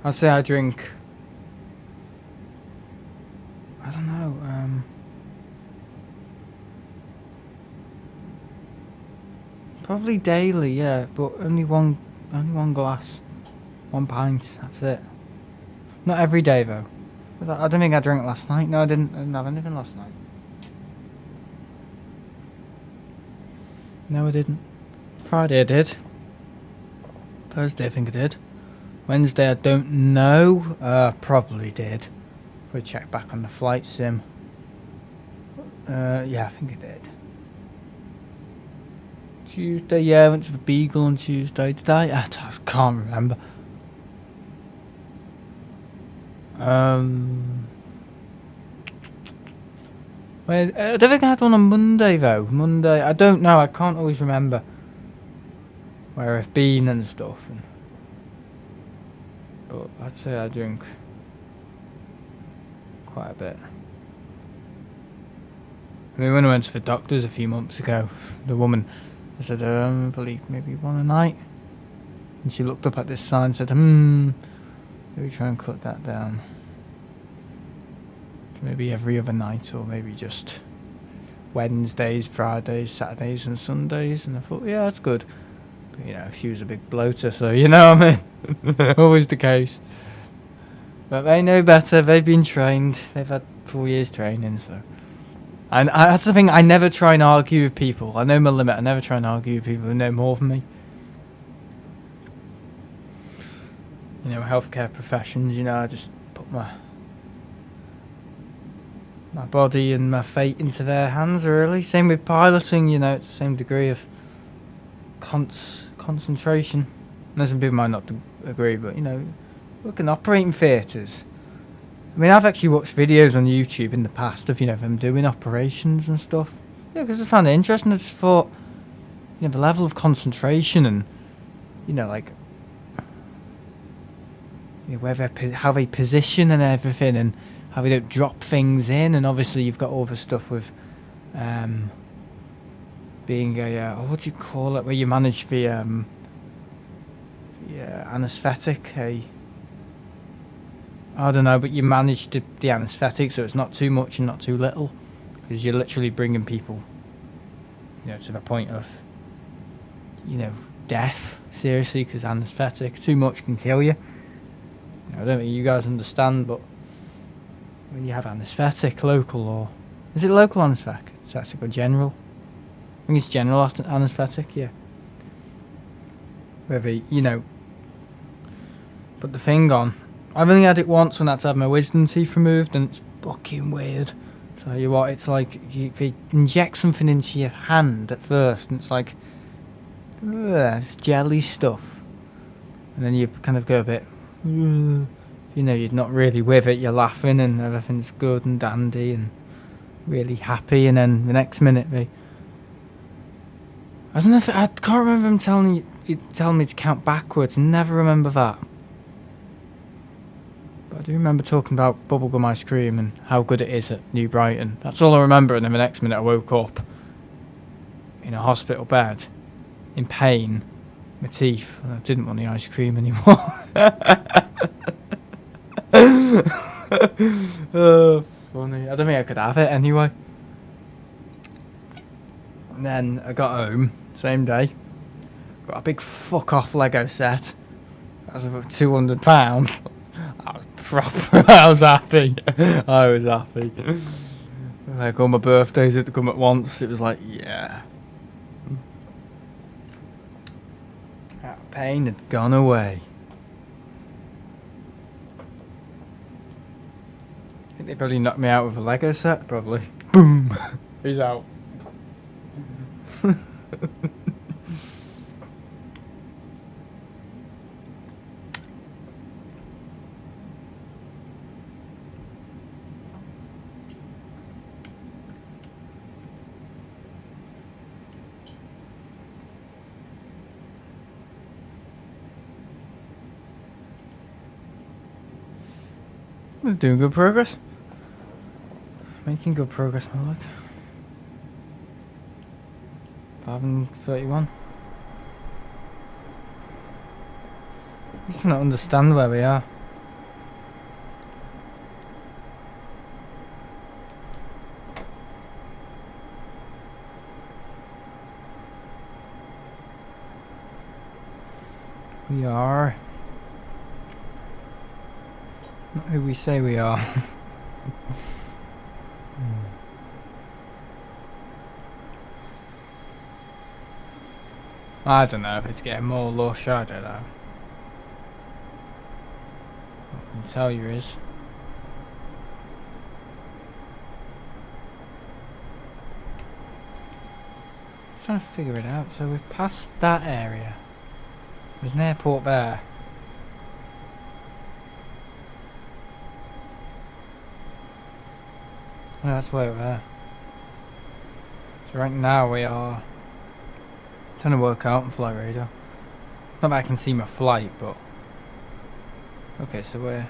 I'd say I drink, I don't know, probably daily, yeah, but only one glass, 1 pint, that's it. Not every day though. I don't think I drank last night. No, I didn't have anything last night. No, I didn't. Friday I did. Thursday I think I did. Wednesday I don't know. Probably did. We'll check back on the flight sim. Yeah, I think I did. Tuesday, yeah, I went to the Beagle on Tuesday. Did I? I can't remember. Well, I don't think I had one on Monday though. Monday, I don't know. I can't always remember where I've been and stuff. But I'd say I drink quite a bit. I mean, when I went to the doctors a few months ago, the woman, I said, I believe maybe 1 a night. And she looked up at this sign and said, maybe try and cut that down. Maybe every other night, or maybe just Wednesdays, Fridays, Saturdays and Sundays. And I thought, yeah, that's good. But, you know, she was a big bloater, so you know what I mean? Always the case. But they know better. They've been trained. They've had 4 years training, so. And that's the thing, I never try and argue with people. I know my limit. I never try and argue with people who know more than me. You know, healthcare professions, you know, I just put my body and my fate into their hands, really. Same with piloting, you know, it's the same degree of concentration. And some people might not agree, but, you know, look in operating theatres. I mean, I've actually watched videos on YouTube in the past of, you know, them doing operations and stuff. Yeah, because I found it interesting. I just thought, you know, the level of concentration and, you know, like, you know, how they position and everything, and how they don't drop things in. And obviously you've got all the stuff with being a what do you call it, where you manage the anaesthetic, I don't know, but you manage the anaesthetic so it's not too much and not too little, because you're literally bringing people, you know, to the point of, you know, death, seriously, because anaesthetic, too much can kill you. I don't think you guys understand, but when you have anaesthetic, local, or is it local anaesthetic or general? I think it's general anaesthetic, yeah. Where they, you know, put the thing on. I've only had it once when I had to have my wisdom teeth removed, and it's fucking weird. Tell you what, it's like they inject something into your hand at first, and it's like, it's jelly stuff, and then you kind of go a bit, you know, you're not really with it, you're laughing and everything's good and dandy and really happy, and then the next minute I don't know if I can't remember him telling me to count backwards. Never remember that. But I do remember talking about bubblegum ice cream and how good it is at New Brighton. That's all I remember, and then the next minute I woke up in a hospital bed in pain, my teeth, and I didn't want the ice cream anymore. Oh, funny. I don't think I could have it anyway. And then I got home, same day, Got a big fuck off Lego set. That was about £200. I was proper. I was happy. I was happy. Like all my birthdays had to come at once. It was like, yeah. That pain had gone away. I think they probably knocked me out with a Lego set, probably. Boom! He's out. We're doing good progress. Making good progress, my lord. 531. I just don't understand where we are. We are not who we say we are. I don't know if it's getting more lush, I don't know. What I can tell you is I'm trying to figure it out. So we've passed that area. There's an airport there. Oh, that's way over there. So right now we are trying to work out on flight radar. Not that I can see my flight, but okay, so we're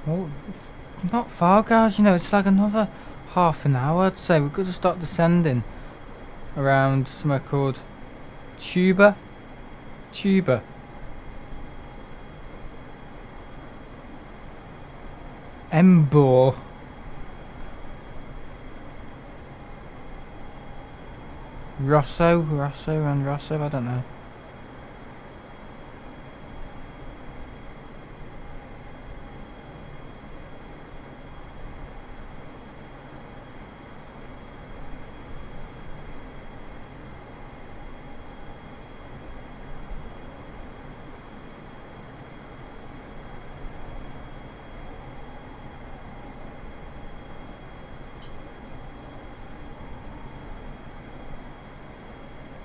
well, it's not far, guys. You know, it's like another half an hour, I'd say. We've got to start descending around somewhere called Tuba. Embor. Rosso, I don't know.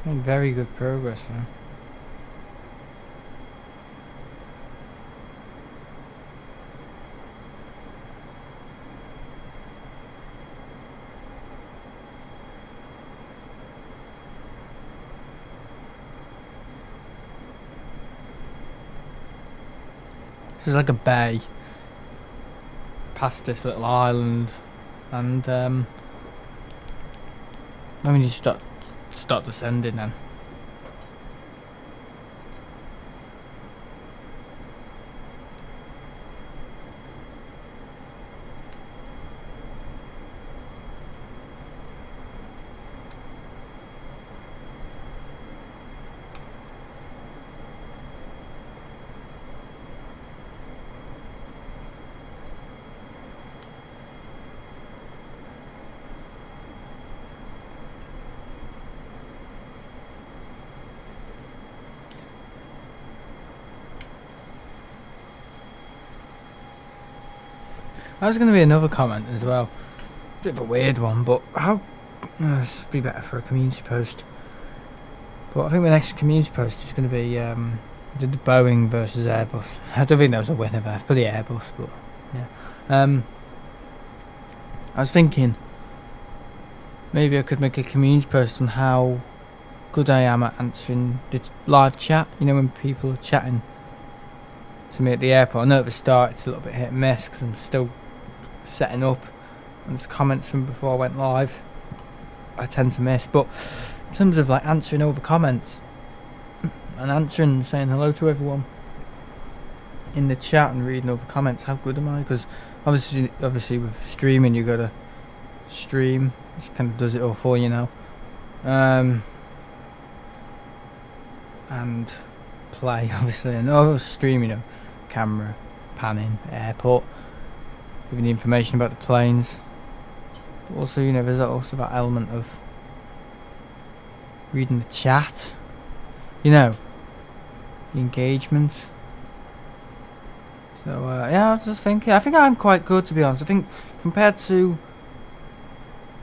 Made very good progress, man. This is like a bay past this little island, and then we need to start descending then. There's going to be another comment as well. Bit of a weird one, but how... this would be better for a community post. But I think the next community post is going to be the Boeing versus Airbus. I don't think there was a winner there, probably Airbus, but yeah. I was thinking maybe I could make a community post on how good I am at answering the live chat. You know, when people are chatting to me at the airport. I know at the start it's a little bit hit and miss because I'm still setting up, and there's comments from before I went live I tend to miss, but in terms of like answering all the comments and answering and saying hello to everyone, in the chat and reading all the comments. How good am I? Because obviously with streaming you gotta stream, which kind of does it all for you now, and play obviously, and stream, you know, camera, panning, airport, giving the information about the planes, but also, you know, there's also that element of reading the chat, you know, the engagement. So yeah, I was just thinking, I think I'm quite good, to be honest. I think compared to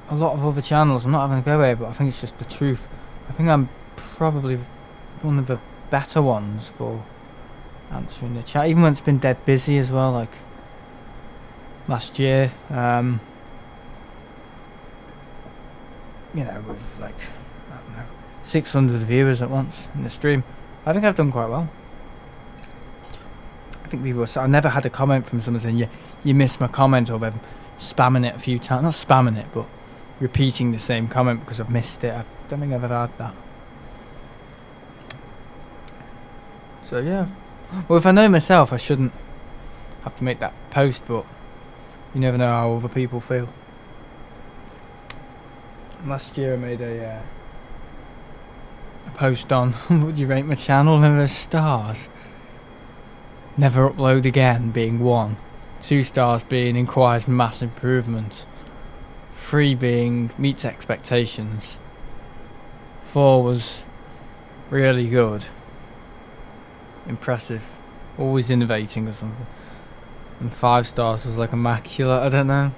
a lot of other channels, I'm not having a go here, but I think it's just the truth. I think I'm probably one of the better ones for answering the chat, even when it's been dead busy as well, like last year, you know, with like, I don't know, 600 viewers at once in the stream. I think I've done quite well. I think people I never had a comment from someone saying, you missed my comment, or them spamming it a few times. Not spamming it, but repeating the same comment because I've missed it. I don't think I've ever had that. So yeah. Well, if I know myself, I shouldn't have to make that post, but you never know how other people feel. Last year I made a post on would you rate my channel, and there's stars. Never upload again being 1, 2 stars being inquires mass improvement, 3 being meets expectations, 4 was really good, impressive, always innovating or something, and 5 stars was like immaculate. I don't know,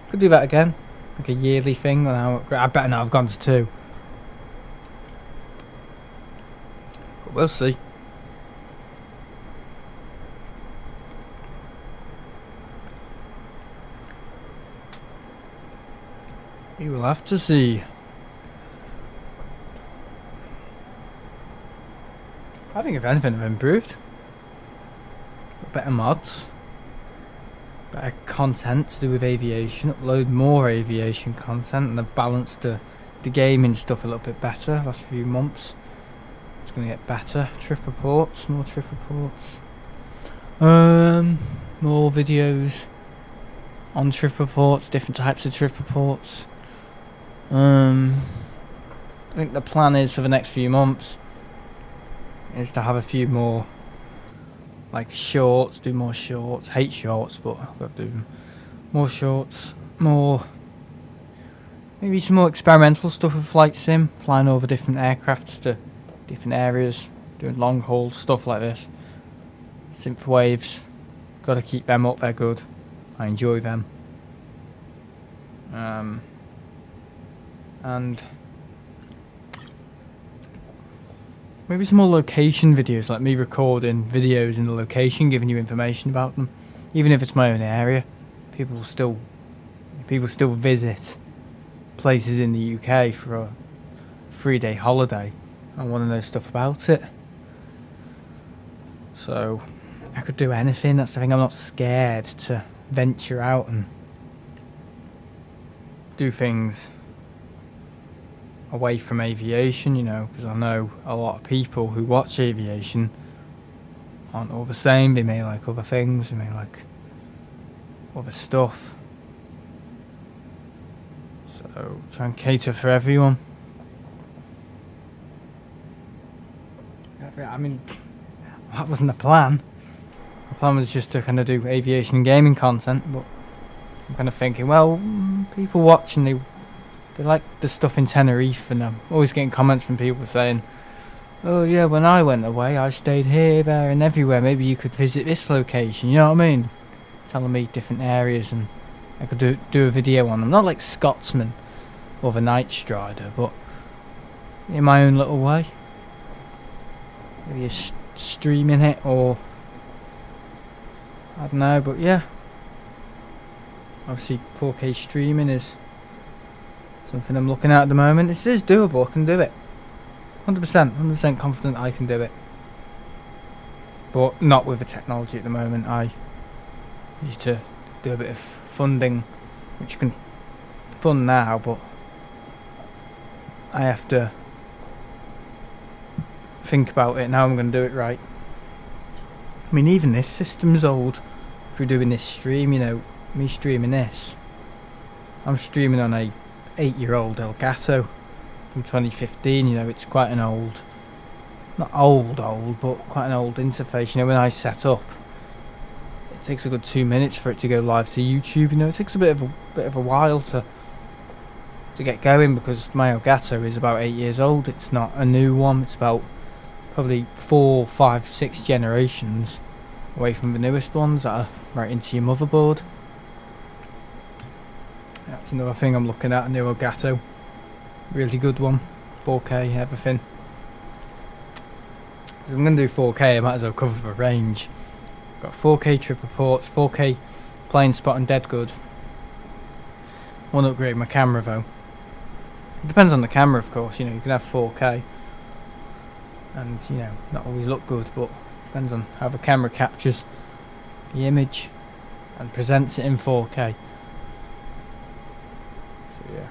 could do that again, like a yearly thing. I better not have gone to 2, but we'll see. You will have to see. I think if anything, I've improved. Better mods, better content to do with aviation, upload more aviation content, and I've balanced the gaming stuff a little bit better last few months. It's going to get better. Trip reports, more trip reports, more videos on trip reports, different types of trip reports. I think the plan is for the next few months is to have a few more like shorts, do more shorts. Hate shorts, but I've got to do more shorts, maybe some more experimental stuff with flight sim, flying over different aircrafts to different areas, doing long haul stuff like this. Synth waves, got to keep them up, they're good, I enjoy them. And maybe some more location videos, like me recording videos in the location, giving you information about them. Even if it's my own area, people still visit places in the UK for a 3-day holiday and want to know stuff about it. So I could do anything. That's the thing, I'm not scared to venture out and do things away from aviation, you know, because I know a lot of people who watch aviation aren't all the same. They may like other things, they may like other stuff. So try and cater for everyone. I mean, that wasn't the plan. The plan was just to kind of do aviation and gaming content, but I'm kind of thinking, well, people watching, they like the stuff in Tenerife, and I'm always getting comments from people saying, oh yeah, when I went away I stayed here, there and everywhere, maybe you could visit this location, you know what I mean? Telling me different areas and I could do a video on them. Not like Scotsman or the Night Strider, but in my own little way. Maybe streaming it, or I don't know, but yeah. Obviously 4K streaming is something I'm looking at the moment. This is doable, I can do it. 100% confident I can do it. But not with the technology at the moment. I need to do a bit of funding, which you can fund now, but I have to think about it now. I'm going to do it right. I mean, even this system's old. If we're doing this stream, you know, me streaming this, I'm streaming on a 8-year-old Elgato from 2015. You know, it's quite an old, not old, but quite an old interface. You know, when I set up, it takes a good 2 minutes for it to go live to YouTube. You know, it takes a bit of a while to get going, because my Elgato is about 8 years old. It's not a new one. It's about probably 4, 5, 6 generations away from the newest ones that are right into your motherboard. That's another thing I'm looking at, a new Elgato. Really good one. 4K, everything. If I'm going to do 4K, I might as well cover the range. Got 4K triple ports, 4K plain spot and dead good. Want to upgrade my camera though. It depends on the camera, of course. You know, you can have 4K and, you know, not always look good, but depends on how the camera captures the image and presents it in 4K. So yeah.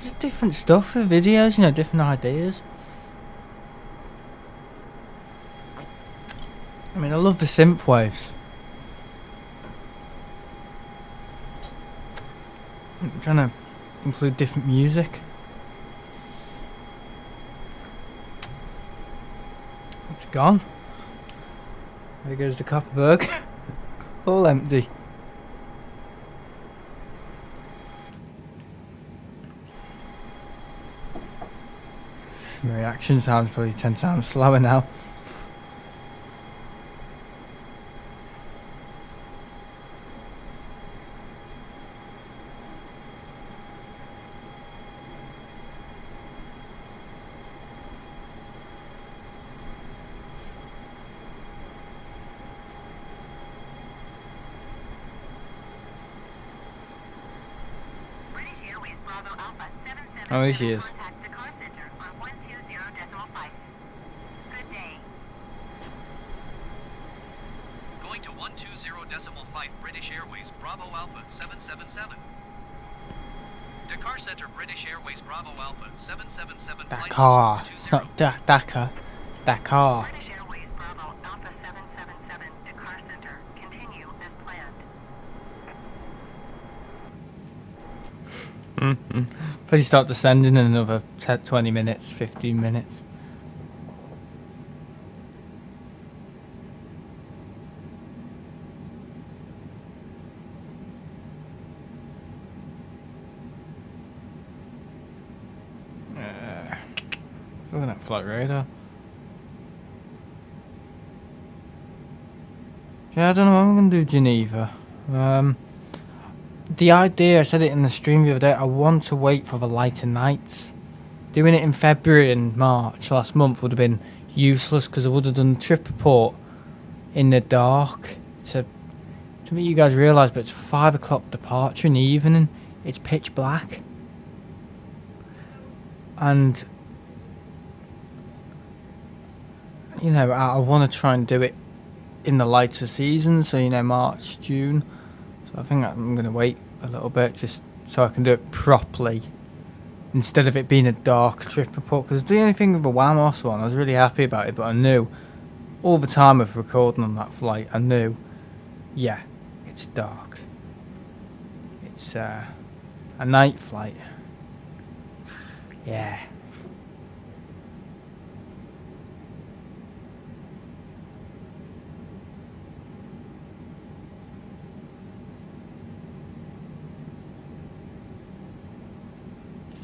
Just different stuff for videos, you know, different ideas. I mean, I love the synth waves. I'm trying to include different music. It's gone. There goes the Copperberg. All empty. My reaction time's probably 10 times slower now. British Airways Bravo Alpha 77. Oh, here she is. Contact Dakar Center on 120.5. Good day. Going to 120.5 British Airways Bravo Alpha 777. Dakar Center British Airways Bravo Alpha 777. flight Dakar. level It's 20. not Dakar. It's Dakar. British Airways Bravo Alpha 777 Dakar Center. Continue as planned. Probably start descending in another 10, 20 minutes, 15 minutes. Looking at flight radar. Yeah, I don't know. I'm gonna do Geneva. The idea, I said it in the stream the other day, I want to wait for the lighter nights. Doing it in February and March last month would have been useless, because I would have done trip report in the dark. It's a, to make you guys realise, but it's a 5 o'clock departure in the evening. It's pitch black. And, you know, I want to try and do it in the lighter season, so, you know, March, June. So I think I'm going to wait a little bit just so I can do it properly, instead of it being a dark trip report. Because the only thing with the Wamos one, I was really happy about it, but I knew all the time of recording on that flight, I knew, yeah, it's dark. It's a night flight. Yeah.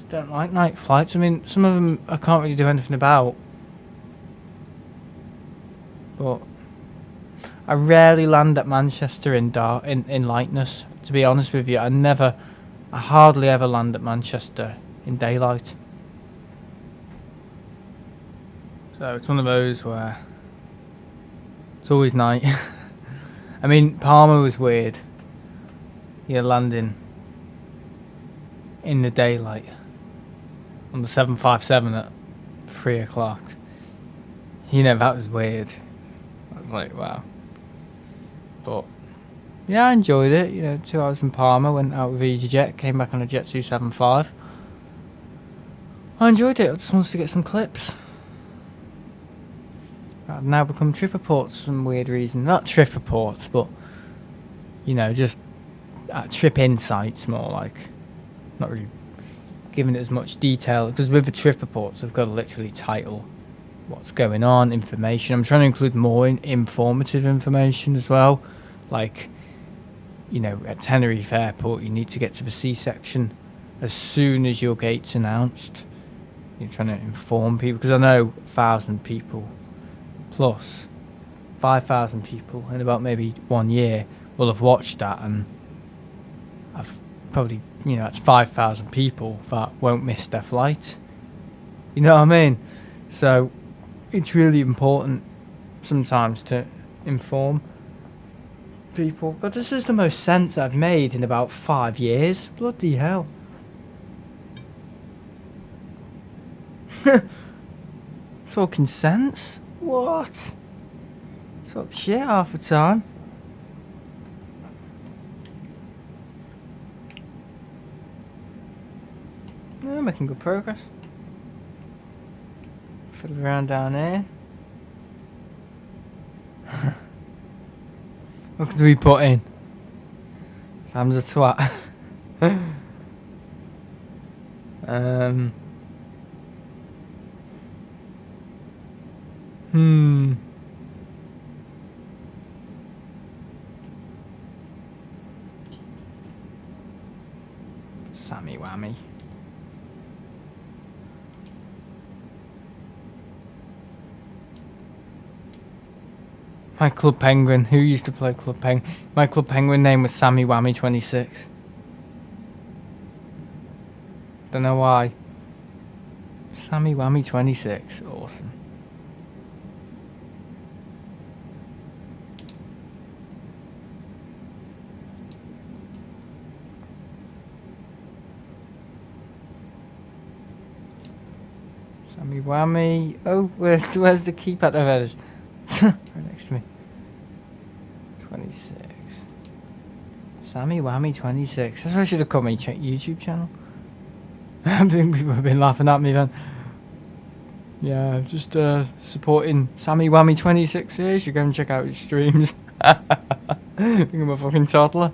Don't like night flights. I mean, some of them I can't really do anything about, but I rarely land at Manchester in lightness. To be honest with you, I hardly ever land at Manchester in daylight. So it's one of those where it's always night. I mean, Palma was weird. You're landing in the daylight on the 757 at 3 o'clock. You know, that was weird. I was like, wow. But yeah, I enjoyed it. You know, 2 hours in Palma, went out with EasyJet, came back on a Jet 275. I enjoyed it. I just wanted to get some clips. I've now become trip reports for some weird reason. Not trip reports, but you know, just trip insights more like. Not really giving it as much detail, because with the trip reports I've got to literally title what's going on, information. I'm trying to include more informative information as well, like, you know, at Tenerife Airport you need to get to the C-section as soon as your gate's announced. You're trying to inform people, because I know 1,000 people plus 5,000 people in about maybe 1 year will have watched that, and I've probably, you know, that's 5,000 people that won't miss their flight. You know what I mean? So it's really important sometimes to inform people. But this is the most sense I've made in about 5 years. Bloody hell. Talking sense? What? Talk shit half the time. Yeah, making good progress. Fiddle around down here. What could we put in? Sam's a twat. Sammy whammy. My Club Penguin. Who used to play Club Penguin? My Club Penguin name was Sammy Whammy 26. Don't know why. Sammy Whammy 26. Awesome. Sammy Whammy. Oh, where's the keypad? Oh, there it is. Right next to me. 26. Sammy Whammy 26. That's what I should have called my YouTube channel. I think people have been laughing at me then. Yeah, just supporting Sammy Whammy 26 here. You should go and check out his streams. I think I'm a fucking toddler.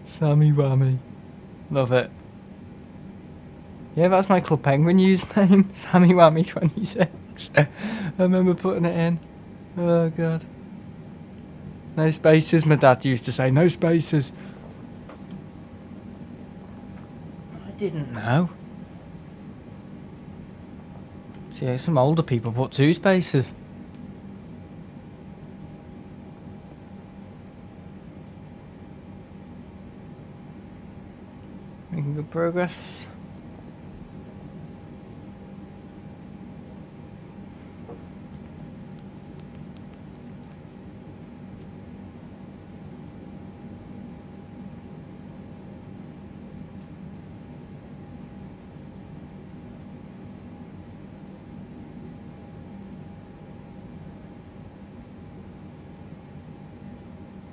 Sammy Whammy. Love it. Yeah, that's my Club Penguin username. Sammy Whammy 26. I remember putting it in. Oh god. No spaces. My dad used to say no spaces. I didn't know. See, yeah, some older people put 2 spaces. Making good progress.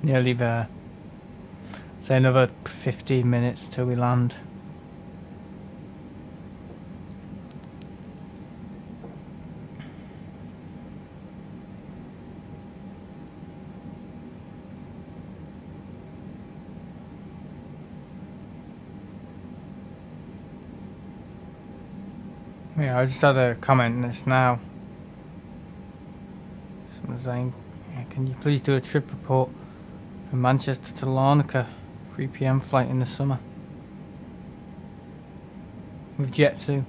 Nearly there. Say another 15 minutes till we land. Yeah, I just had a comment on this now. Someone saying, yeah, can you please do a trip report from Manchester to Larnaca, 3 PM flight in the summer. With Jet 2.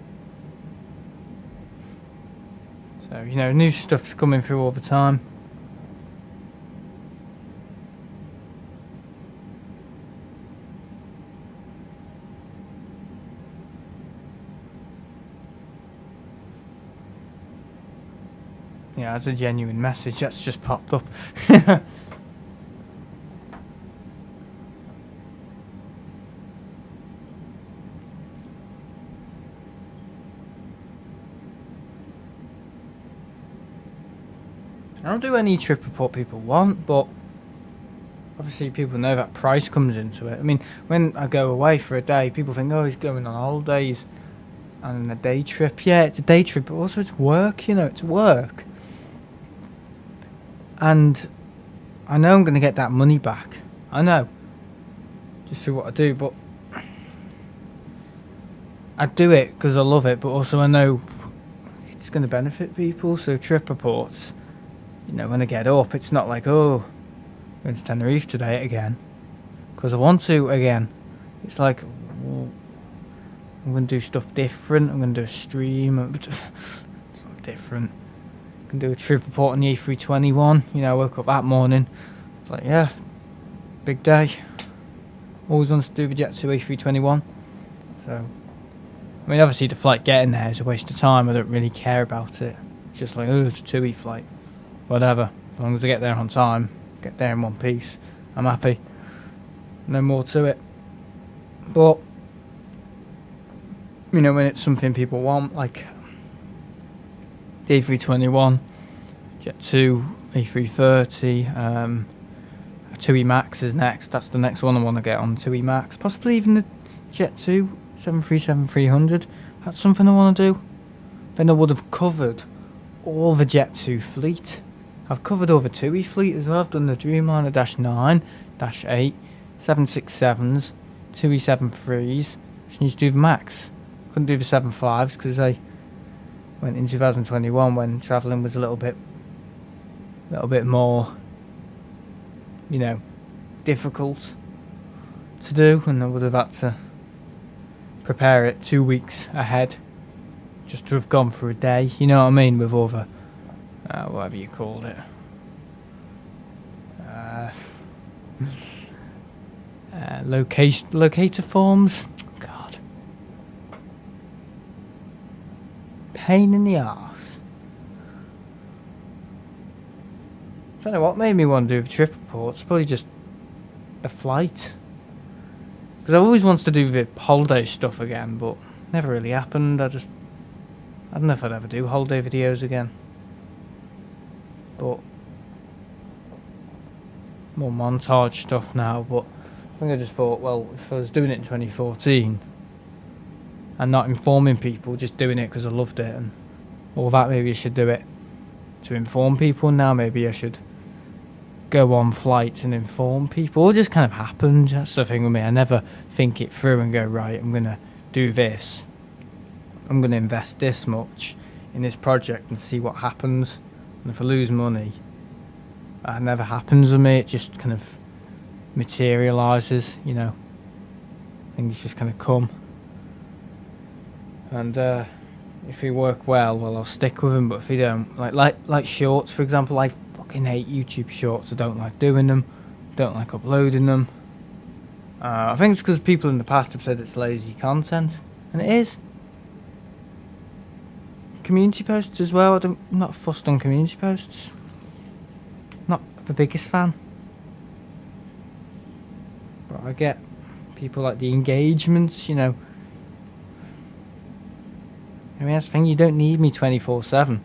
So, you know, new stuff's coming through all the time. Yeah, that's a genuine message that's just popped up. I don't do any trip report people want, but obviously people know that price comes into it. I mean, when I go away for a day, people think, oh, he's going on holidays and a day trip. Yeah, it's a day trip, but also it's work, you know, it's work. And I know I'm going to get that money back. I know. Just through what I do, but I do it because I love it, but also I know it's going to benefit people. So trip reports, you know, when I get up, it's not like, oh, I'm going to Tenerife today again, because I want to again. It's like, well, I'm going to do stuff different. I'm going to do a stream. It's not different. I can do a trip report on the A321. You know, I woke up that morning. It's like, yeah, big day. Always wants to do the Jet 2 A321. So, I mean, obviously the flight getting there is a waste of time. I don't really care about it. It's just like, oh, it's a 2E flight. Whatever. As long as I get there on time, get there in one piece, I'm happy. No more to it. But, you know, when it's something people want, like the A321, Jet 2, A330, 2E Max is next. That's the next one I want to get on, 2E Max. Possibly even the Jet 2, 737-300. That's something I want to do. Then I would have covered all the Jet 2 fleet. I've covered all the 2E fleet as well. I've done the Dreamliner -9, -8, 767s, 2E73s. Just need to do the Max. Couldn't do the 75s because they went in 2021 when travelling was a little bit more, you know, difficult to do, and I would have had to prepare it 2 weeks ahead just to have gone for a day, you know what I mean, with all the whatever you called it, locator forms. God, pain in the arse. I don't know what made me want to do the trip reports. Probably just the flight. Because I always wanted to do the holiday stuff again, but never really happened. I don't know if I'd ever do holiday videos again. But more montage stuff now. But I think I just thought, well, if I was doing it in 2014 and not informing people, just doing it because I loved it and all that, maybe I should do it to inform people. Now maybe I should go on flights and inform people. It just kind of happened. That's the thing with me. I never think it through and go, right, I'm going to do this. I'm going to invest this much in this project and see what happens. And if I lose money, that never happens with me. It just kind of materialises, you know. Things just kind of come. And if they work well, I'll stick with them. But if they don't, like shorts, for example, I fucking hate YouTube shorts. I don't like doing them. Don't like uploading them. I think it's because people in the past have said it's lazy content, and it is. Community posts as well. I'm not fussed on community posts. Not the biggest fan. But I get people like the engagements, you know. I mean, that's the thing, you don't need me 24/7.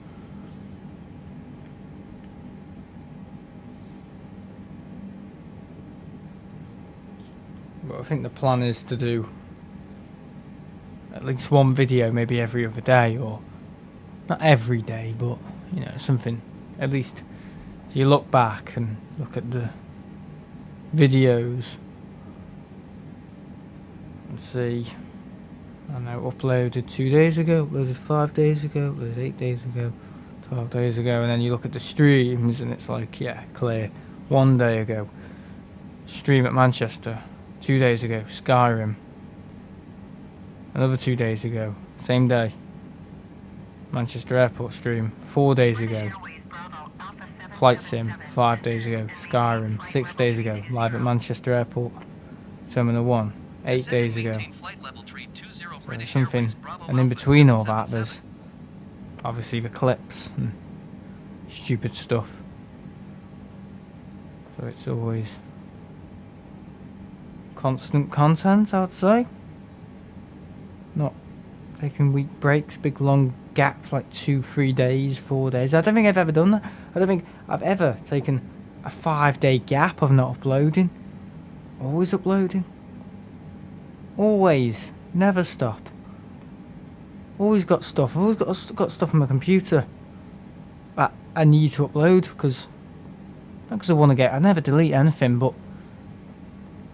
But I think the plan is to do at least one video maybe every other day, or not every day, but you know, something at least. So you look back and look at the videos and see, I don't know, uploaded 2 days ago, uploaded 5 days ago, uploaded 8 days ago, 12 days ago, and then you look at the streams and it's like, yeah, clear. 1 day ago, stream at Manchester. 2 days ago, Skyrim. Another 2 days ago, same day, Manchester Airport stream. 4 days ago, Flight Sim. 5 days ago, Skyrim. 6 days ago, live at Manchester Airport, Terminal 1. 8 days ago. So there's something, and in between all that, there's obviously the clips and stupid stuff. So it's always constant content, I'd say. Not taking week breaks, big long gaps, like 2-3 days, 4 days. I don't think I've ever done that. I don't think I've ever taken a 5-day gap of not uploading. Always uploading. Always. Never stop. Always got stuff. I've always got stuff on my computer that I need to upload because I want to get. I never delete anything, but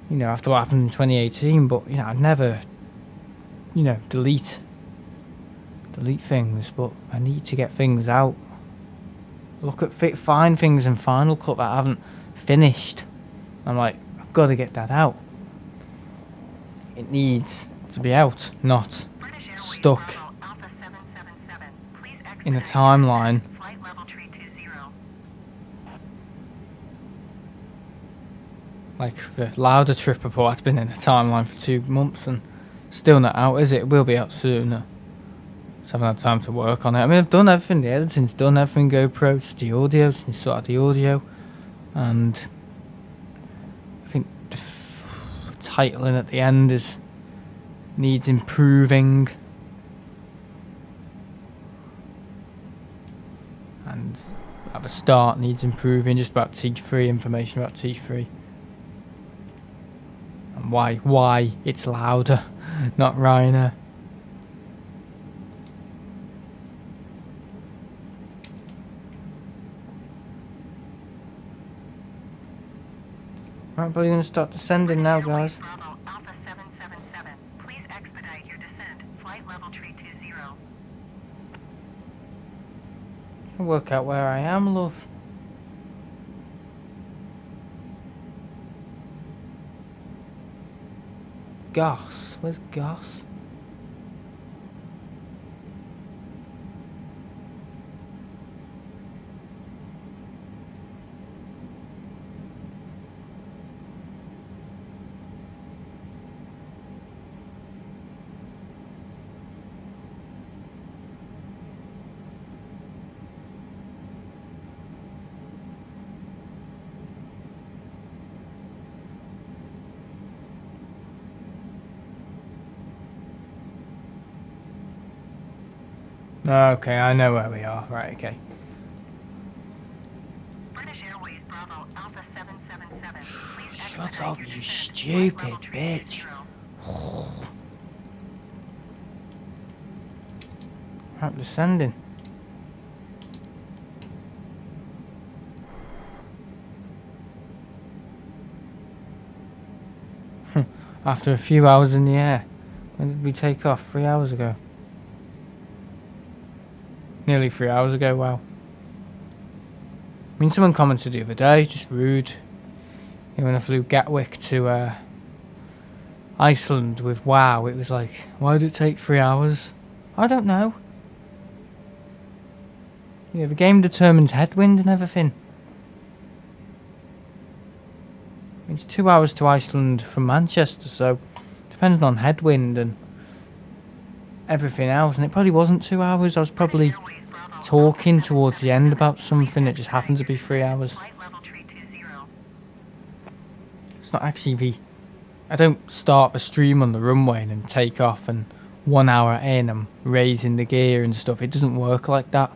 you know, after what happened in 2018. But you know, I never, you know, delete things. But I need to get things out. Look at find things in Final Cut that I haven't finished. I'm like, I've got to get that out. It needs to be out, not stuck in a timeline. Like the Lauda trip report, it's been in a timeline for 2 months and still not out, is it? It will be out soon. Just haven't had time to work on it. I mean, I've done everything. The editing's done everything. GoPro, just the audio, since sort of the audio, and I think the titling at the end needs improving, and at the start needs improving. Just about T3, information about T3. And why it's louder, not Ryanair. Right, but you're going to start descending now, guys. Bravo Alpha 777. Please expedite your descent. Flight level 320. I'll work out where I am, love. Goss. Where's Goss? Okay, I know where we are. Right, okay. British Airways Bravo Alpha 777. Please Shut expedite up, your you descent. stupid Flight level bitch. 320. Right, descending. After a few hours in the air. When did we take off? 3 hours ago. Nearly 3 hours ago, wow. I mean, someone commented the other day, just rude. You know, when I flew Gatwick to Iceland with WoW, it was like, why did it take 3 hours? I don't know. Yeah, the game determines headwind and everything. It's 2 hours to Iceland from Manchester, so depending on headwind and everything else, and it probably wasn't 2 hours. I was probably talking towards the end about something that just happened to be 3 hours. Flight level 320. It's not actually I don't start the stream on the runway and then take off, and 1 hour in I'm raising the gear and stuff. It doesn't work like that.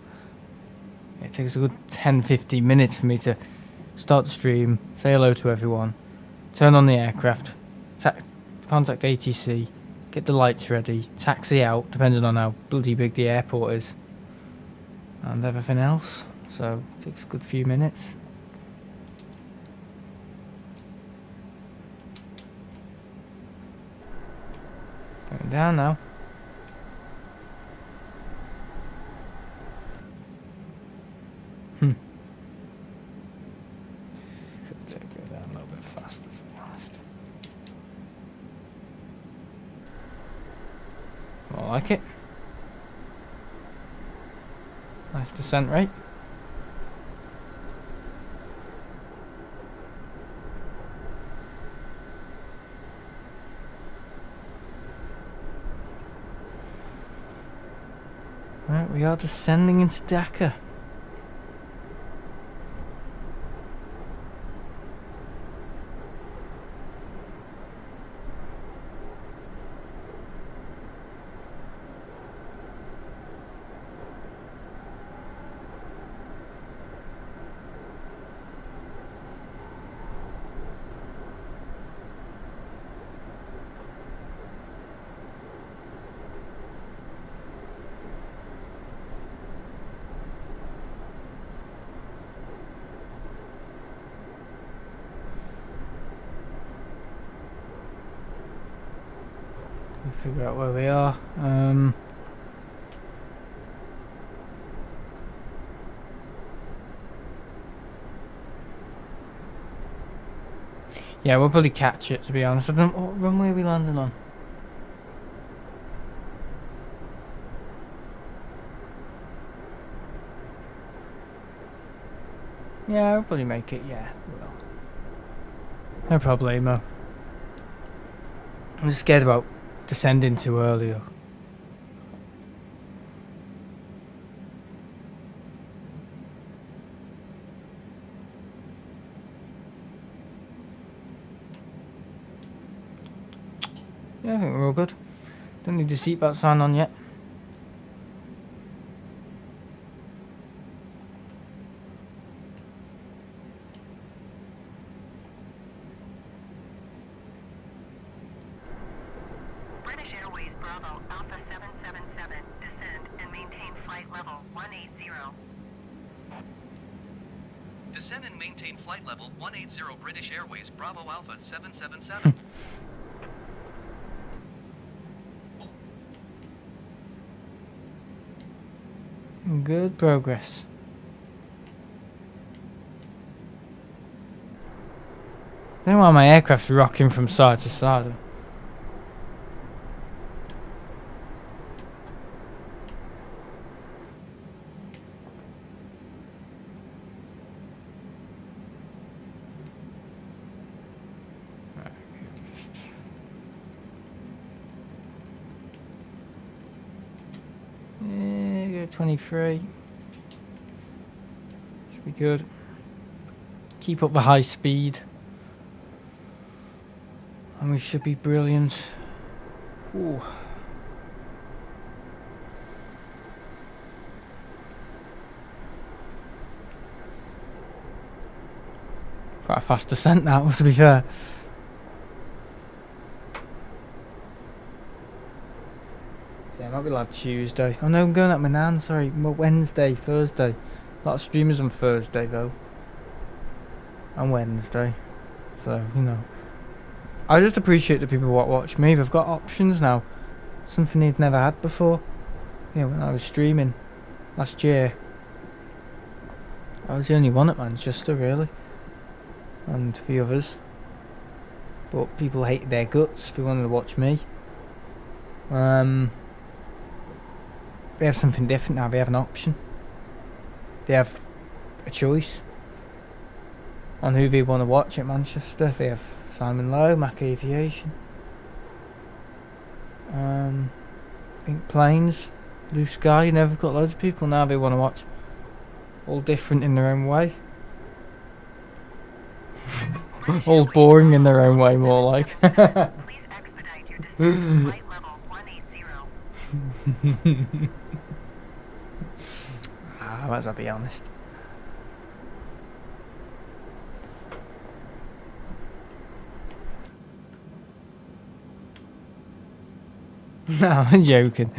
It takes a good 10-15 minutes for me to start the stream, say hello to everyone, turn on the aircraft, contact ATC, get the lights ready, taxi out, depending on how bloody big the airport is, and everything else. So it takes a good few minutes. Going down now. Go down a little bit faster, to be honest. I like it. Nice descent rate. Right, we are descending into Dakar. figure out where we are. Yeah, we'll probably catch it, to be honest. I don't know what runway are we landing on. Yeah, we'll probably make it, yeah, we will. No problemo. I'm just scared about descending too early, though. Yeah, I think we're all good. Don't need the seatbelt sign on yet. British Airways Bravo Alpha 777, descend and maintain flight level 180. Descend and maintain flight level 180 British Airways Bravo Alpha 777. Good progress. I don't know why my aircraft's rocking from side to side. Yeah, go 23. Should be good. Keep up the high speed. And we should be brilliant. Ooh. Quite a fast descent now, to be fair. Yeah, I might be live Tuesday. Oh no, I'm going at my nan, sorry. Wednesday, Thursday. A lot of streamers on Thursday though. And Wednesday. So, you know. I just appreciate the people what watch me. They've got options now. Something they've never had before. Yeah, when I was streaming last year, I was the only one at Manchester, really. And the others. But people hated their guts if they wanted to watch me. They have something different now. They have an option. They have a choice on who they want to watch at Manchester. They have Simon Lowe, Mac Aviation, Pink Planes, Blue Sky. You know, they've got loads of people now they want to watch. All different in their own way. All boring in their own way, more like. Please expedite your descent to flight level 180. Let's be honest. No, I'm joking.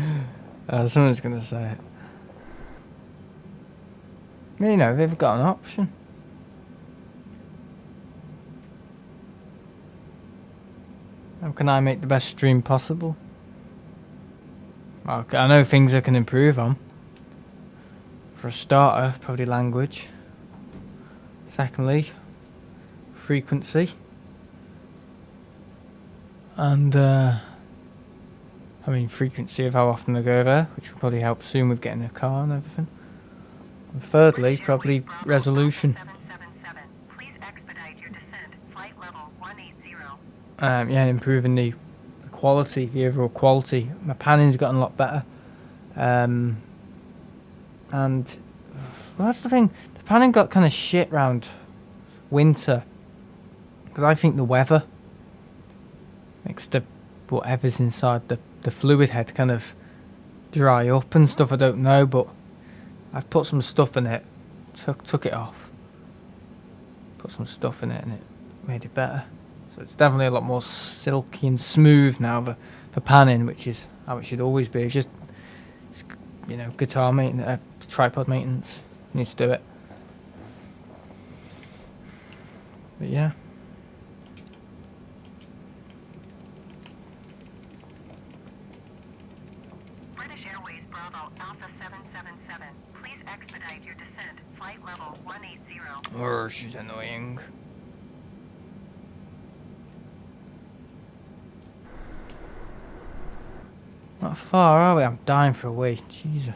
Someone's gonna say it. You know, they've got an option. How can I make the best stream possible? Okay, I know things I can improve on. For a starter, probably language. Secondly, frequency. And, I mean, frequency of how often I go there, which will probably help soon with getting a car and everything. And thirdly, probably resolution. Please expedite your descent. Flight level 180. Yeah, improving the quality, the overall quality. My panning's gotten a lot better. And well, that's the thing. The panning got kind of shit round winter because I think the weather makes the whatever's inside the fluid head kind of dry up and stuff. I don't know, but I've put some stuff in it, took it off, put some stuff in it, and it made it better. So it's definitely a lot more silky and smooth now for panning, which is how it should always be. It's just, you know, guitar maintenance, tripod maintenance needs to do it. But yeah. British Airways Bravo Alpha 777. Please expedite your descent. Flight level 180. Oh, she's annoying. Not far, are we? I'm dying for a wee. Jesus.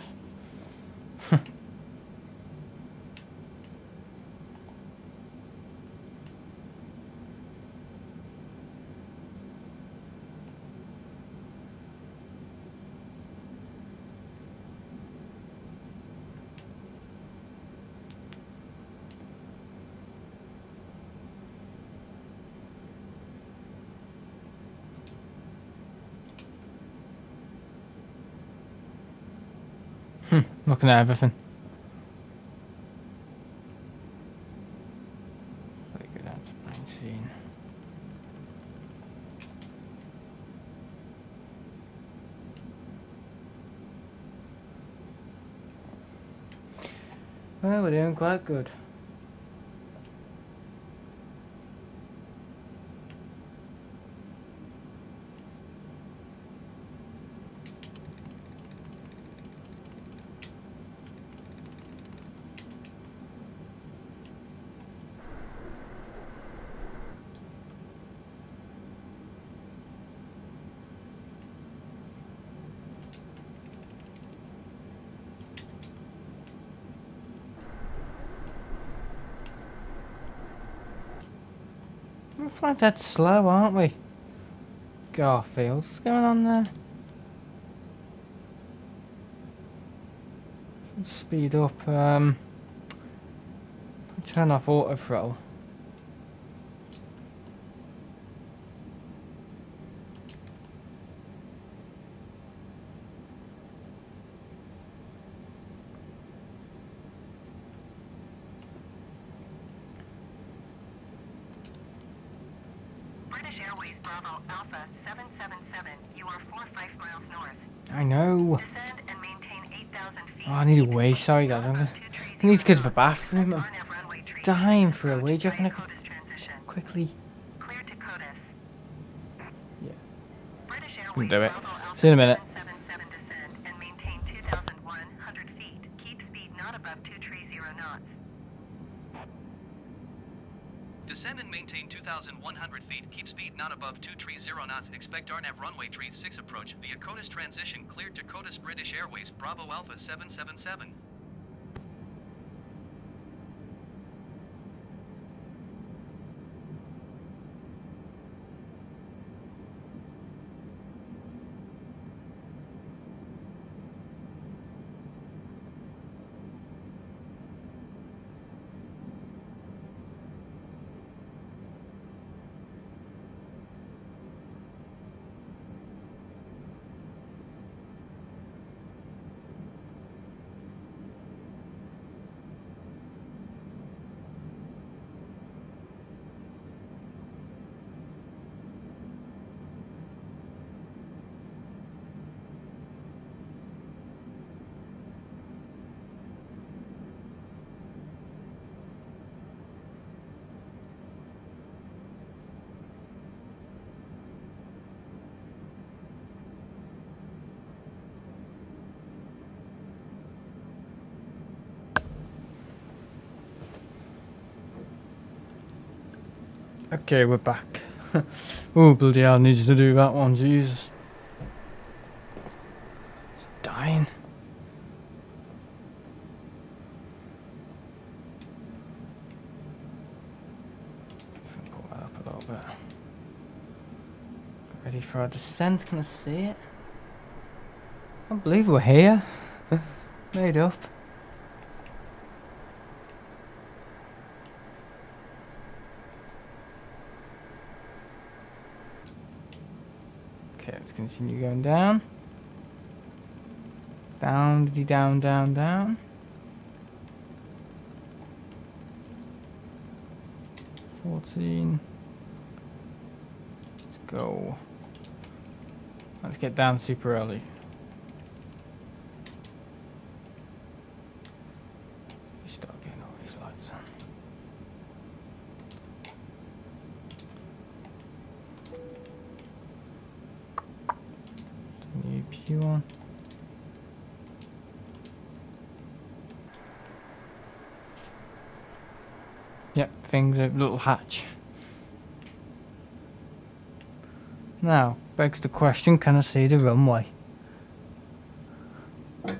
Looking at everything. Let me go down to 19. Well, we're doing quite good. We're flying dead slow, aren't we? Garfield, what's going on there? Speed up, turn off auto throttle. British Airways Bravo Alpha 777. You are 45 miles north. I know. Descend and maintain 8,000 feet. Oh, I need a wee, sorry guys. I need to go to the bathroom. I'm dying for a wee. Do you reckon I could quickly? Clear to CODIS. Yeah. British Can Airways do it. Bravo Alpha See you in a minute. 777 descend and maintain 2,100 feet. Keep speed not above 230 knots. Descend and maintain 2,100 feet. Keep speed not above 230 knots. Expect RNAV runway 36 approach via CODIS transition cleared to CODIS. British Airways Bravo Alpha 777. Okay, we're back. Oh, bloody hell, I needed to do that one, Jesus. It's dying. Just gonna pull that up a little bit. Get ready for our descent, can I see it? I can't believe we're here. Made up. Okay, let's continue going down. Down, down, down, down. 14. Let's go. Let's get down super early. Start getting all these lights on. New P1. Yep, things a little hatch. Now, begs the question, can I see the runway? So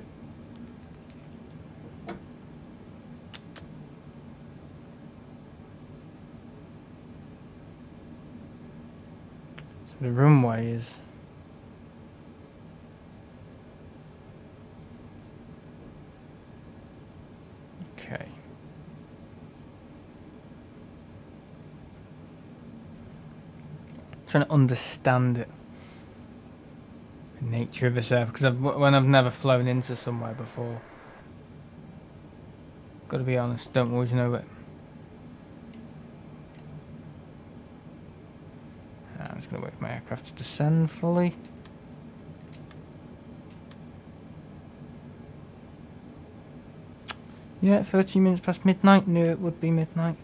the runway is... Okay. Trying to understand it. The nature of this airport, because when I've never flown into somewhere before. Gotta be honest, don't always know it. I'm just gonna wait for my aircraft to descend fully. Yeah, 13 minutes past midnight. Knew it would be midnight.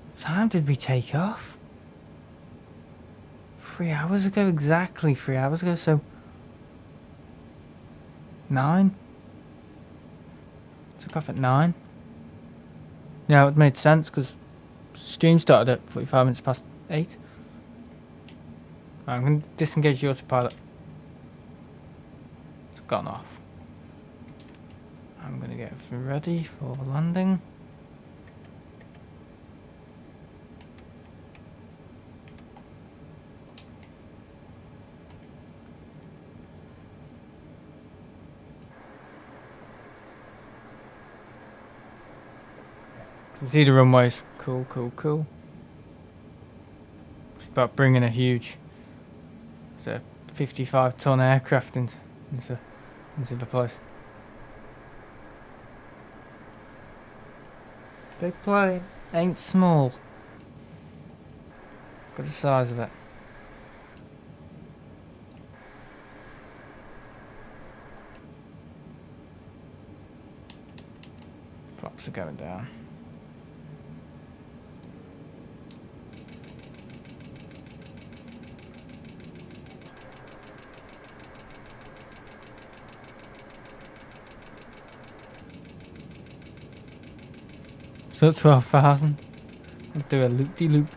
What time did we take off? 3 hours ago, exactly 3 hours ago, so 9? Took off at 9. Yeah, it made sense because stream started at 45 minutes past 8. I'm going to disengage the autopilot. It's gone off. I'm going to get ready for landing. Can see the runways. Cool, cool, cool. Just about bringing a huge, it's a 55-ton aircraft into the place. Big plane ain't small. Look at the size of it. Flaps are going down. So 12,000. I'll do a loop-de-loop.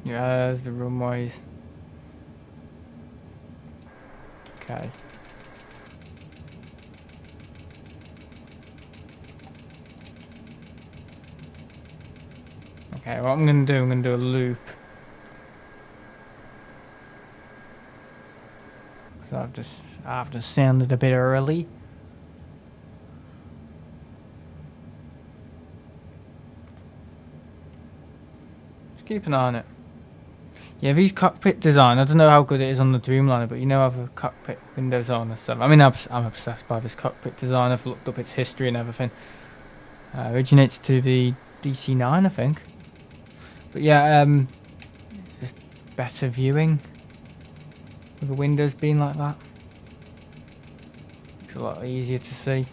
Yeah, there's the runways. Okay. Okay, what I'm gonna do a loop. So I've descended a bit early. Just keep an eye on it. Yeah, these cockpit design, I don't know how good it is on the Dreamliner, but you know how the cockpit windows are on the 7. I mean, I'm obsessed by this cockpit design. I've looked up its history and everything. Originates to the DC-9, I think. But yeah, just better viewing with the windows being like that. It's a lot easier to see.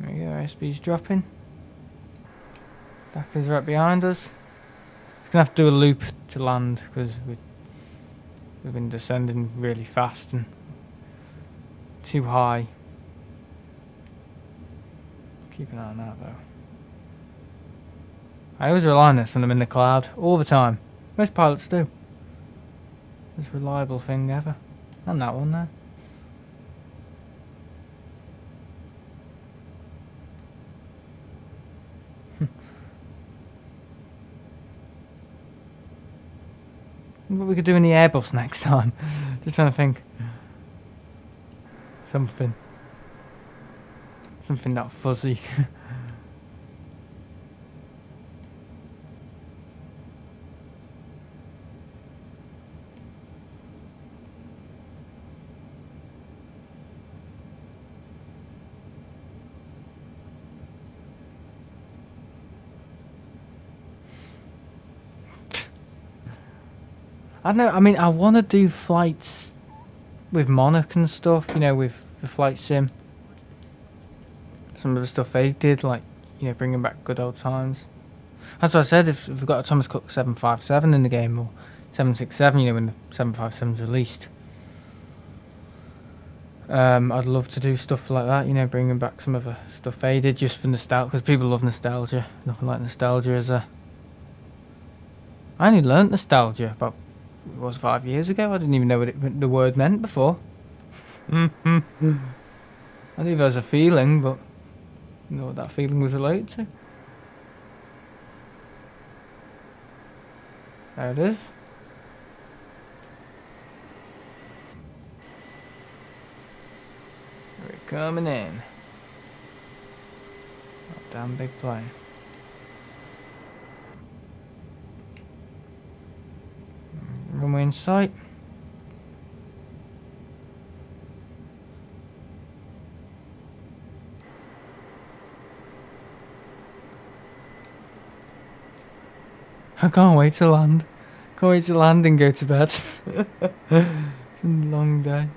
There we go, SB's dropping. Dakar's right behind us. It's gonna have to do a loop to land because we've been descending really fast and too high. Keep an eye on that though. I always rely on this when I'm in the cloud, all the time. Most pilots do. Most reliable thing ever. And that one there. What we could do in the Airbus next time. Just trying to think. Something not fuzzy. I know. I mean, I want to do flights with Monarch and stuff. You know, with the flight sim. Some of the stuff they did, like, you know, bringing back good old times. That's what I said. If we've got a Thomas Cook 757 in the game or 767, you know, when the 757's released. I'd love to do stuff like that, you know, bringing back some of the stuff they did just for nostalgia, because people love nostalgia. Nothing like nostalgia as a... I only learnt nostalgia about, it was 5 years ago. I didn't even know what the word meant before. I knew there was a feeling, but I didn't know what that feeling was related to. There it is. We're coming in. Oh, damn big plane. Runway in sight. I can't wait to land. Can't wait to land and go to bed. It's been a long day.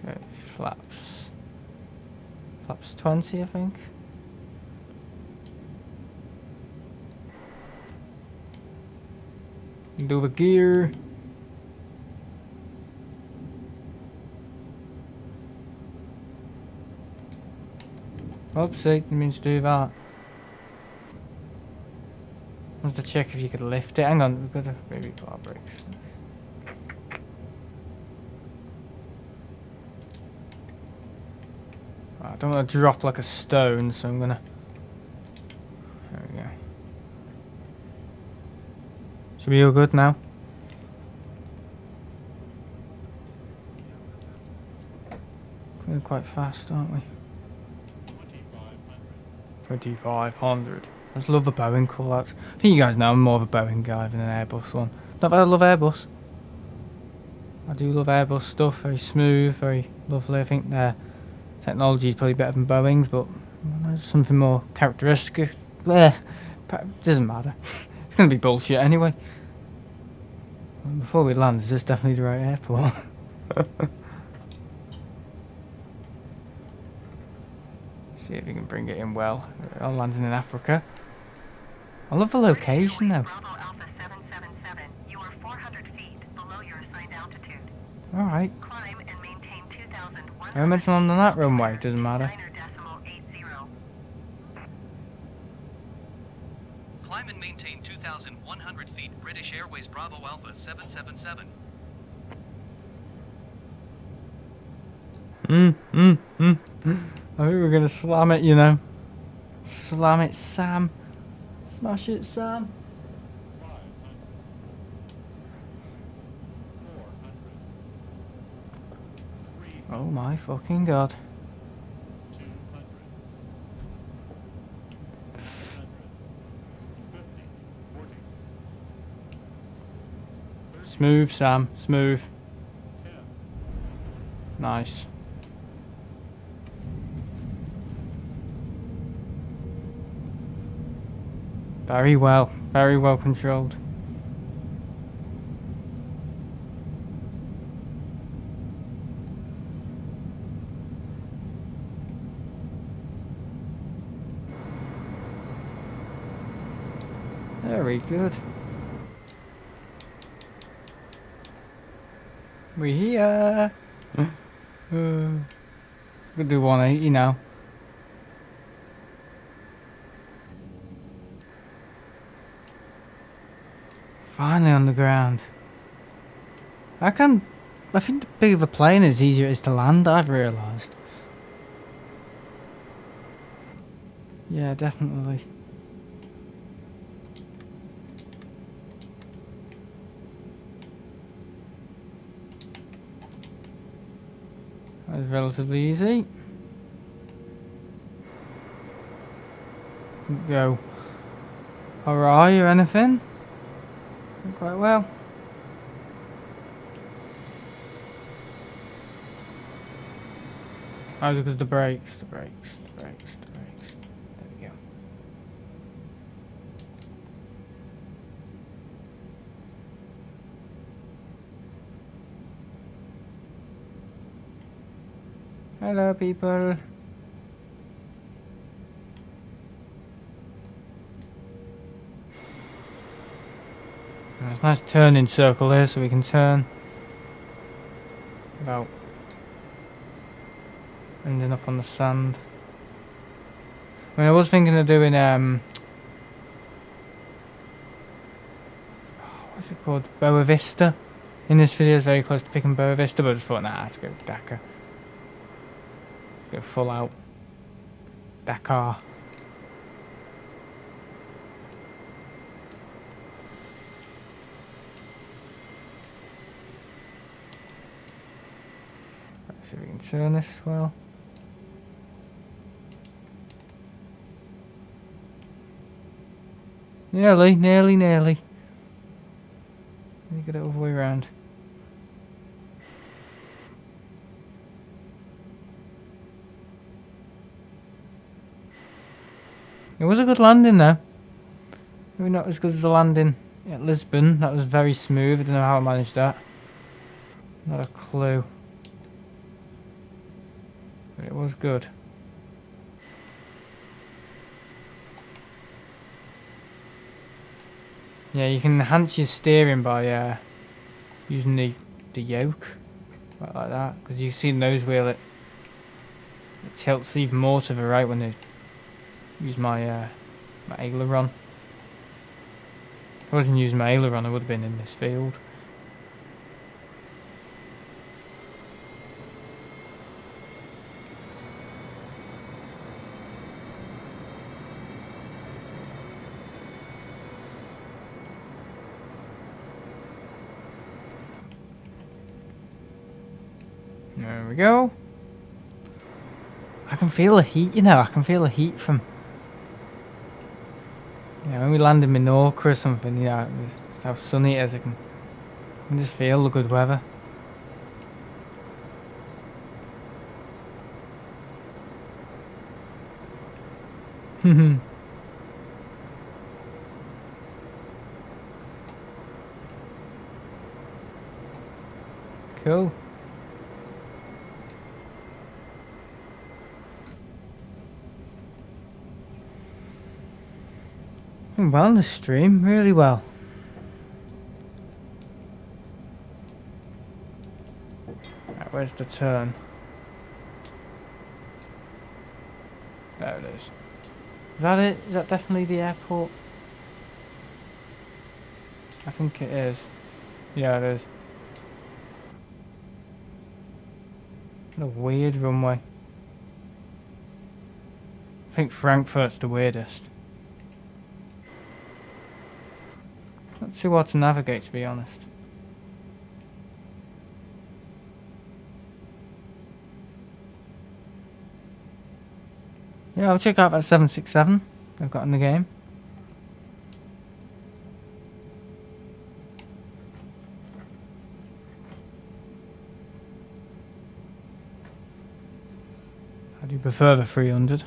Okay, flaps. Flaps 20, I think. Do the gear. Oopsie, didn't mean to do that. I wanted to check if you could lift it. Hang on, we've got to maybe put our brakes. I don't want to drop like a stone, so I'm gonna... There we go. Should be all good now. Going quite fast, aren't we? 2500. I just love the Boeing callouts. I think you guys know I'm more of a Boeing guy than an Airbus one. Not that I love Airbus. I do love Airbus stuff. Very smooth, very lovely. I think their technology is probably better than Boeing's, but there's something more characteristic. Doesn't matter. It's going to be bullshit anyway. Before we land, is this definitely the right airport? See if we can bring it in well. I'll landing in Africa. I love the location though. Bravo Alpha 777. You are 400 feet below your assigned altitude. Alright. Climb and maintain 2,100. I meant to land on that runway, doesn't matter. 9.80. Climb and maintain 2,100 feet. British Airways Bravo Alpha 777. I think we're gonna slam it, you know. Slam it, Sam. Smash it, Sam. Oh my fucking god. Smooth, Sam. Smooth. Nice. Very well controlled. Very good. We're here. We'll do 180 now. Finally on the ground. I think the bigger the plane is, easier it is to land, I've realised. Yeah, definitely. That was relatively easy. Go awry or anything. Quite well. Oh, because the brakes. There we go. Hello, people. There's a nice turning circle here, so we can turn about ending up on the sand. I mean, I was thinking of doing what's it called? Boa Vista. In this video, is very close to picking Boa Vista, but I just thought, nah, let's go Dakar. Go full out Dakar. Let's see if we can turn this well. Nearly. Let me get it all the way around. It was a good landing though. Maybe not as good as the landing at Lisbon. That was very smooth. I don't know how I managed that. Not a clue. But it was good. Yeah, you can enhance your steering by using the yoke. Like that. Because you see the nose wheel, it tilts even more to the right when they use my my aileron. If I wasn't using my aileron, I would have been in this field. There we go. I can feel the heat, you know. I can feel the heat from... Yeah, when we land in Minorca or something, you know, just how sunny it is, I can just feel the good weather. Cool. Well in the stream, really well. Right, where's the turn? There it is. Is that it? Is that definitely the airport? I think it is. Yeah, it is. What a weird runway. I think Frankfurt's the weirdest. Not too hard to navigate, to be honest. Yeah, I'll check out that 767 I've got in the game. I do prefer the 300.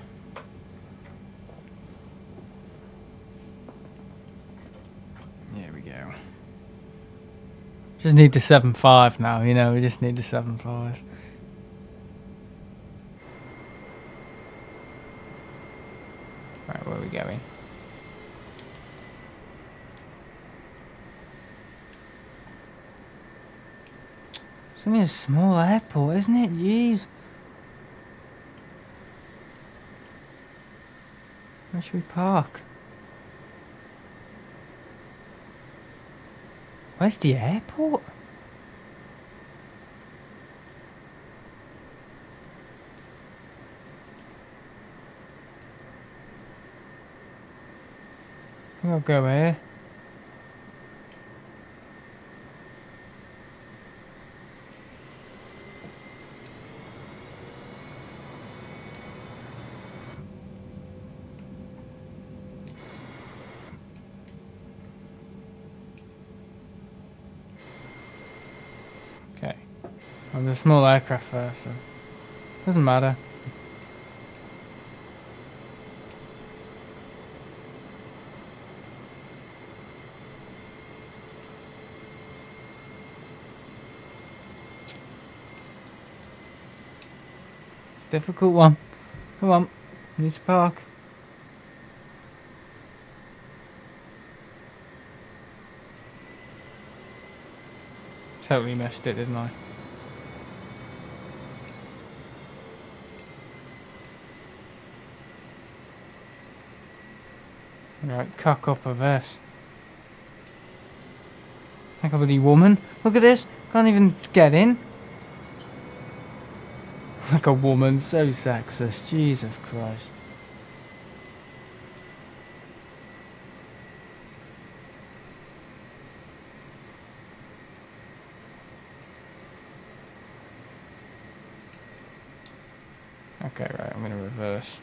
There we go. Just need the 7.5 now, you know, we just need the 7.5. Right, where are we going? It's only a small airport, isn't it? Jeez. Where should we park? Where's the airport? I think I'll go here. Okay. Well, there's a small aircraft there, so doesn't matter. It's a difficult one. Come on. Need to park. Totally missed it, didn't I? Right, cock up of this. Like a bloody woman. Look at this. Can't even get in. Like a woman. So sexist. Jesus Christ. Okay, right. I'm going to reverse.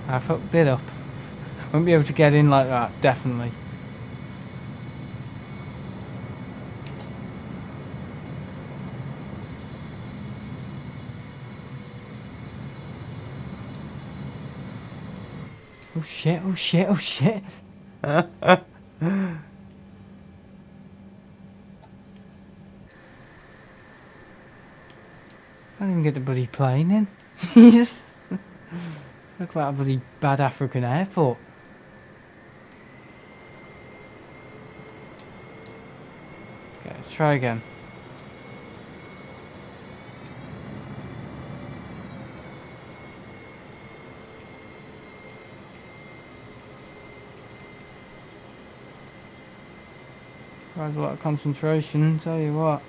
I fucked it up. Won't be able to get in like that, definitely. Oh shit, oh shit, oh shit. I didn't even get the bloody plane in. Look like a bloody bad African airport. Okay, let's try again. Requires a lot of concentration, tell you what.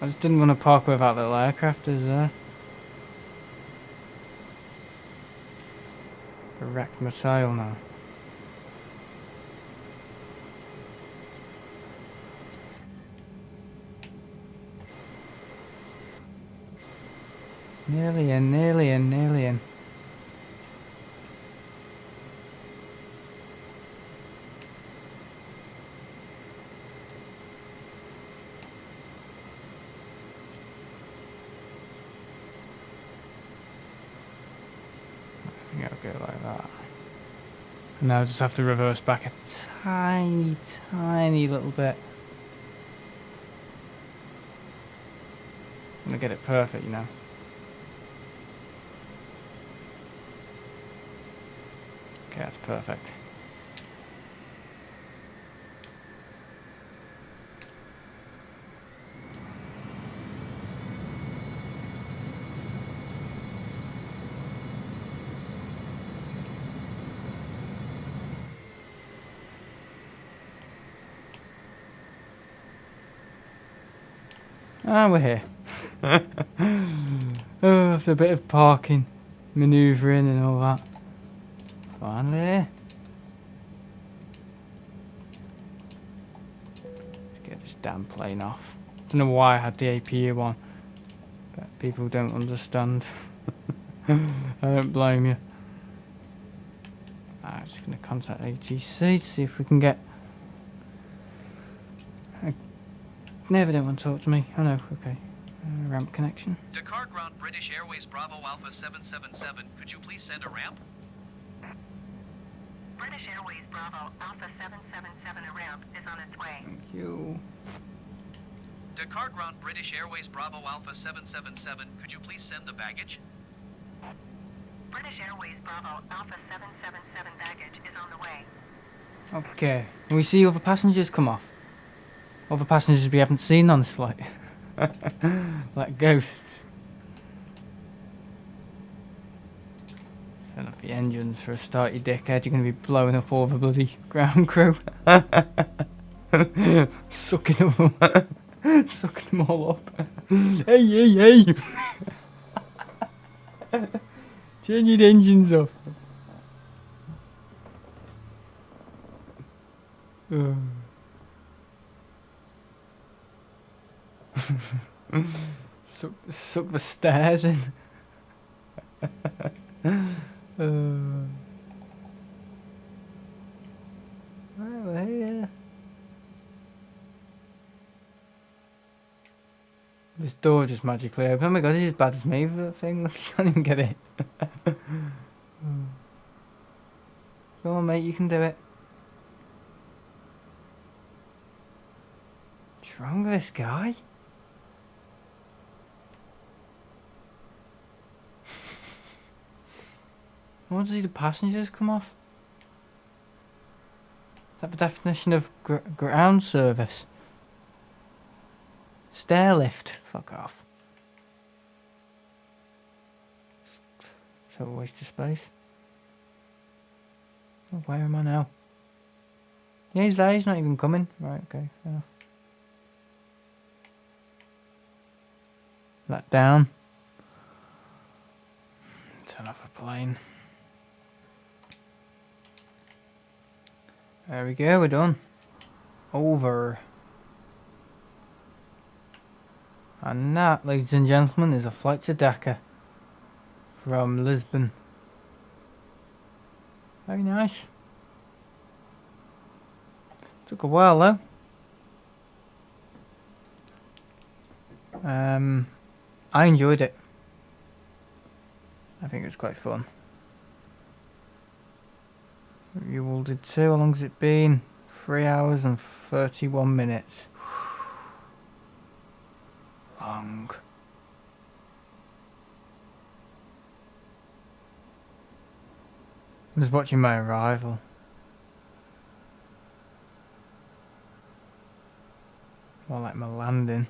I just didn't want to park without little aircrafters there. Wrecked my tail now. Nearly in, nearly in, nearly in. I think I'll go like that. And now I just have to reverse back a tiny, tiny little bit. I'm gonna get it perfect, you know. Okay, that's perfect. Ah, we're here. Oh, after a bit of parking, manoeuvring and all that. Finally here. Let's get this damn plane off. Don't know why I had the APU on. But people don't understand. I don't blame you. I'm just going to contact ATC to see if we can get... Never don't want to talk to me. Oh no, okay. Ramp connection. Dakar ground British Airways Bravo Alpha 777. Could you please send a ramp? British Airways Bravo Alpha 777, a ramp is on its way. Thank you. Dakar ground British Airways Bravo Alpha 777. Could you please send the baggage? British Airways Bravo Alpha 777 baggage is on the way. Okay. Can we see other passengers come off? Other passengers we haven't seen on this flight. Like ghosts. Turn off the engines for a start, you dickhead. You're going to be blowing up all the bloody ground crew. Sucking them up. Sucking them all up. Hey, hey, hey. Turn your engines off. Suck the stairs in. Well, here. This door just magically opened. Oh my god, he's as bad as me for that thing. Look, you can't even get it. Go on, mate, you can do it. What's wrong with this guy? Why does the passengers come off? Is that the definition of ground service? Stair lift. Fuck off. Total waste of space. Oh, where am I now? Yeah, he's there. He's not even coming. Right, okay, fair enough. Let down. Turn off a plane. There we go, we're done. Over. And that, ladies and gentlemen, is a flight to Dakar from Lisbon. Very nice. Took a while though. I enjoyed it. I think it was quite fun. You all did too. How long has it been? 3 hours and 31 minutes. Long. I'm just watching my arrival. More like my landing.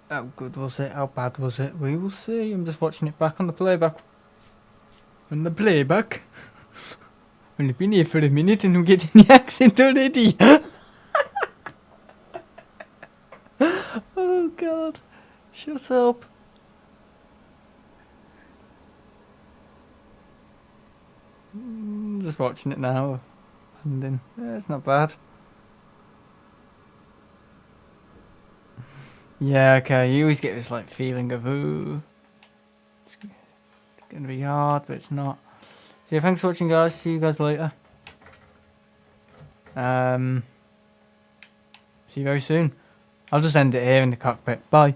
How good was it? How bad was it? We will see. I'm just watching it back on the playback. On the playback? Only been here for a minute and I'm getting the accent already. Oh god. Shut up. Just watching it now. Landing. Yeah, it's not bad. Yeah, okay, you always get this like feeling of, ooh, it's gonna be hard, but it's not. So yeah, thanks for watching guys, see you guys later. See you very soon. I'll just end it here in the cockpit, bye.